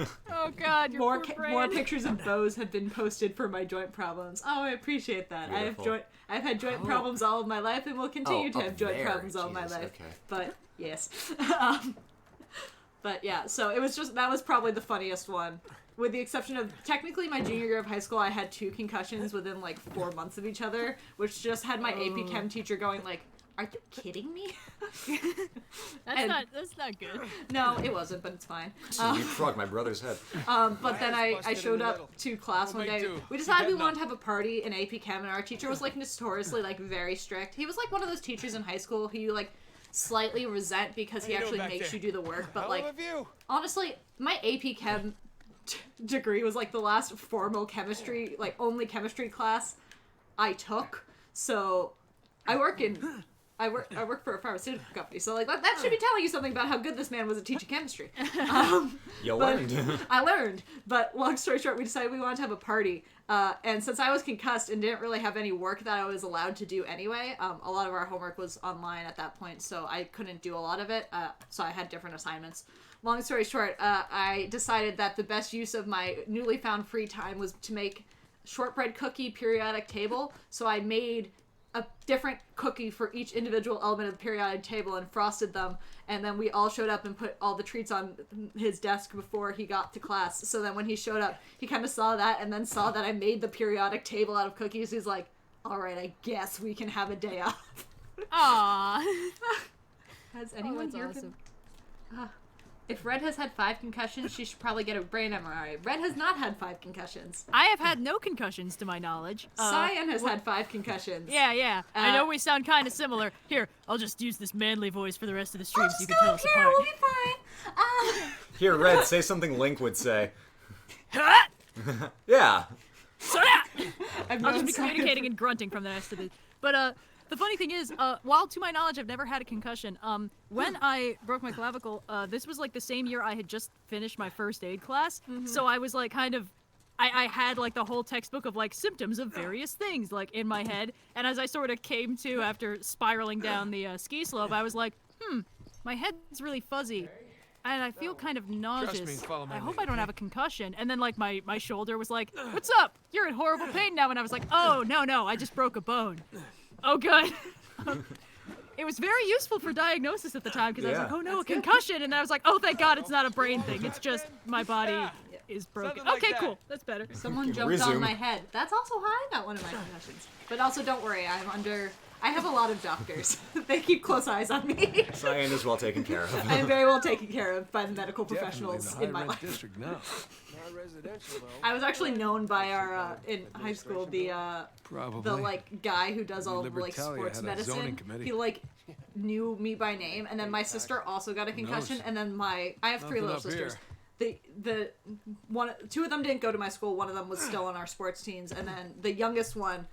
Oh God, your poor brain. More pictures of bows have been posted for my joint problems. Oh, I appreciate that. Beautiful. I've had joint problems all of my life, and will continue to have joint problems all of my life. Okay. But yes, but yeah. So it was that was probably the funniest one, with the exception of technically my junior year of high school. I had 2 concussions within like 4 months of each other, which just had my AP Chem teacher going like, "Are you kidding me?" That's not good. No, it wasn't, but it's fine. You frog my brother's head. But then I showed up to class one day. We decided we wanted to have a party in AP Chem, and our teacher was like notoriously like very strict. He was like one of those teachers in high school who you like slightly resent because he actually makes you do the work. But like, honestly, my AP Chem degree was like the last formal chemistry, like only chemistry class I took. So I work for a pharmaceutical company, so like that should be telling you something about how good this man was at teaching chemistry. You learned. I learned, but long story short, we decided we wanted to have a party. And since I was concussed and didn't really have any work that I was allowed to do anyway, a lot of our homework was online at that point, so I couldn't do a lot of it. So I had different assignments. Long story short, I decided that the best use of my newly found free time was to make shortbread cookie periodic table. So I made a different cookie for each individual element of the periodic table and frosted them, and then we all showed up and put all the treats on his desk before he got to class. So then when he showed up, he kind of saw that and then saw that I made the periodic table out of cookies. He's like, "All right, I guess we can have a day off." Aww. Has anyone that's here awesome. If Red has had 5 concussions, she should probably get a brain MRI. Red has not had 5 concussions. I have had no concussions to my knowledge. Cyan has had 5 concussions. Yeah. I know we sound kind of similar. Here, I'll just use this manly voice for the rest of the stream so you can tell us apart. We'll be fine. Here, Red, say something Link would say. Ha! Yeah. So yeah! I've I'll known just be Cyan communicating and grunting from the rest of it. But the funny thing is, while to my knowledge I've never had a concussion, when I broke my clavicle, this was like the same year I had just finished my first aid class, so I was like kind of, I had like the whole textbook of like symptoms of various things like in my head, and as I sort of came to after spiraling down the ski slope, I was like, my head's really fuzzy. And I feel kind of nauseous. Trust me, follow my I hope lead. I don't have a concussion. And then, like, my shoulder was like, "What's up? You're in horrible pain now." And I was like, "Oh, no, I just broke a bone." Oh, good. It was very useful for diagnosis at the time because I was like, "Oh no, a concussion!" And I was like, "Oh, thank God, it's not a brain thing. It's just my body is broken." Something like Okay, that. cool. That's better. Someone jumped Resume. on my head. That's also how I got one of my concussions. But also, don't worry, I have a lot of doctors. They keep close eyes on me. Cyan is well taken care of. I am very well taken care of by the medical professionals Definitely in my the life. high-rent district now. Not residential, though. I was actually known by our in high school the Probably. like guy who does all the like Libertalia sports had a zoning medicine. committee. He like knew me by name, and then my sister also got a concussion, knows? and then I have 3 Nothing little up sisters. here. The 2 of them didn't go to my school. One of them was still on our sports teams, and then the youngest one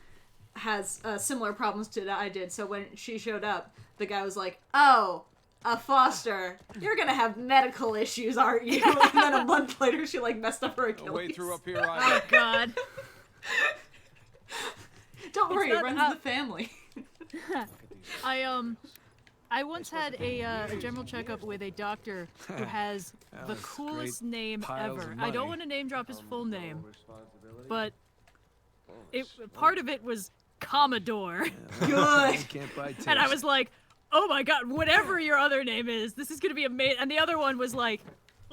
has similar problems to that I did. So when she showed up, the guy was like, "Oh, a foster, you're gonna have medical issues, aren't you?" And then a month later, she like messed up her No Achilles. way through up here Oh either. God. Don't worry, it not runs in up. the family. I once had a general checkup with a doctor who has the That's coolest great name piles ever. of I don't money. want to name drop his full name, but part of it was Commodore. Good. You can't buy taste. And I was like, "Oh my God, whatever your other name is, this is gonna be amazing." And the other one was like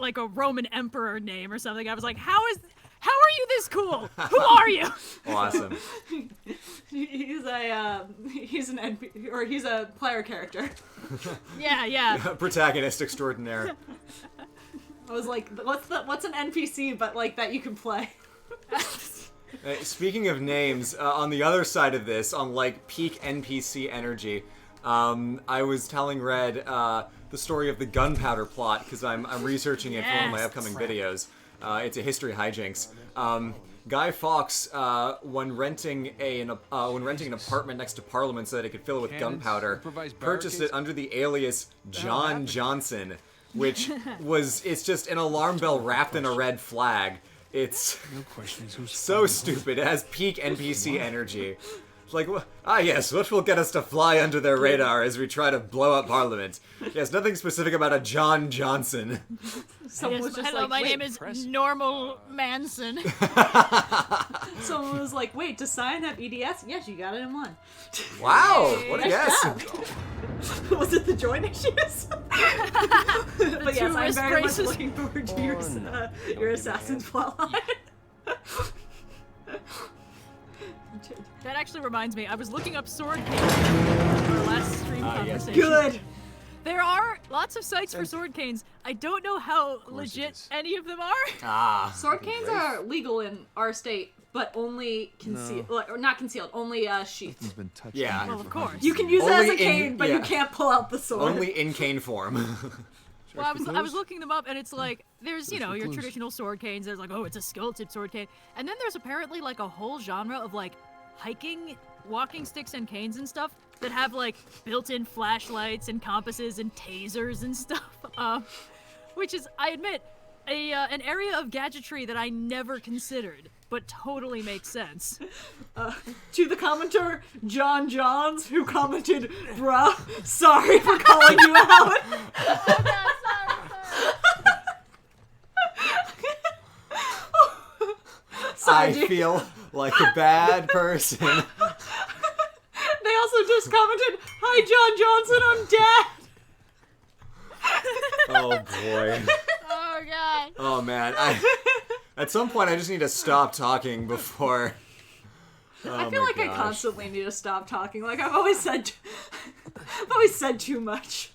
a Roman emperor name or something. I was like, how are you this cool? Who are you?" Awesome. He's a player character. Yeah. Protagonist extraordinaire. I was like, what's an NPC but like that you can play? Speaking of names, on the other side of this, on like peak NPC energy, I was telling Red the story of the gunpowder plot because I'm researching it for one of my Yes. upcoming videos. It's a history hijinks. Guy Fawkes, when renting an apartment next to Parliament so that he could fill it with Cannons, gunpowder, improvised purchased it barricades. under the alias John Johnson, which it's just an alarm bell wrapped in a red flag. It's No questions. Who's so stupid. It has peak NPC energy. Like, yes, what will get us to fly under their radar as we try to blow up Parliament? Yes, nothing specific about a John Johnson. Someone was just Hello, like, my wait. name is Normal Manson. Someone was like, wait, does Cyan have EDS? Yes, you got it in one. Wow, what a Nice guess. job. Was it the joint issues? But yes, I'm wrist very much braces. looking forward to your Assassin's plotline. That actually reminds me, I was looking up sword canes for our last stream conversation. Good. There are lots of sites for sword canes. I don't know how legit is. any of them are. Ah. Sword canes are legal in our state, but only concealed, or not concealed, only sheathed. It's been touched. Yeah. Well, of course. You can use it as Only a cane, in- but you yeah. can't pull out the sword. Only in cane form. Well, I was looking them up, and it's like, there's, you know, your traditional sword canes. There's like, oh, it's a skill-tip sword cane. And then there's apparently like a whole genre of like hiking, walking sticks and canes and stuff that have like built-in flashlights and compasses and tasers and stuff. Which is, I admit, an area of gadgetry that I never considered, but totally makes sense. To the commenter, John Johns, who commented, bruh, sorry for calling you out. I Sorry. feel like a bad person. They also just commented, hi, John Johnson, I'm dead. Oh boy. Oh, God. Oh man. At some point I just need to stop talking before. I feel like I constantly need to stop talking. Like I've always said too much.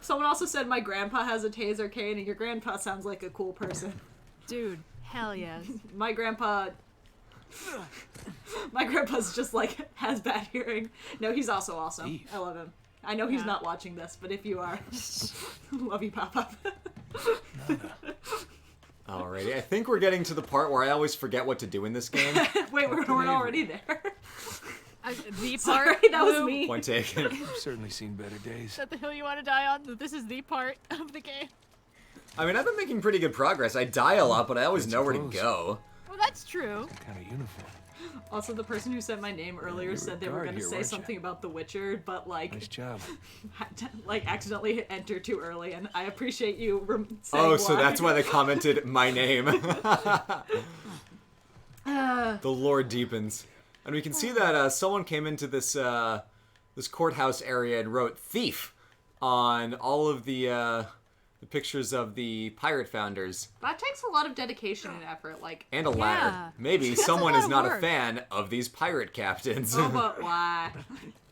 Someone also said my grandpa has a taser cane, and your grandpa sounds like a cool person. Dude, hell yes. My grandpa's just like has bad hearing. No, he's also awesome. Eve. I love him. I know he's Yeah. not watching this, but if you are, love you, Papa. Alrighty, I think we're getting to the part where I always forget what to do in this game. Wait, we're already there. The Sorry, part, that was Lou, me. Point taken. I've certainly seen better days. Is that the hill you want to die on? This is the part of the game. I mean, I've been making pretty good progress. I die a lot, but I always know where to close. go. Well, that's true. Kind of uniform. Also, the person who said my name earlier were said they a were guard going to here, say weren't you? something about The Witcher, but like, Nice job. like accidentally hit enter too early, and I appreciate you saying Oh, so why. that's why they commented my name. The lore deepens. And we can see that someone came into this this courthouse area and wrote thief on all of the pictures of the pirate founders. That takes a lot of dedication and effort. Like, And a ladder. Yeah. Maybe That's a someone lot is of not a work. fan of these pirate captains. oh, but why?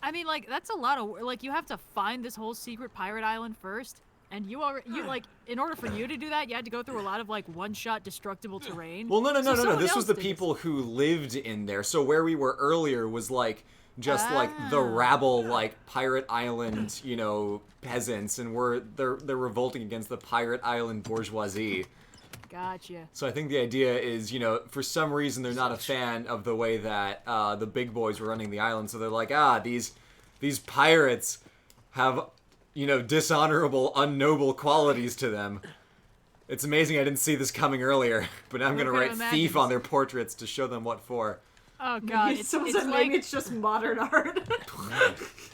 I mean, like, that's a lot of like, you have to find this whole secret pirate island first, and you like, in order for you to do that, you had to go through a lot of like one-shot destructible terrain. Well, no. So someone This was else the did people who lived in there. So where we were earlier was like just like the rabble, like pirate island, you know, peasants, and they're revolting against the pirate island bourgeoisie. Gotcha. So I think the idea is, you know, for some reason they're not a fan of the way that the big boys were running the island. So they're like, these pirates have, you know, dishonorable, unnoble qualities to them. It's amazing I didn't see this coming earlier, but I'm gonna Who write could thief imagine? on their portraits to show them what for. Oh god, it's Someone said like maybe it's just modern art.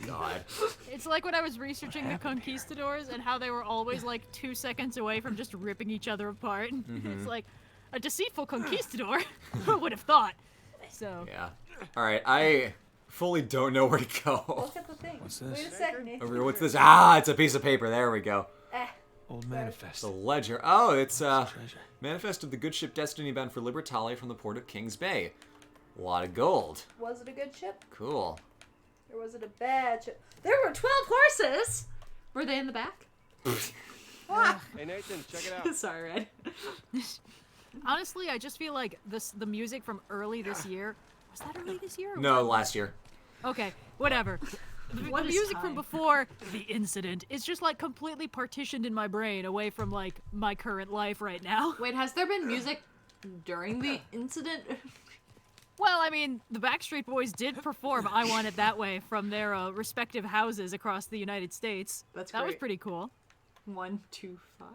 God. it's like when I was researching the conquistadors and how they were always like 2 seconds away from just ripping each other apart. It's like a deceitful conquistador. Who would have thought? So Yeah. All right, I fully don't know where to go. Look at the thing. What's this? Wait a second. Nathan. Over here, what's this? Ah, it's a piece of paper. There we go. Old manifest. The ledger. Oh, it's Treasure. manifest of the good ship Destiny bound for Libertalia from the port of Kings Bay. A lot of gold. Was it a good ship, Cool. or was it a bad ship? There were 12 horses. Were they in the back? Hey Nathan, check it out. Sorry, Red. honestly, I just feel like the music from early this year. Was that early this year? Or No, was last year. Okay, whatever. The What is music time? from before the incident is just like completely partitioned in my brain away from like my current life right now. Wait, has there been music during the incident? Well, I mean, the Backstreet Boys did perform I Want It That Way from their respective houses across the United States. That's That was great. pretty cool. 1, 2, 5.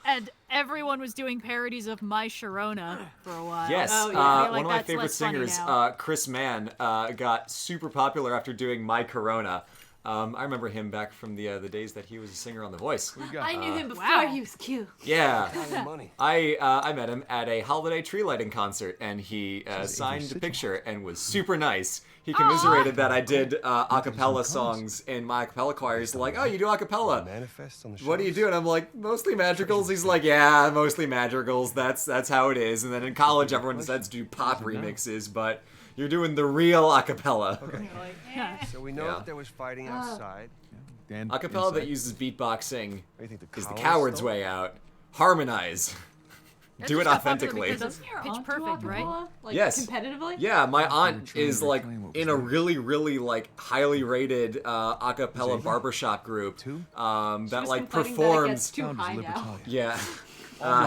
And everyone was doing parodies of My Sharona for a while. Yes, Oh, yeah. I feel like one of my that's favorite less funny singers, now. Chris Mann, got super popular after doing My Corona. I remember him back from the days that he was a singer on The Voice. I knew him before Wow. he was cute. Yeah. Money. I met him at a holiday tree lighting concert, and he signed a picture and was super nice. He commiserated that I did a cappella songs in my a cappella choir. He's like, oh, you do a cappella. Manifest on the What do you shelves? do? And I'm like, mostly madrigals. He's like, yeah, mostly madrigals. That's how it is. And then in college, everyone decides to do pop remixes, but you're doing the real a cappella. So we know Yeah. that there was fighting outside. Dan, A cappella that inside. uses beatboxing What do you think, the is the cows coward's stole? way out. Harmonize. That's Do it just got popular authentically. because of Doesn't your Pitch aunt Perfect, do right? acapella? Like, Yes. competitively? Yeah, my aunt trying is to like reclaim what was in a theirs. really, really like highly rated a cappella Xavier? barbershop group Two? that Just like complaining that it performs. gets too Found his high now. libertalia. Yeah.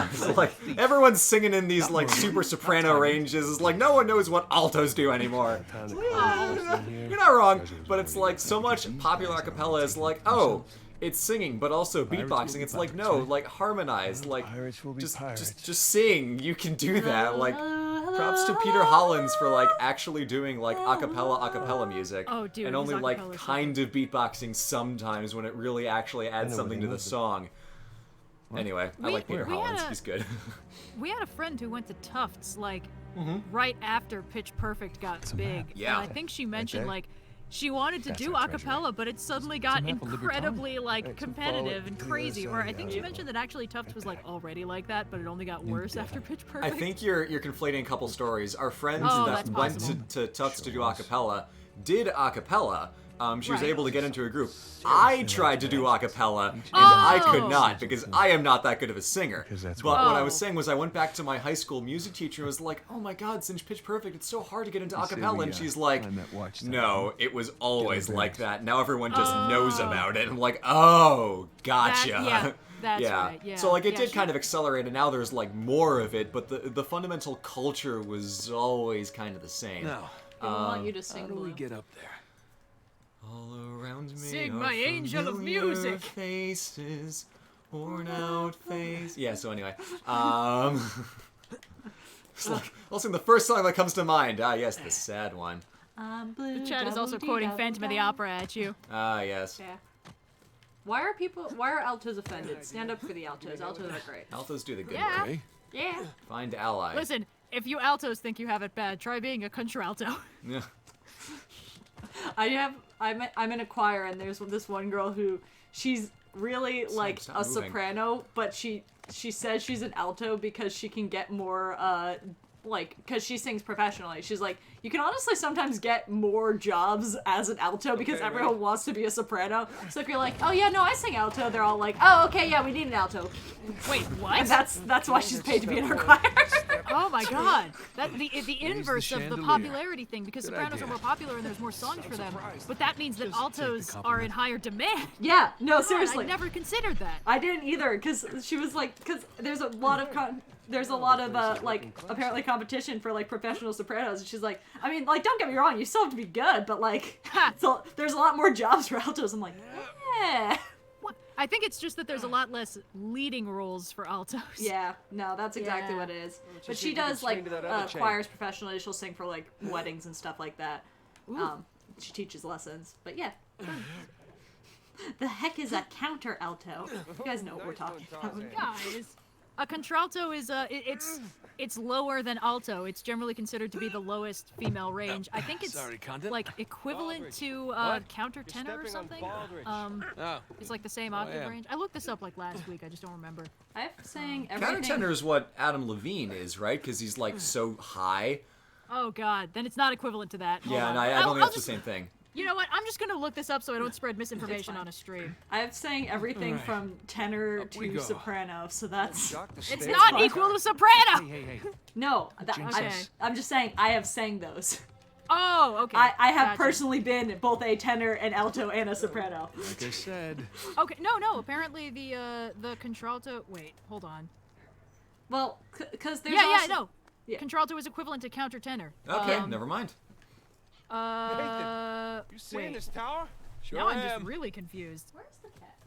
So like everyone's singing in these like super soprano ranges. It's like no one knows what altos do anymore. Time to You're not wrong, but it's like so much popular a cappella is like, oh, it's singing, but also Pirates will beatboxing. be It's like pirates, no, right? like harmonize, like Pirates will be pirates. just sing. You can do that. Like props to Peter Hollins for like actually doing like a cappella music. Oh, dude, and his only a like cappella is so kind of beatboxing sometimes when it really actually adds know something what to he the did. song. Anyway, I We- like Peter we had Hollins. a- He's good. We had a friend who went to Tufts, like, right after Pitch Perfect got big. Yeah. And I think she mentioned, there? like, she wanted to That's do our a treasure. cappella, but it suddenly got map of incredibly, like, Right, so competitive follow it and to the crazy. other Or side, I think yeah. she mentioned that actually Tufts was, like, already like that, but it only got worse after Pitch Perfect. I think you're conflating a couple stories. Our friend Oh, that that's went possible. to Tufts to do a cappella did a cappella. She was Right. able to get into a group. I tried to do a cappella, and I could not because I am not that good of a singer. Because that's But what I Oh. was saying was I went back to my high school music teacher and was like, oh my god, since Pitch Perfect, it's so hard to get into a say cappella. we, And she's like, climb that watchtower. no, it was always Get our like drinks. that. Now everyone just knows about it. I'm like, oh, gotcha. yeah, that's right, yeah. So like it Yeah, did she- kind of accelerate, and now there's like more of it, but the fundamental culture was always kind of the same. Now, They want you to sing how do we Blue. get up there? All around me Sing are my angel of familiar music. faces, worn out face. Yeah. So anyway, it's like I'll sing the first song that comes to mind. Ah, yes, the sad one. The chat is also quoting Phantom of the Opera at you. Ah, yes. Yeah. Why are altos offended? Stand up for the altos. Altos are great. Altos do the good Yeah. work. Okay. Yeah. Find ally. Listen, if you altos think you have it bad, try being a contralto. Yeah. I'm in a choir, and there's this one girl who she's really like stop a moving. soprano, but she says she's an alto because she can get more like because she sings professionally. She's like, you can honestly sometimes get more jobs as an alto because everyone wants to be a soprano. So if you're like, oh yeah, no, I sing alto, they're all like, oh okay, yeah, we need an alto, Wait, what? and that's why she's paid to be in our choir. Oh my god! That the inverse of the chandelier. popularity thing because sopranos idea. are more popular and there's more songs for them. But that means that altos are in higher demand. Yeah, no, God, seriously. I never considered that. I didn't either, because she was like, because there's a lot of like apparently competition for like professional sopranos, and she's like, I mean, like, don't get me wrong, you still have to be good, but like, so there's a lot more jobs for altos. I'm like, yeah, What? I think it's just that there's a lot less leading roles for altos. yeah, no, that's exactly Yeah. what it is. But just she see if you can does swing like to that other chain. choirs professionally. She'll sing for like weddings and stuff like that. She teaches lessons, but yeah. The heck is a counter alto? You guys know what we're talking about. Guys, a contralto is it's lower than alto. It's generally considered to be the lowest female range. I think it's Sorry, Condon. like equivalent Baldrige. to What? countertenor or stepping on something. Baldrige. Oh, It's like the same octave yeah. range. I looked this up like last week. I just don't remember. I've sang everything. Countertenor is what Adam Levine is, right? Because he's like so high. Oh god, then it's not equivalent to that. Hold Yeah, on. and I I'll- don't think I'll that's just- the same thing. You know what? I'm just gonna look this up so I don't spread misinformation fine. on a stream. I've sang everything Alright. from tenor Up we to go. soprano, so that's Shock the It's state. not fine. equal to soprano. hey. no. Okay. I'm just saying I have sang those. Oh, okay. I have Gotcha. personally been both a tenor, an alto, and a soprano. Like I said, Okay, no. Apparently the contralto. Wait, hold on. Well, because there's Yeah, also, no. Yeah. Contralto is equivalent to countertenor. Okay, never mind. You seeing wait. this tower? sure Now I'm am. just really confused. Where's the cat?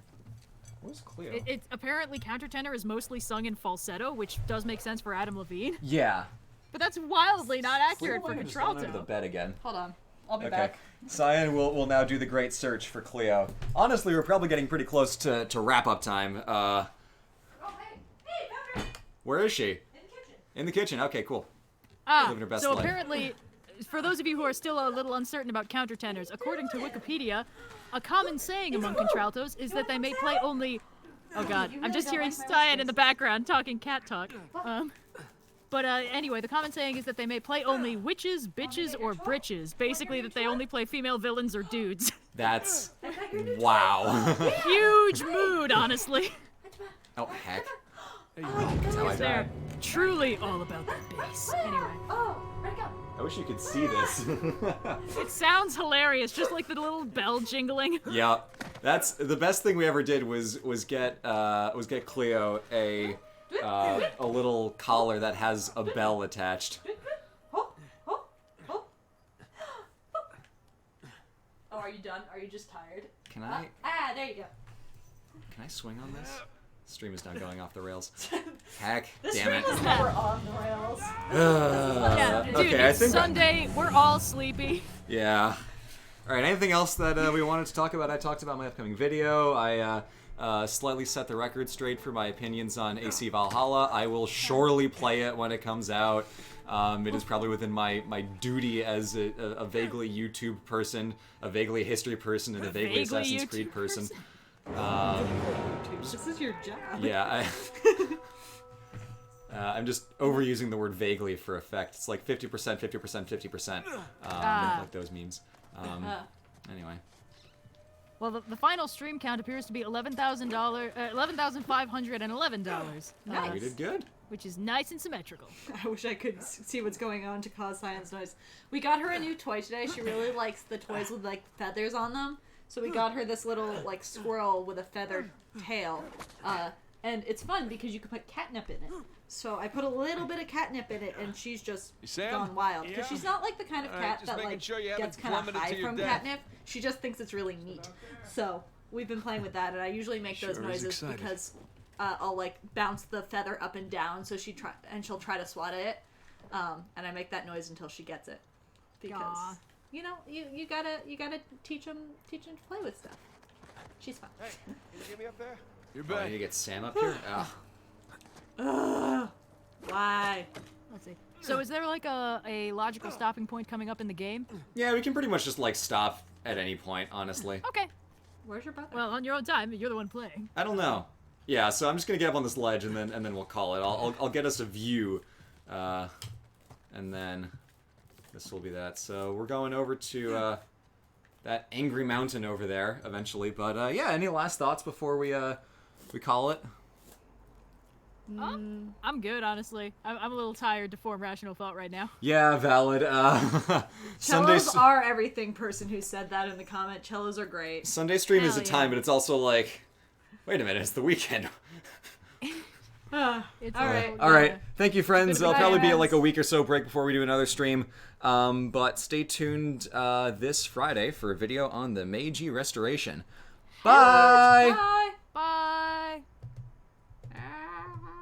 What's Cleo? It's apparently countertenor is mostly sung in falsetto, which does make sense for Adam Levine. Yeah. But that's wildly not accurate Cleo for might have just gone under the contralto. bed again. Hold on. I'll be Okay. back. Cyan will now do the great search for Cleo. Honestly, we're probably getting pretty close to wrap-up time. Oh, hey. Hey, found her. Where is she? In the kitchen. In the kitchen. Okay, cool. Living her best So life. apparently, for those of you who are still a little uncertain about countertenors, according to Wikipedia, a common saying among contraltos is that they may play only... Oh god, I'm just hearing Cyan in the background talking cat talk. But anyway, the common saying is that they may play only witches, bitches, or britches. Basically, that they only play female villains or dudes. That's... wow. Huge mood, honestly. Oh, heck. Oh, That's how I They're died. truly all about that bass. Anyway, Oh, where'd it go? I wish you could see this. it sounds hilarious, just like the little bell jingling. Yeah, that's the best thing we ever did was get Cleo a little collar that has a bell attached. Oh, oh, oh. Oh, are you done? Are you just tired? Can I There you go. swing on this? Stream is now going off the rails. Heck, This damn stream it. was never on the rails. Yeah, dude, okay, I it's think Sunday. We're all sleepy. yeah. All right. Anything else that we wanted to talk about? I talked about my upcoming video. I slightly set the record straight for my opinions on AC Valhalla. I will surely play it when it comes out. It is probably within my duty as a vaguely YouTube person, a vaguely history person, and a vaguely Assassin's Creed person. This is your job. Yeah, I'm just overusing the word vaguely for effect. It's like 50%, 50%, 50%, like those memes. Anyway. Well, the final stream count appears to be $11,511. Nice. We did good. Which is nice and symmetrical. I wish I could see what's going on to cause Cyan's noise. We got her a new toy today. She really likes the toys with like feathers on them. So we got her this little like squirrel with a feathered tail. And it's fun because you can put catnip in it. So I put a little bit of catnip in it, and she's just Sam? gone wild. Because Yeah? she's not like the kind of All right, cat just that making like sure you haven't gets kind of plummeted high to your from death. catnip. She just thinks it's really neat. So we've been playing with that, and I usually make those Sure is noises excited. because I'll like bounce the feather up and down, so she'll try to swat at it, and I make that noise until she gets it. Because Aw. you know you gotta teach them to play with stuff. She's fun. Hey, can you get me up there? You're Oh, I back. need to get Sam up here? Ugh. Ugh. Why? Let's see. So is there like a logical stopping point coming up in the game? Yeah, we can pretty much just like stop at any point, honestly. Okay. Where's your brother? Well, on your own time. You're the one playing. I don't know. Yeah, so I'm just gonna get up on this ledge and then we'll call it. I'll get us a view, and then this will be that. So we're going over to that angry mountain over there eventually. But yeah, any last thoughts before we call it? I'm good, honestly. I'm a little tired to form rational thought right now. Yeah, valid. Cellos are everything. Person who said that in the comment. Cellos are great. Sunday stream is Hell a time, yeah. but it's also like, wait a minute, it's the weekend. It's All right. All right, thank you, friends. Good I'll probably be at friends. like a week or so break before we do another stream. But stay tuned this Friday for a video on the Meiji Restoration. Bye. Bye.